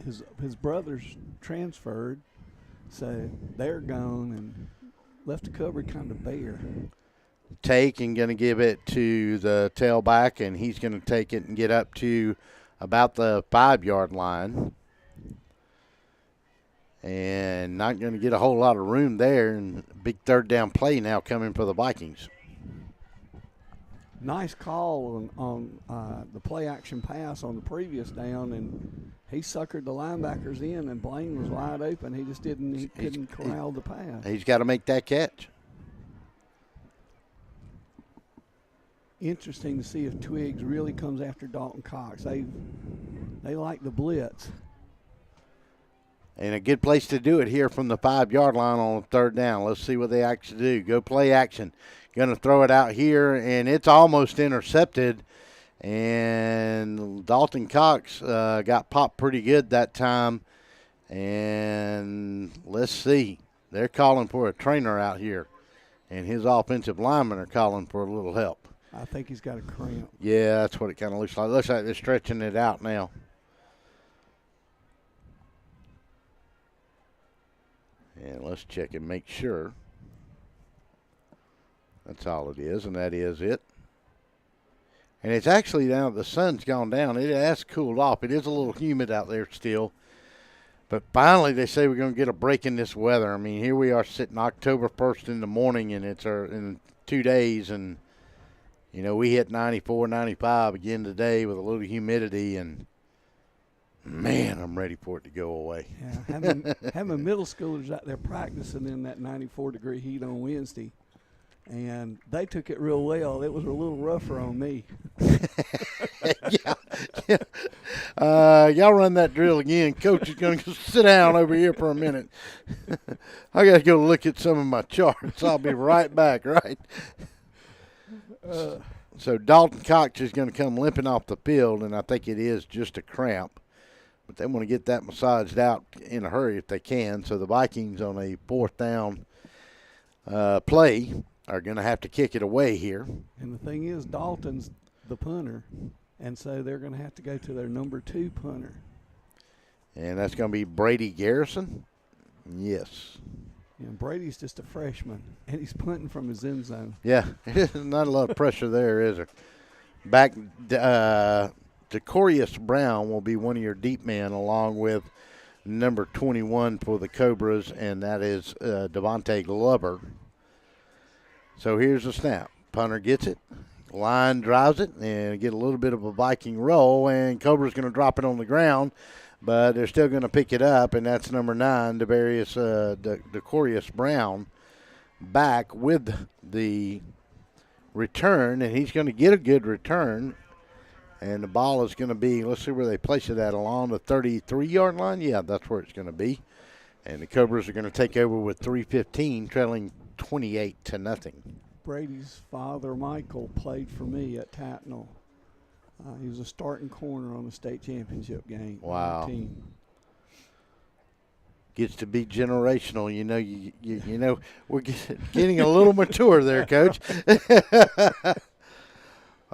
his brothers transferred, so they're gone and left the cover kind of bare. Take and going to give it to the tailback, and he's going to take it and get up to about the 5-yard line. And not going to get a whole lot of room there, and big 3rd down play now coming for the Vikings. Nice call on the play action pass on the previous down, and he suckered the linebackers in, and Blaine was wide open. He just couldn't corral the pass. He's got to make that catch. Interesting to see if Twiggs really comes after Dalton Cox. They like the blitz. And a good place to do it here from the 5-yard line on 3rd down. Let's see what they actually do. Go play action. Going to throw it out here, and it's almost intercepted. And Dalton Cox got popped pretty good that time. And let's see. They're calling for a trainer out here. And his offensive linemen are calling for a little help. I think he's got a cramp. Yeah, that's what it kind of looks like. Looks like they're stretching it out now. And let's check and make sure. That's all it is, and that is it. And it's actually now the sun's gone down. It has cooled off. It is a little humid out there still. But finally they say we're going to get a break in this weather. I mean, here we are sitting October 1st in the morning, and it's in 2 days, and you know, we hit 94, 95 again today with a little humidity, and man, I'm ready for it to go away. Yeah, having middle schoolers out there practicing in that 94-degree heat on Wednesday, and they took it real well. It was a little rougher on me. Yeah. Y'all run that drill again. Coach is going to sit down over here for a minute. I got to go look at some of my charts. I'll be right back, right? So Dalton Cox is going to come limping off the field, and I think it is just a cramp. But they want to get that massaged out in a hurry if they can. So the Vikings on a 4th down play are going to have to kick it away here. And the thing is, Dalton's the punter, and so they're going to have to go to their number 2 punter. And that's going to be Brady Garrison? Yes. And Brady's just a freshman, and he's punting from his end zone. Yeah, not a lot of pressure there, is there? Back, DeCorius Brown will be one of your deep men, along with number 21 for the Cobras, and that is Devontae Glover. So here's the snap. Punter gets it. Line drives it, and get a little bit of a Viking roll, and Cobra's going to drop it on the ground. But they're still going to pick it up, and that's number 9, DeCorius Brown, back with the return, and he's going to get a good return. And the ball is going to be, let's see where they place it at, along the 33-yard line. Yeah, that's where it's going to be. And the Cobras are going to take over with 3:15, trailing 28-0. Brady's father, Michael, played for me at Tatnall. He was a starting corner on the state championship game. Wow. Team. Gets to be generational. You know, you know, we're getting a little mature there, Coach.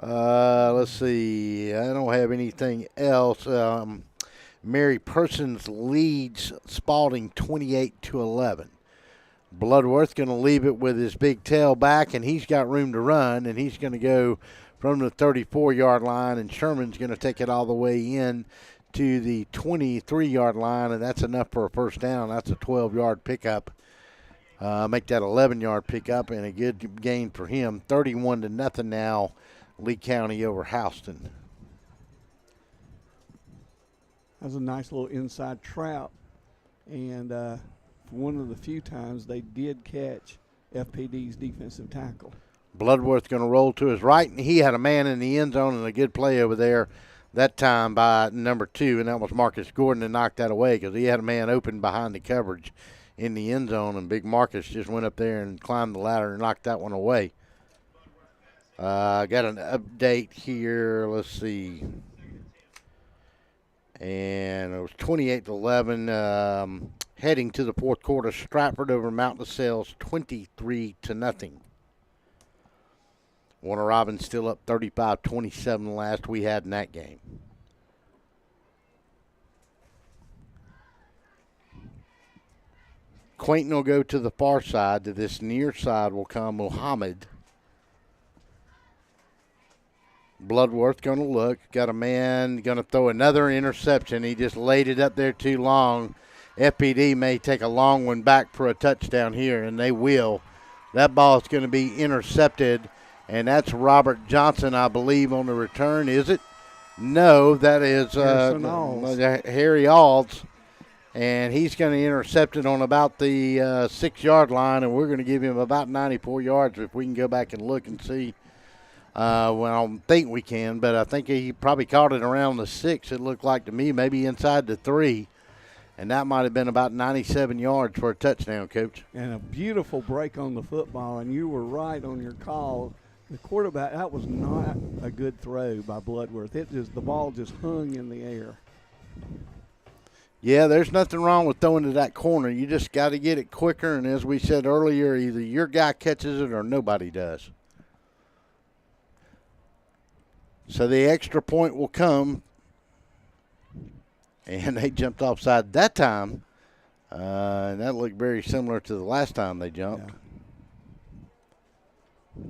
Let's see. I don't have anything else. Mary Persons leads Spalding 28-11. Bloodworth going to leave it with his big tail back, and he's got room to run, and he's going to go from the 34-yard line, and Sherman's going to take it all the way in to the 23-yard line, and that's enough for a first down. That's a 12-yard pickup. Make that 11-yard pickup, and a good gain for him. 31-0 now, Lee County over Houston. That's a nice little inside trap, and one of the few times they did catch FPD's defensive tackle. Bloodworth going to roll to his right, and he had a man in the end zone and a good play over there that time by number 2, and that was Marcus Gordon that knocked that away because he had a man open behind the coverage in the end zone, and big Marcus just went up there and climbed the ladder and knocked that one away. Got an update here. Let's see. And it was 28-11. Heading to the fourth quarter, Stratford over Mount LaSalle's 23-0. Warner Robins still up 35-27 last we had in that game. Quainton will go to the far side. To this near side will come Muhammad. Bloodworth going to look. Got a man going to throw another interception. He just laid it up there too long. FPD may take a long one back for a touchdown here, and they will. That ball is going to be intercepted, and that's Robert Johnson, I believe, on the return, is it? No, that is Harrison Alls. Harry Alds. And he's going to intercept it on about the 6-yard line, and we're going to give him about 94 yards if we can go back and look and see. Well, I don't think we can, but I think he probably caught it around the 6, it looked like to me, maybe inside the 3. And that might have been about 97 yards for a touchdown, Coach. And a beautiful break on the football, and you were right on your call. The quarterback, that was not a good throw by Bloodworth. The ball just hung in the air. Yeah, there's nothing wrong with throwing to that corner. You just got to get it quicker, and as we said earlier, either your guy catches it or nobody does. So the extra point will come, and they jumped offside that time, and that looked very similar to the last time they jumped. Yeah.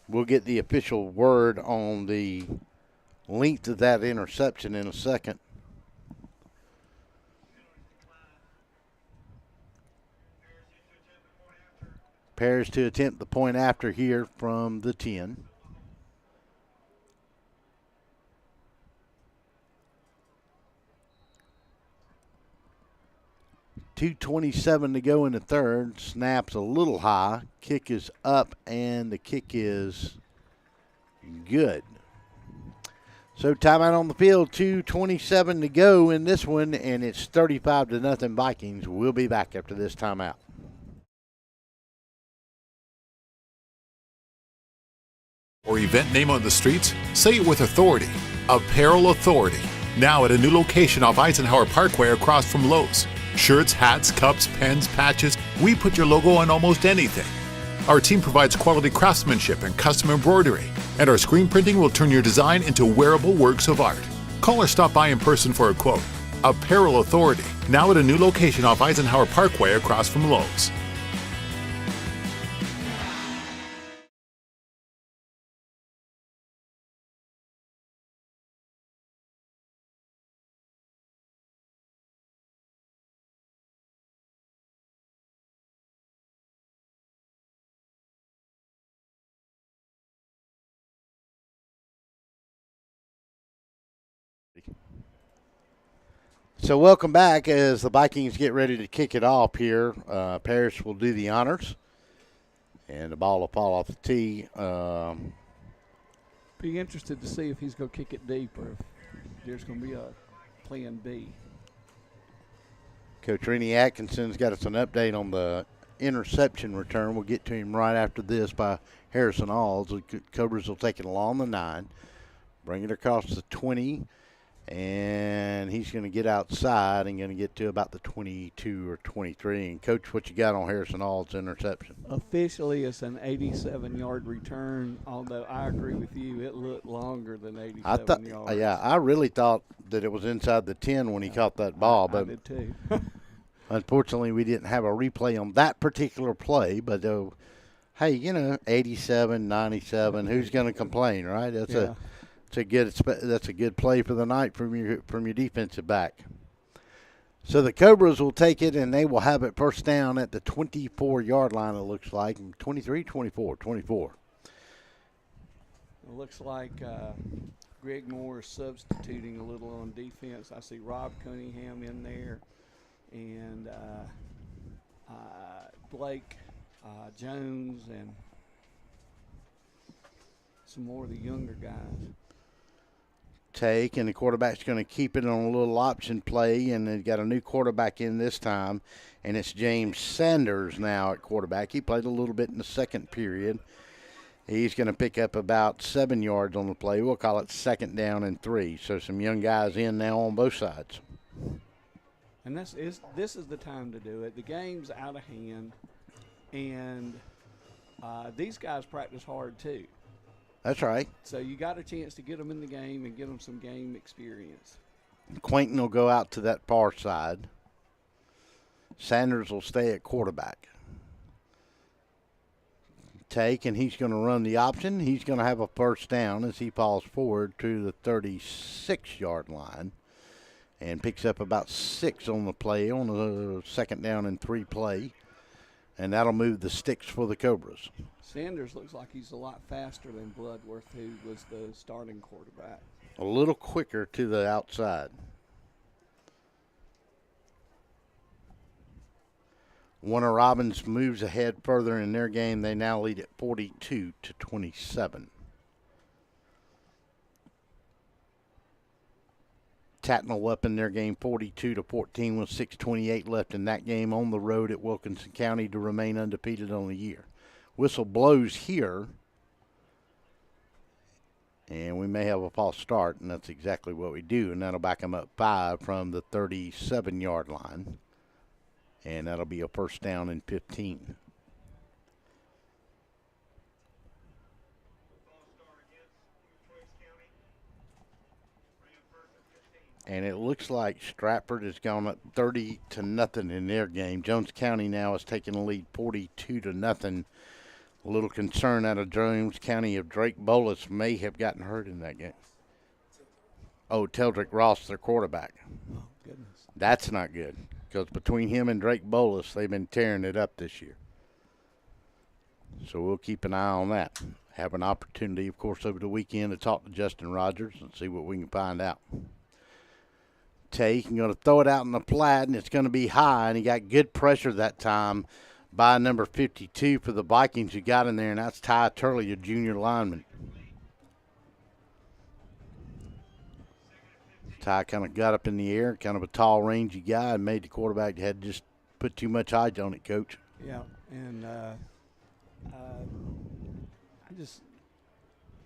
We'll get the official word on the length of that interception in a second. Prepares to attempt the point after here from the 10. .227 to go in the third. Snap's a little high. Kick is up, and the kick is good. So timeout on the field. 2:27 to go in this one, and it's 35-0 Vikings. We'll be back after this timeout. Or event name on the streets? Say it with authority. Apparel Authority. Now at a new location off Eisenhower Parkway across from Lowe's. Shirts, hats, cups, pens, patches, we put your logo on almost anything. Our team provides quality craftsmanship and custom embroidery, and our screen printing will turn your design into wearable works of art. Call or stop by in person for a quote. Apparel Authority, now at a new location off Eisenhower Parkway across from Lowe's. So welcome back as the Vikings get ready to kick it off here. Parrish will do the honors, and the ball will fall off the tee. Be interested to see if he's going to kick it deep or if there's going to be a plan B. Coach Rennie Atkinson's got us an update on the interception return. We'll get to him right after this by Harrison Alls. The Cobras will take it along the 9, bring it across the 20, and he's going to get outside and going to get to about the 22 or 23. And, Coach, what you got on Harrison Alls' interception? Officially, it's an 87-yard return, although I agree with you. It looked longer than 87 yards. Yeah, I really thought that it was inside the 10 when he caught that ball. I did too. Unfortunately, we didn't have a replay on that particular play. But, hey, 87, 97, who's going to complain, right? That's a good play for the night from your defensive back. So the Cobras will take it, and they will have it first down at the 24-yard line, it looks like. 23, 24. It looks like Greg Moore is substituting a little on defense. I see Rob Cunningham in there and Blake Jones and some more of the younger guys. Take, and the quarterback's going to keep it on a little option play, and they've got a new quarterback in this time, and it's James Sanders now at quarterback. He played a little bit in the second period. He's going to pick up about 7 yards on the play. We'll call it 2nd down and 3. So some young guys in now on both sides. And this is the time to do it. The game's out of hand, and these guys practice hard too. That's right. So you got a chance to get them in the game and get them some game experience. Quentin will go out to that far side. Sanders will stay at quarterback. Take, and he's going to run the option. He's going to have a first down as he falls forward to the 36-yard line and picks up about 6 on the play on the 2nd down and 3 play. and that'll move the sticks for the Cobras. Sanders looks like he's a lot faster than Bloodworth, who was the starting quarterback. A little quicker to the outside. Warner Robins moves ahead further in their game. They now lead at 42-27. Tatnall up in their game 42-14 with 6:28 left in that game on the road at Wilkinson County to remain undefeated on the year. Whistle blows here, and we may have a false start, and that's exactly what we do, and that'll back them up 5 from the 37-yard line, and that'll be a first down and 15. And it looks like Stratford has gone up 30-0 in their game. Jones County now has taken the lead 42-0. A little concern out of Jones County if Drake Bolus may have gotten hurt in that game. Oh, Teldrick Ross, their quarterback. Oh, goodness. That's not good, because between him and Drake Bolus, they've been tearing it up this year. So we'll keep an eye on that. Have an opportunity, of course, over the weekend to talk to Justin Rogers and see what we can find out. Take and going to throw it out in the flat, and it's going to be high, and he got good pressure that time by number 52 for the Vikings who got in there, and that's Ty Turley, a junior lineman. Ty kind of got up in the air, kind of a tall, rangy guy, and made the quarterback had just put too much height on it, Coach. Yeah, and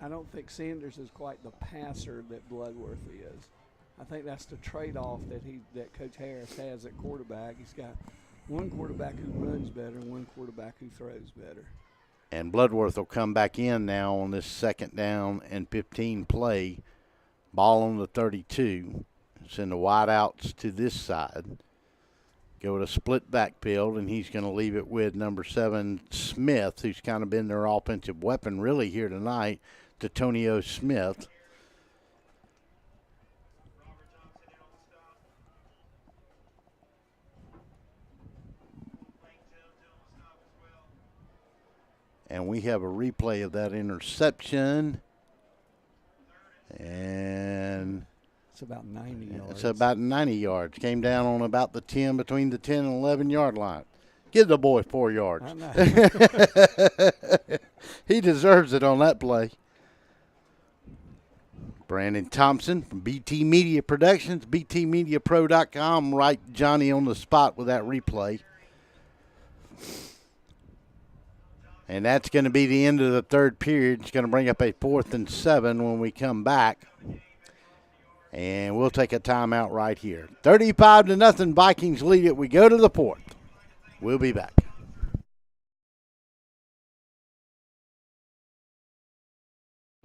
I don't think Sanders is quite the passer that Bloodworth is. I think that's the trade-off that Coach Harris has at quarterback. He's got one quarterback who runs better and one quarterback who throws better. And Bloodworth will come back in now on this 2nd down and 15 play. Ball on the 32. Send the wideouts to this side. Go to split backfield, and he's going to leave it with number 7, Smith, who's kind of been their offensive weapon really here tonight, to Tonio Smith. And we have a replay of that interception. And it's about 90 yards. It's about 90 yards. Came down on about the 10, between the 10 and 11-yard line. Give the boy 4 yards. I know. He deserves it on that play. Brandon Thompson from BT Media Productions, btmediapro.com. Right Johnny on the spot with that replay. And that's going to be the end of the 3rd period. It's going to bring up a 4th and 7 when we come back. And we'll take a timeout right here. 35-0, Vikings lead it. We go to the 4th. We'll be back.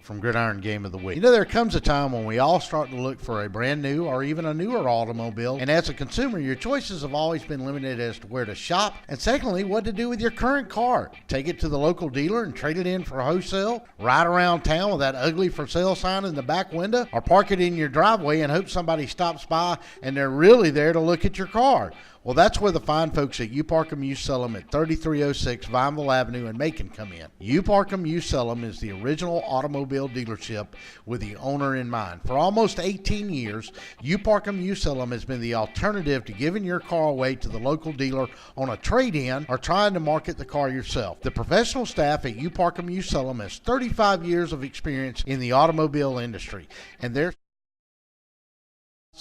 From Gridiron Game of the Week. You know, there comes a time when we all start to look for a brand new or even a newer automobile, and as a consumer, your choices have always been limited as to where to shop, and secondly, what to do with your current car. Take it to the local dealer and trade it in for wholesale, ride around town with that ugly for sale sign in the back window, or park it in your driveway and hope somebody stops by and they're really there to look at your car. Well, that's where the fine folks at You Park 'Em, You Sell 'Em at 3306 Vineville Avenue in Macon come in. You Park 'Em, You Sell 'Em is the original automobile dealership with the owner in mind. For almost 18 years, You Park 'Em, You Sell 'Em has been the alternative to giving your car away to the local dealer on a trade-in or trying to market the car yourself. The professional staff at You Park 'Em, You Sell 'Em has 35 years of experience in the automobile industry, and they're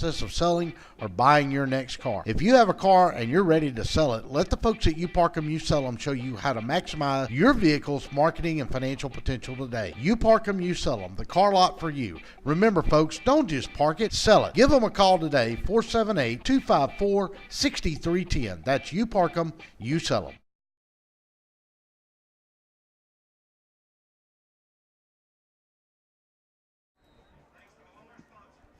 of selling or buying your next car. If you have a car and you're ready to sell it, let the folks at You Park 'Em, You Sell 'Em show you how to maximize your vehicle's marketing and financial potential today. You Park 'Em, You Sell 'Em, the car lot for you. Remember, folks, don't just park it, sell it. Give them a call today, 478-254-6310. That's You Park 'Em, You Sell 'Em.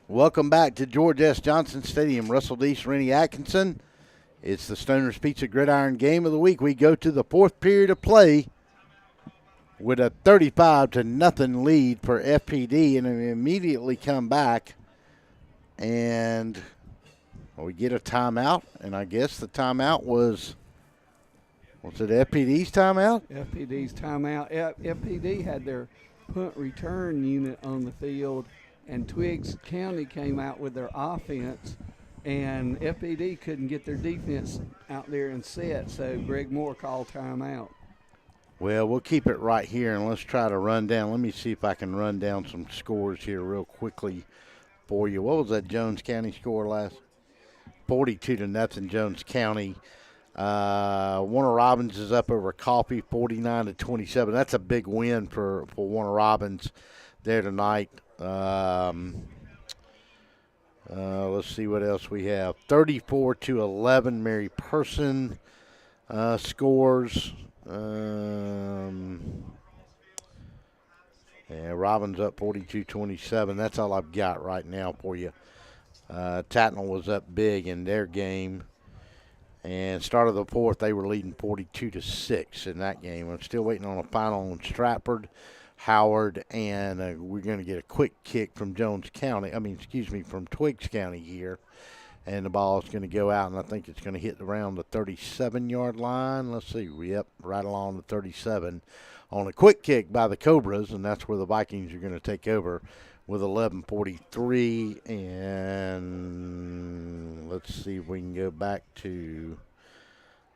Welcome back to George S. Johnson Stadium. Russell Deese, Rennie Atkinson. It's the Stoner's Pizza Gridiron Game of the Week. We go to the 4th period of play with a 35-0 lead for FPD, and we immediately come back and we get a timeout, and I guess the timeout was Was it FPD's timeout? FPD's timeout. FPD had their punt return unit on the field, and Twiggs County came out with their offense, and FPD couldn't get their defense out there and set, so Greg Moore called timeout. Well, we'll keep it right here, and let's try to run down. Let me see if I can run down some scores here real quickly for you. What was that Jones County score last? 42-0 Jones County. Warner Robins is up over Coffee, 49-27. That's a big win for Warner Robins there tonight. Let's see what else we have. 34-11 Mary Person scores. Yeah, Robins up 42-27. That's all I've got right now for you. Tatnall was up big in their game. And start of the fourth, they were leading 42-6 in that game. I'm still waiting on a final on Stratford, Howard, and we're going to get a quick kick from from Twiggs County here. And the ball is going to go out, and I think it's going to hit around the 37-yard line. Let's see. Yep, right along the 37 on a quick kick by the Cobras, and that's where the Vikings are going to take over with 11:43. And let's see if we can go back to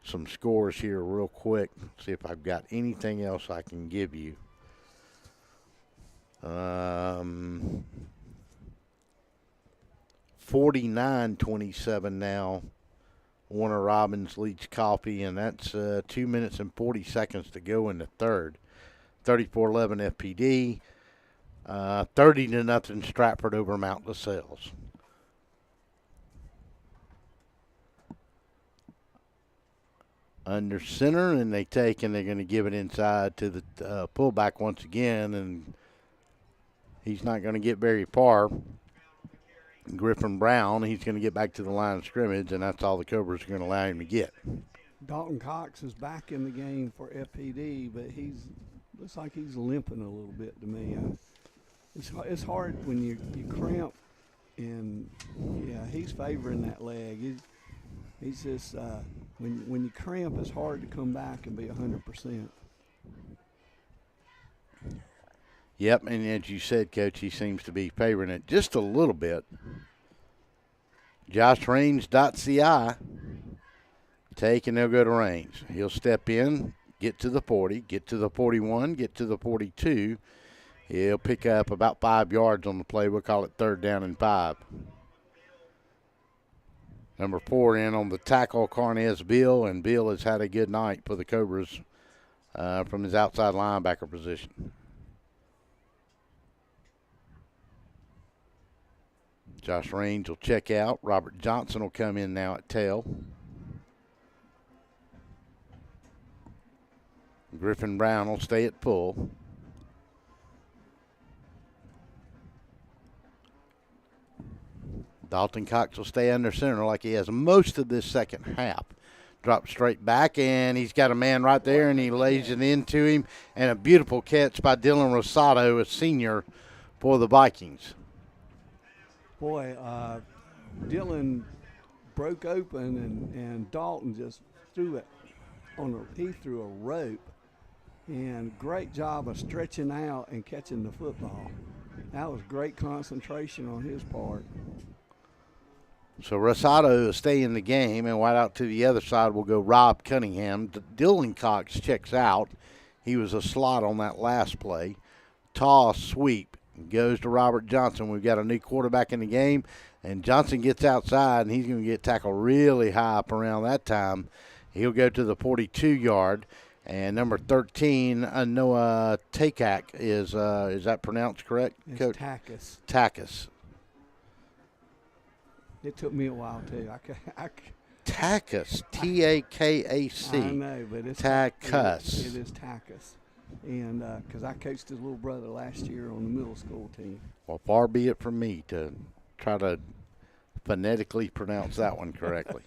some scores here real quick. See if I've got anything else I can give you. 49-27 now. Warner Robins leads Coffee, and that's 2 minutes and 40 seconds to go in the third. 34-11 FPD. 30-0 Stratford over Mount LaSalle's. Under center, and they're going to give it inside to the fullback once again, and he's not going to get very far. Griffin Brown, he's going to get back to the line of scrimmage, and that's all the Cobras are going to allow him to get. Dalton Cox is back in the game for FPD, but looks like he's limping a little bit to me. It's hard when you cramp, and yeah, he's favoring that leg. He's just when you cramp, it's hard to come back and be 100%. Yep, and as you said, Coach, he seems to be favoring it just a little bit. Josh Range.ci. Take, and they'll go to range. He'll step in, get to the 40, get to the 41, get to the 42. He'll pick up about 5 yards on the play. We'll call it 3rd down and 5. Number 4 in on the tackle, Carnez Bill, and Bill has had a good night for the Cobras from his outside linebacker position. Josh Range will check out. Robert Johnson will come in now at tail. Griffin Brown will stay at full. Dalton Cox will stay under center like he has most of this second half. Drop straight back, and he's got a man right there, and he lays it into him. And a beautiful catch by Dylan Rosado, a senior for the Vikings. Boy, Dylan broke open, and Dalton just threw it he threw a rope, and great job of stretching out and catching the football. That was great concentration on his part. So Rosado will stay in the game, and right out to the other side will go Rob Cunningham. Dylan Cox checks out. He was a slot on that last play. Toss, sweep, goes to Robert Johnson. We've got a new quarterback in the game, and Johnson gets outside, and he's going to get tackled really high up around that time. He'll go to the 42-yard, and number 13, Noah Takak is that pronounced correct, Coach? Takis. Takis. It took me a while, too. Takis, T-A-K-A-C. I know, but it's Takis. It is Takis. And because I coached his little brother last year on the middle school team. Well, far be it from me to try to phonetically pronounce that one correctly.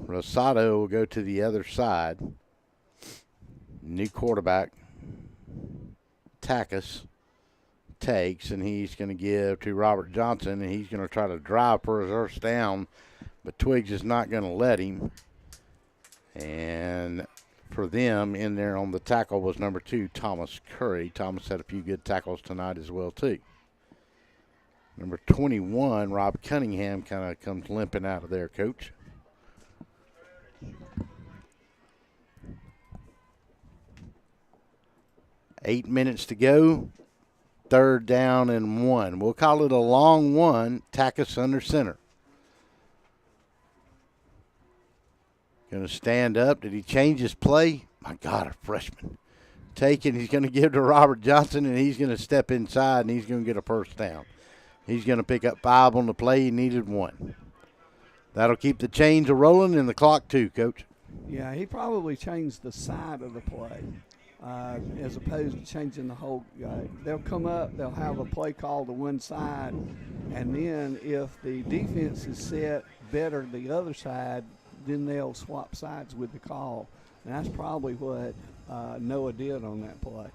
Rosado will go to the other side. New quarterback, Takis, takes, and he's going to give to Robert Johnson, and he's going to try to drive for a first down But Twiggs is not going to let him. And for them, in there on the tackle was number 2, Thomas Curry. Thomas had a few good tackles tonight as well, too. Number 21, Rob Cunningham, kind of comes limping out of there, Coach. Eight minutes to go. 3rd down and 1. We'll call it a long one. Tackus under center. Going to stand up. Did he change his play? My God, a freshman. Taking, he's going to give to Robert Johnson, and he's going to step inside, and he's going to get a first down. He's going to pick up 5 on the play. He needed 1. That'll keep the chains a-rolling and the clock, too, Coach. Yeah, he probably changed the side of the play as opposed to changing the whole. They'll come up, they'll have a play call to one side, and then if the defense is set better the other side, then they'll swap sides with the call. And that's probably what Noah did on that play.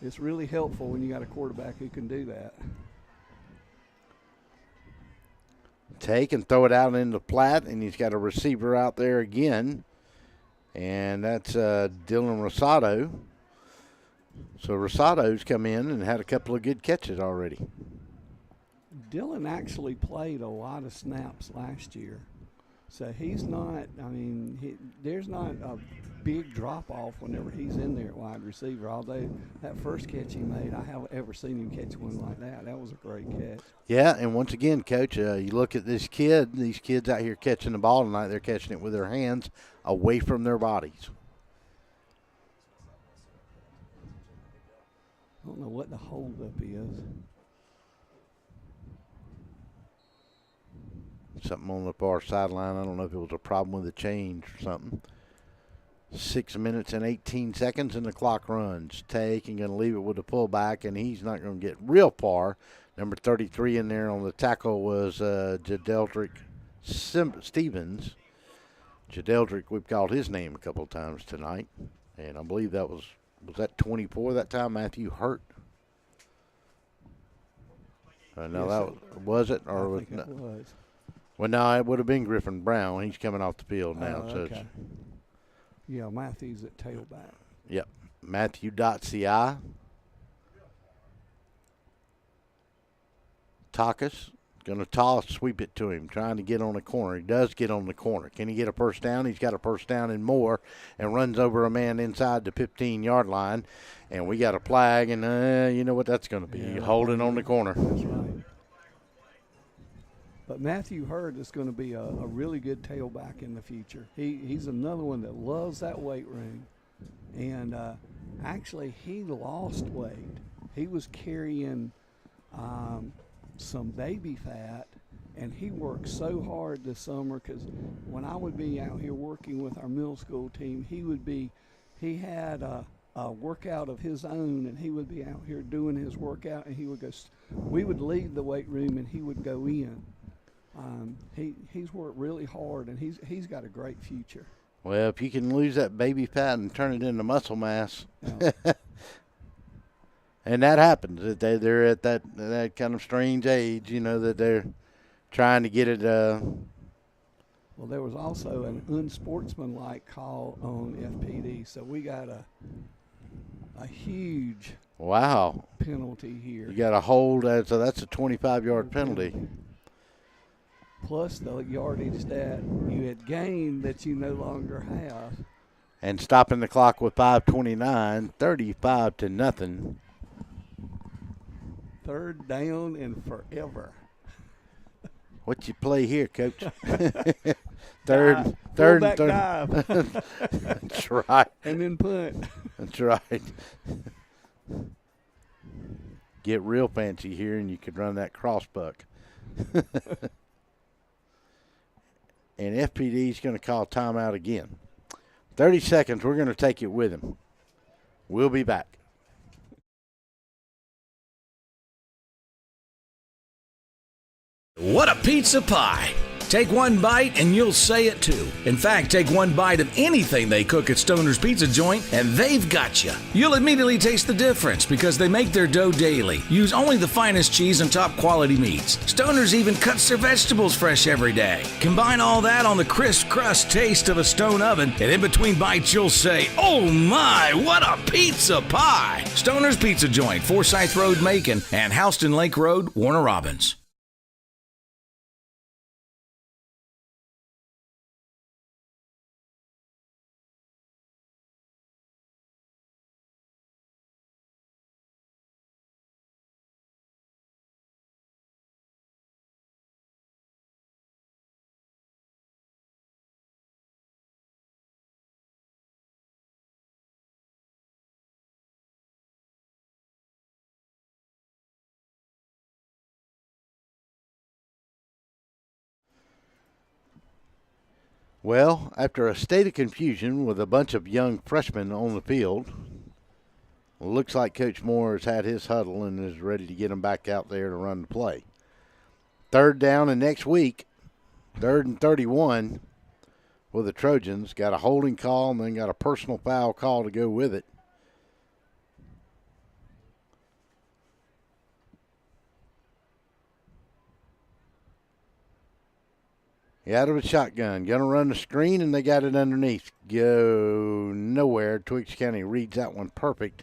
It's really helpful when you got a quarterback who can do that. Take and throw it out into the flat, and he's got a receiver out there again, and that's Dylan Rosado. So Rosado's come in and had a couple of good catches already. Dylan actually played a lot of snaps last year, so he's not. I mean, there's not a big drop off whenever he's in there at wide receiver. Although that first catch he made, I haven't ever seen him catch one like that. That was a great catch. Yeah, and once again, Coach, you look at this kid. These kids out here catching the ball tonight, they're catching it with their hands away from their bodies. I don't know what the holdup is. Something on the far sideline. I don't know if it was a problem with the change or something. 6 minutes and 18 seconds, and the clock runs. Take and going to leave it with the fullback, and he's not going to get real far. Number 33 in there on the tackle was Jadeldrick Stevens. Jadeldrick, we've called his name a couple of times tonight, and I believe that was that 24 that time, Matthew Hurt? No, yes, that was it? Or I was think it was. Well, no, it would have been Griffin Brown. He's coming off the field now. Oh, So okay. it's, Yeah, Matthews at tailback. yep, Matthew.ci. Takas going to toss, sweep it to him, trying to get on the corner. He does get on the corner. Can he get a first down? He's got a first down and more, and runs over a man inside the 15-yard line. And we got a flag, and you know what that's going to be. Yeah, Holding on the corner. That's right. But Matthew Hurd is going to be a really good tailback in the future. He's another one that loves that weight room. And actually, he lost weight. He was carrying some baby fat, and he worked so hard this summer because when I would be out here working with our middle school team, he had a workout of his own, and he would be out here doing his workout, and he would go. We would leave the weight room, and he would go in. He's worked really hard, and he's got a great future. Well, if you can lose that baby fat and turn it into muscle mass, Yeah. and that happens. They're at that kind of strange age, you know, that they're trying to get it. Well, there was also an unsportsmanlike call on FPD, so we got a huge Wow. penalty here. You got to hold, so that's a 25-yard penalty. Plus the yardage that you had gained that you no longer have. And stopping the clock with 5:29, 35-0. 3rd down and forever. What you play here, Coach? Dive. Fullback dive. That's right. And then punt. That's right. Get real fancy here, and you could run that crossbuck. And FPD's going to call timeout again. 30 seconds. We're going to take it with him. We'll be back. What a pizza pie! Take one bite and you'll say it too. In fact, take one bite of anything they cook at Stoner's Pizza Joint and they've got you. You'll immediately taste the difference because they make their dough daily, use only the finest cheese and top quality meats. Stoner's even cuts their vegetables fresh every day. Combine all that on the crisp crust taste of a stone oven, and in between bites you'll say, "Oh my, what a pizza pie!" Stoner's Pizza Joint, Forsyth Road, Macon, and Houston Lake Road, Warner Robins. Well, after a state of confusion with a bunch of young freshmen on the field, looks like Coach Moore has had his huddle and is ready to get them back out there to run the play. Third down and next week, 3rd and 31 with the Trojans. Got a holding call and then got a personal foul call to go with it. Out of a shotgun, gonna run the screen, and they got it underneath. Go nowhere. Twiggs County reads that one perfect,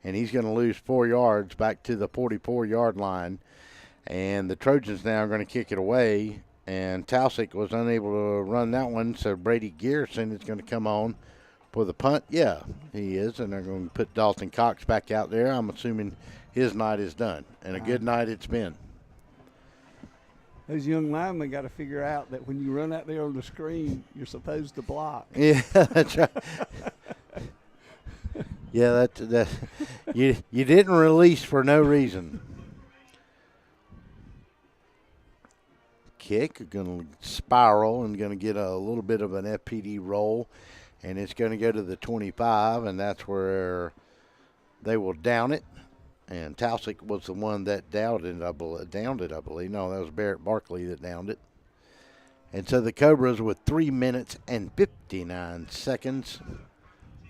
and he's gonna lose 4 yards back to the 44-yard line. And the Trojans now are gonna kick it away, and Tausick was unable to run that one, so Brady Garrison is gonna come on for the punt. Yeah, he is, and they're gonna put Dalton Cox back out there. I'm assuming his night is done, and a good night it's been. Those young linemen got to figure out that when you run out there on the screen, you're supposed to block. Yeah, that's right. Yeah, that you didn't release for no reason. Kick, going to spiral and going to get a little bit of an FPD roll, and it's going to go to the 25, and that's where they will down it. And Tausick was the one that downed it, I believe. No, that was Barrett Barkley that downed it. And so the Cobras, with 3 minutes and 59 seconds,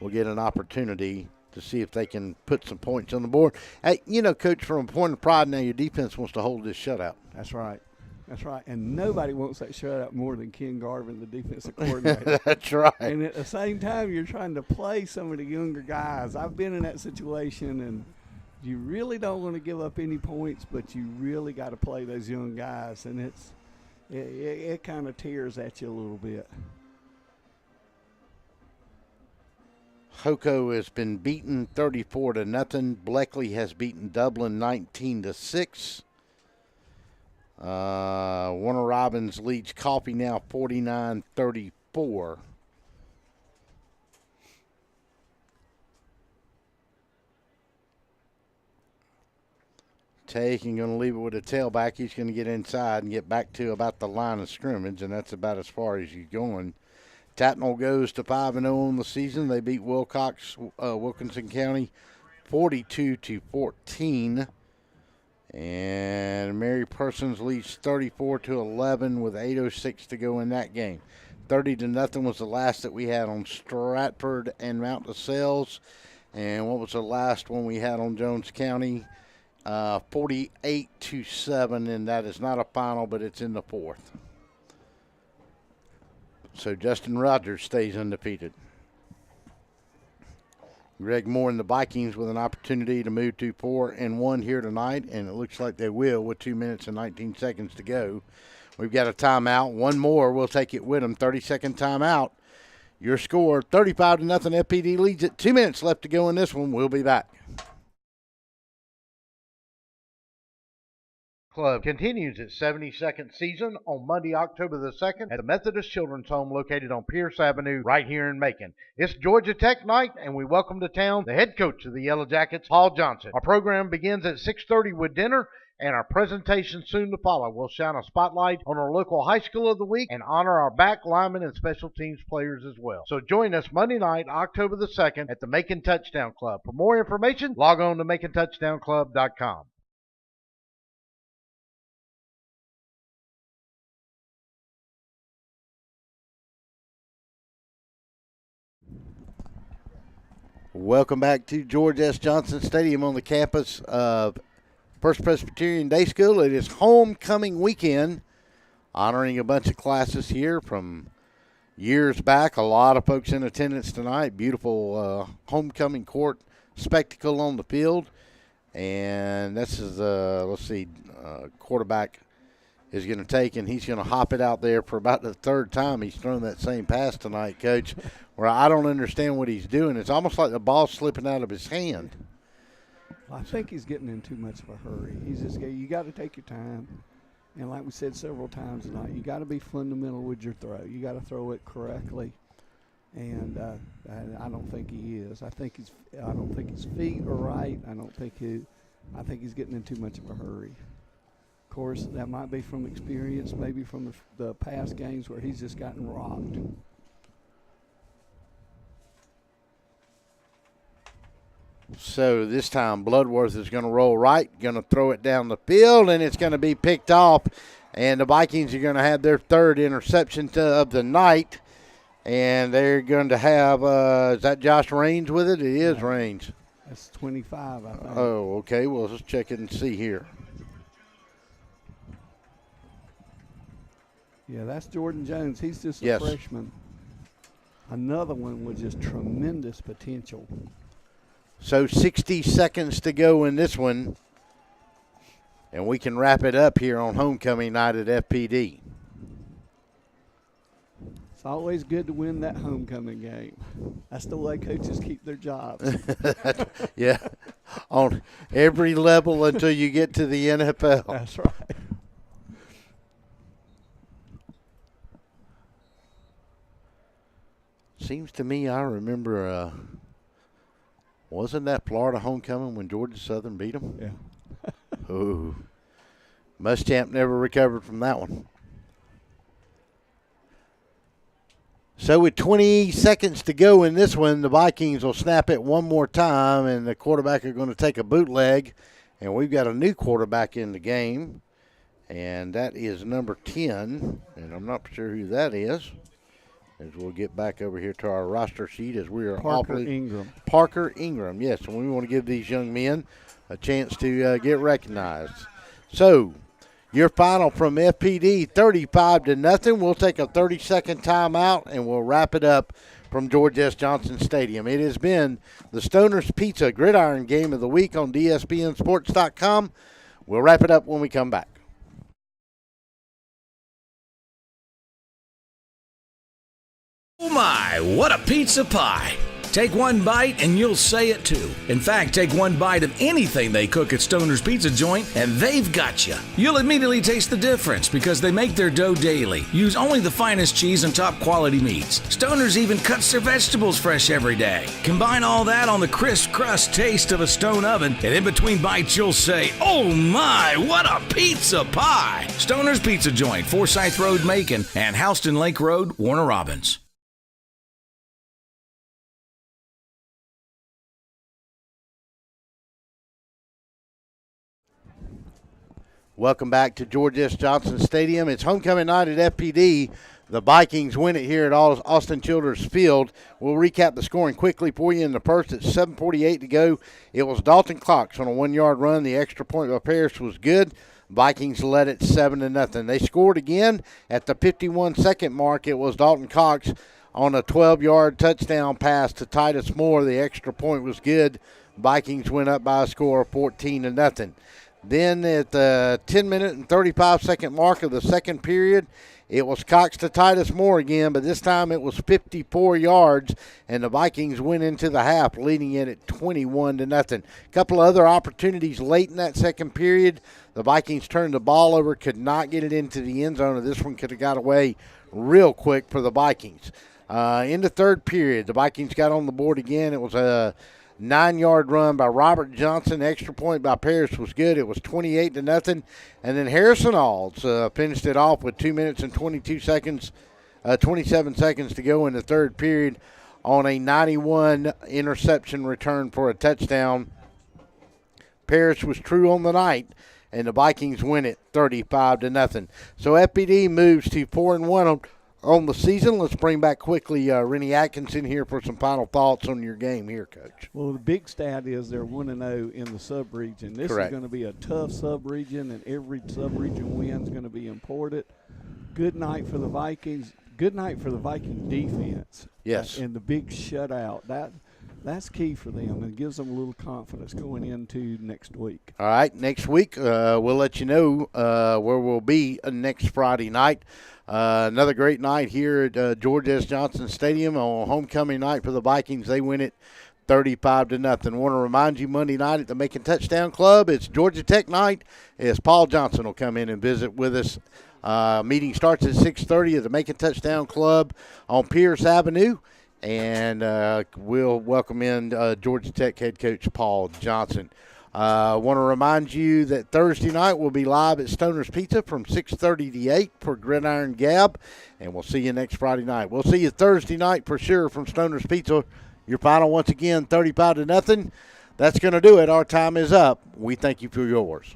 will get an opportunity to see if they can put some points on the board. Hey, you know, Coach, from a point of pride now, your defense wants to hold this shutout. That's right. That's right. And nobody wants that shutout more than Ken Garvin, the defensive coordinator. That's right. And at the same time, you're trying to play some of the younger guys. I've been in that situation, and you really don't want to give up any points, but you really got to play those young guys, and it kind of tears at you a little bit. Hoko has been beaten 34-0. Bleckley has beaten Dublin 19-6. Warner Robins leads Coffee now 49-34. Taking going to leave it with a tailback. He's going to get inside and get back to about the line of scrimmage, and that's about as far as he's going. Tatnall goes to 5-0 on the season. They beat Wilkinson County 42-14. And Mary Persons leads 34-11 with 8:06 to go in that game. 30-0 was the last that we had on Stratford and Mount DeSales. And what was the last one we had on Jones County? 48-7, and that is not a final, but it's in the fourth. So Justin Rogers stays undefeated. Greg Moore and the Vikings with an opportunity to move to 4-1 here tonight, and it looks like they will with 2 minutes and 19 seconds to go. We've got a timeout. One more. We'll take it with them. 30-second timeout. Your score, 35-0. FPD leads it. 2 minutes left to go in this one. We'll be back. Club continues its 72nd season on Monday, October the 2nd at the Methodist Children's Home located on Pierce Avenue right here in Macon. It's Georgia Tech night, and we welcome to town the head coach of the Yellow Jackets, Paul Johnson. Our program begins at 6:30 with dinner, and our presentation soon to follow. We'll shine a spotlight on our local high school of the week and honor our back linemen and special teams players as well. So join us Monday night, October the 2nd at the Macon Touchdown Club. For more information, log on to MaconTouchdownClub.com. Welcome back to George S. Johnson Stadium on the campus of First Presbyterian Day School. It is homecoming weekend, honoring a bunch of classes here from years back. A lot of folks in attendance tonight. Beautiful homecoming court spectacle on the field. And this is, quarterback is going to take, and he's going to hop it out there for about the third time he's thrown that same pass tonight, Coach, where I don't understand what he's doing. It's almost like the ball's slipping out of his hand. I think he's getting in too much of a hurry. You got to take your time. And like we said several times tonight, you got to be fundamental with your throw. You got to throw it correctly. And I don't think he is. I don't think his feet are right. I think he's getting in too much of a hurry. Of course, that might be from experience, maybe from the past games where he's just gotten rocked. So this time Bloodworth is going to roll right, going to throw it down the field, and it's going to be picked off. And the Vikings are going to have their third interception of the night. And they're going to have, is that Josh Raines with it? It is Raines. That's 25, I think. Oh, okay. Well, let's check it and see here. Yeah, that's Jordan Jones. He's just a freshman. Another one with just tremendous potential. So 60 seconds to go in this one, and we can wrap it up here on homecoming night at FPD. It's always good to win that homecoming game. That's the way coaches keep their jobs. Yeah, on every level until you get to the NFL. That's right. Seems to me I remember, wasn't that Florida homecoming when Georgia Southern beat them? Yeah. Oh, Muschamp never recovered from that one. So with 20 seconds to go in this one, the Vikings will snap it one more time, and the quarterback are going to take a bootleg. And we've got a new quarterback in the game, and that is number 10, and I'm not sure who that is. As we'll get back over here to our roster sheet as we are Ingram. Parker Ingram, yes, and we want to give these young men a chance to get recognized. So, your final from FPD, 35-0. We'll take a 30-second timeout, and we'll wrap it up from George S. Johnson Stadium. It has been the Stoner's Pizza Gridiron Game of the Week on DSPNSports.com. We'll wrap it up when we come back. Oh my, what a pizza pie! Take one bite and you'll say it too. In fact, take one bite of anything they cook at Stoner's Pizza Joint and they've got you. You'll immediately taste the difference because they make their dough daily. Use only the finest cheese and top quality meats. Stoner's even cuts their vegetables fresh every day. Combine all that on the crisp crust taste of a stone oven, and in between bites you'll say, oh my, what a pizza pie! Stoner's Pizza Joint, Forsyth Road, Macon, and Houston Lake Road, Warner Robins. Welcome back to George S. Johnson Stadium. It's homecoming night at FPD. The Vikings win it here at Austin Childers Field. We'll recap the scoring quickly for you in the first. At 7:48 to go. It was Dalton Cox on a 1-yard run. The extra point by Parrish was good. Vikings led it 7-0. They scored again at the 51-second mark. It was Dalton Cox on a 12-yard touchdown pass to Titus Moore. The extra point was good. Vikings went up by a score of 14-0. Then at the 10-minute and 35-second mark of the second period, it was Cox to Titus Moore again, but this time it was 54 yards, and the Vikings went into the half, leading it at 21-0. A couple of other opportunities late in that second period. The Vikings turned the ball over, could not get it into the end zone, and this one could have got away real quick for the Vikings. In the third period, the Vikings got on the board again. It was a 9-yard run by Robert Johnson. Extra point by Parrish was good. It was 28-0. And then Harrison Alls finished it off with 2 minutes and 27 seconds to go in the third period on a 91 interception return for a touchdown. Parrish was true on the night, and the Vikings win it 35-0. So FPD moves to 4-1 on the season. Let's bring back quickly Rennie Atkinson here for some final thoughts on your game here, Coach. Well, the big stat is they're 1-0 in the sub-region. This Correct. is going to be a tough sub-region, and every sub-region win is going to be important. Good night for the Vikings. Good night for the Viking defense. Yes. And the big shutout. That's key for them and gives them a little confidence going into next week. All right, next week we'll let you know where we'll be next Friday night. Another great night here at George S. Johnson Stadium on homecoming night for the Vikings. They win it 35-0. Want to remind you, Monday night at the Macon Touchdown Club, it's Georgia Tech night as Paul Johnson will come in and visit with us. Meeting starts at 6:30 at the Macon Touchdown Club on Pierce Avenue. And we'll welcome in Georgia Tech head coach Paul Johnson. Want to remind you that Thursday night we'll be live at Stoner's Pizza from 6:30 to 8 for Gridiron Gab, and we'll see you next Friday night. We'll see you Thursday night for sure from Stoner's Pizza. Your final once again, 35-0. That's going to do it. Our time is up. We thank you for yours.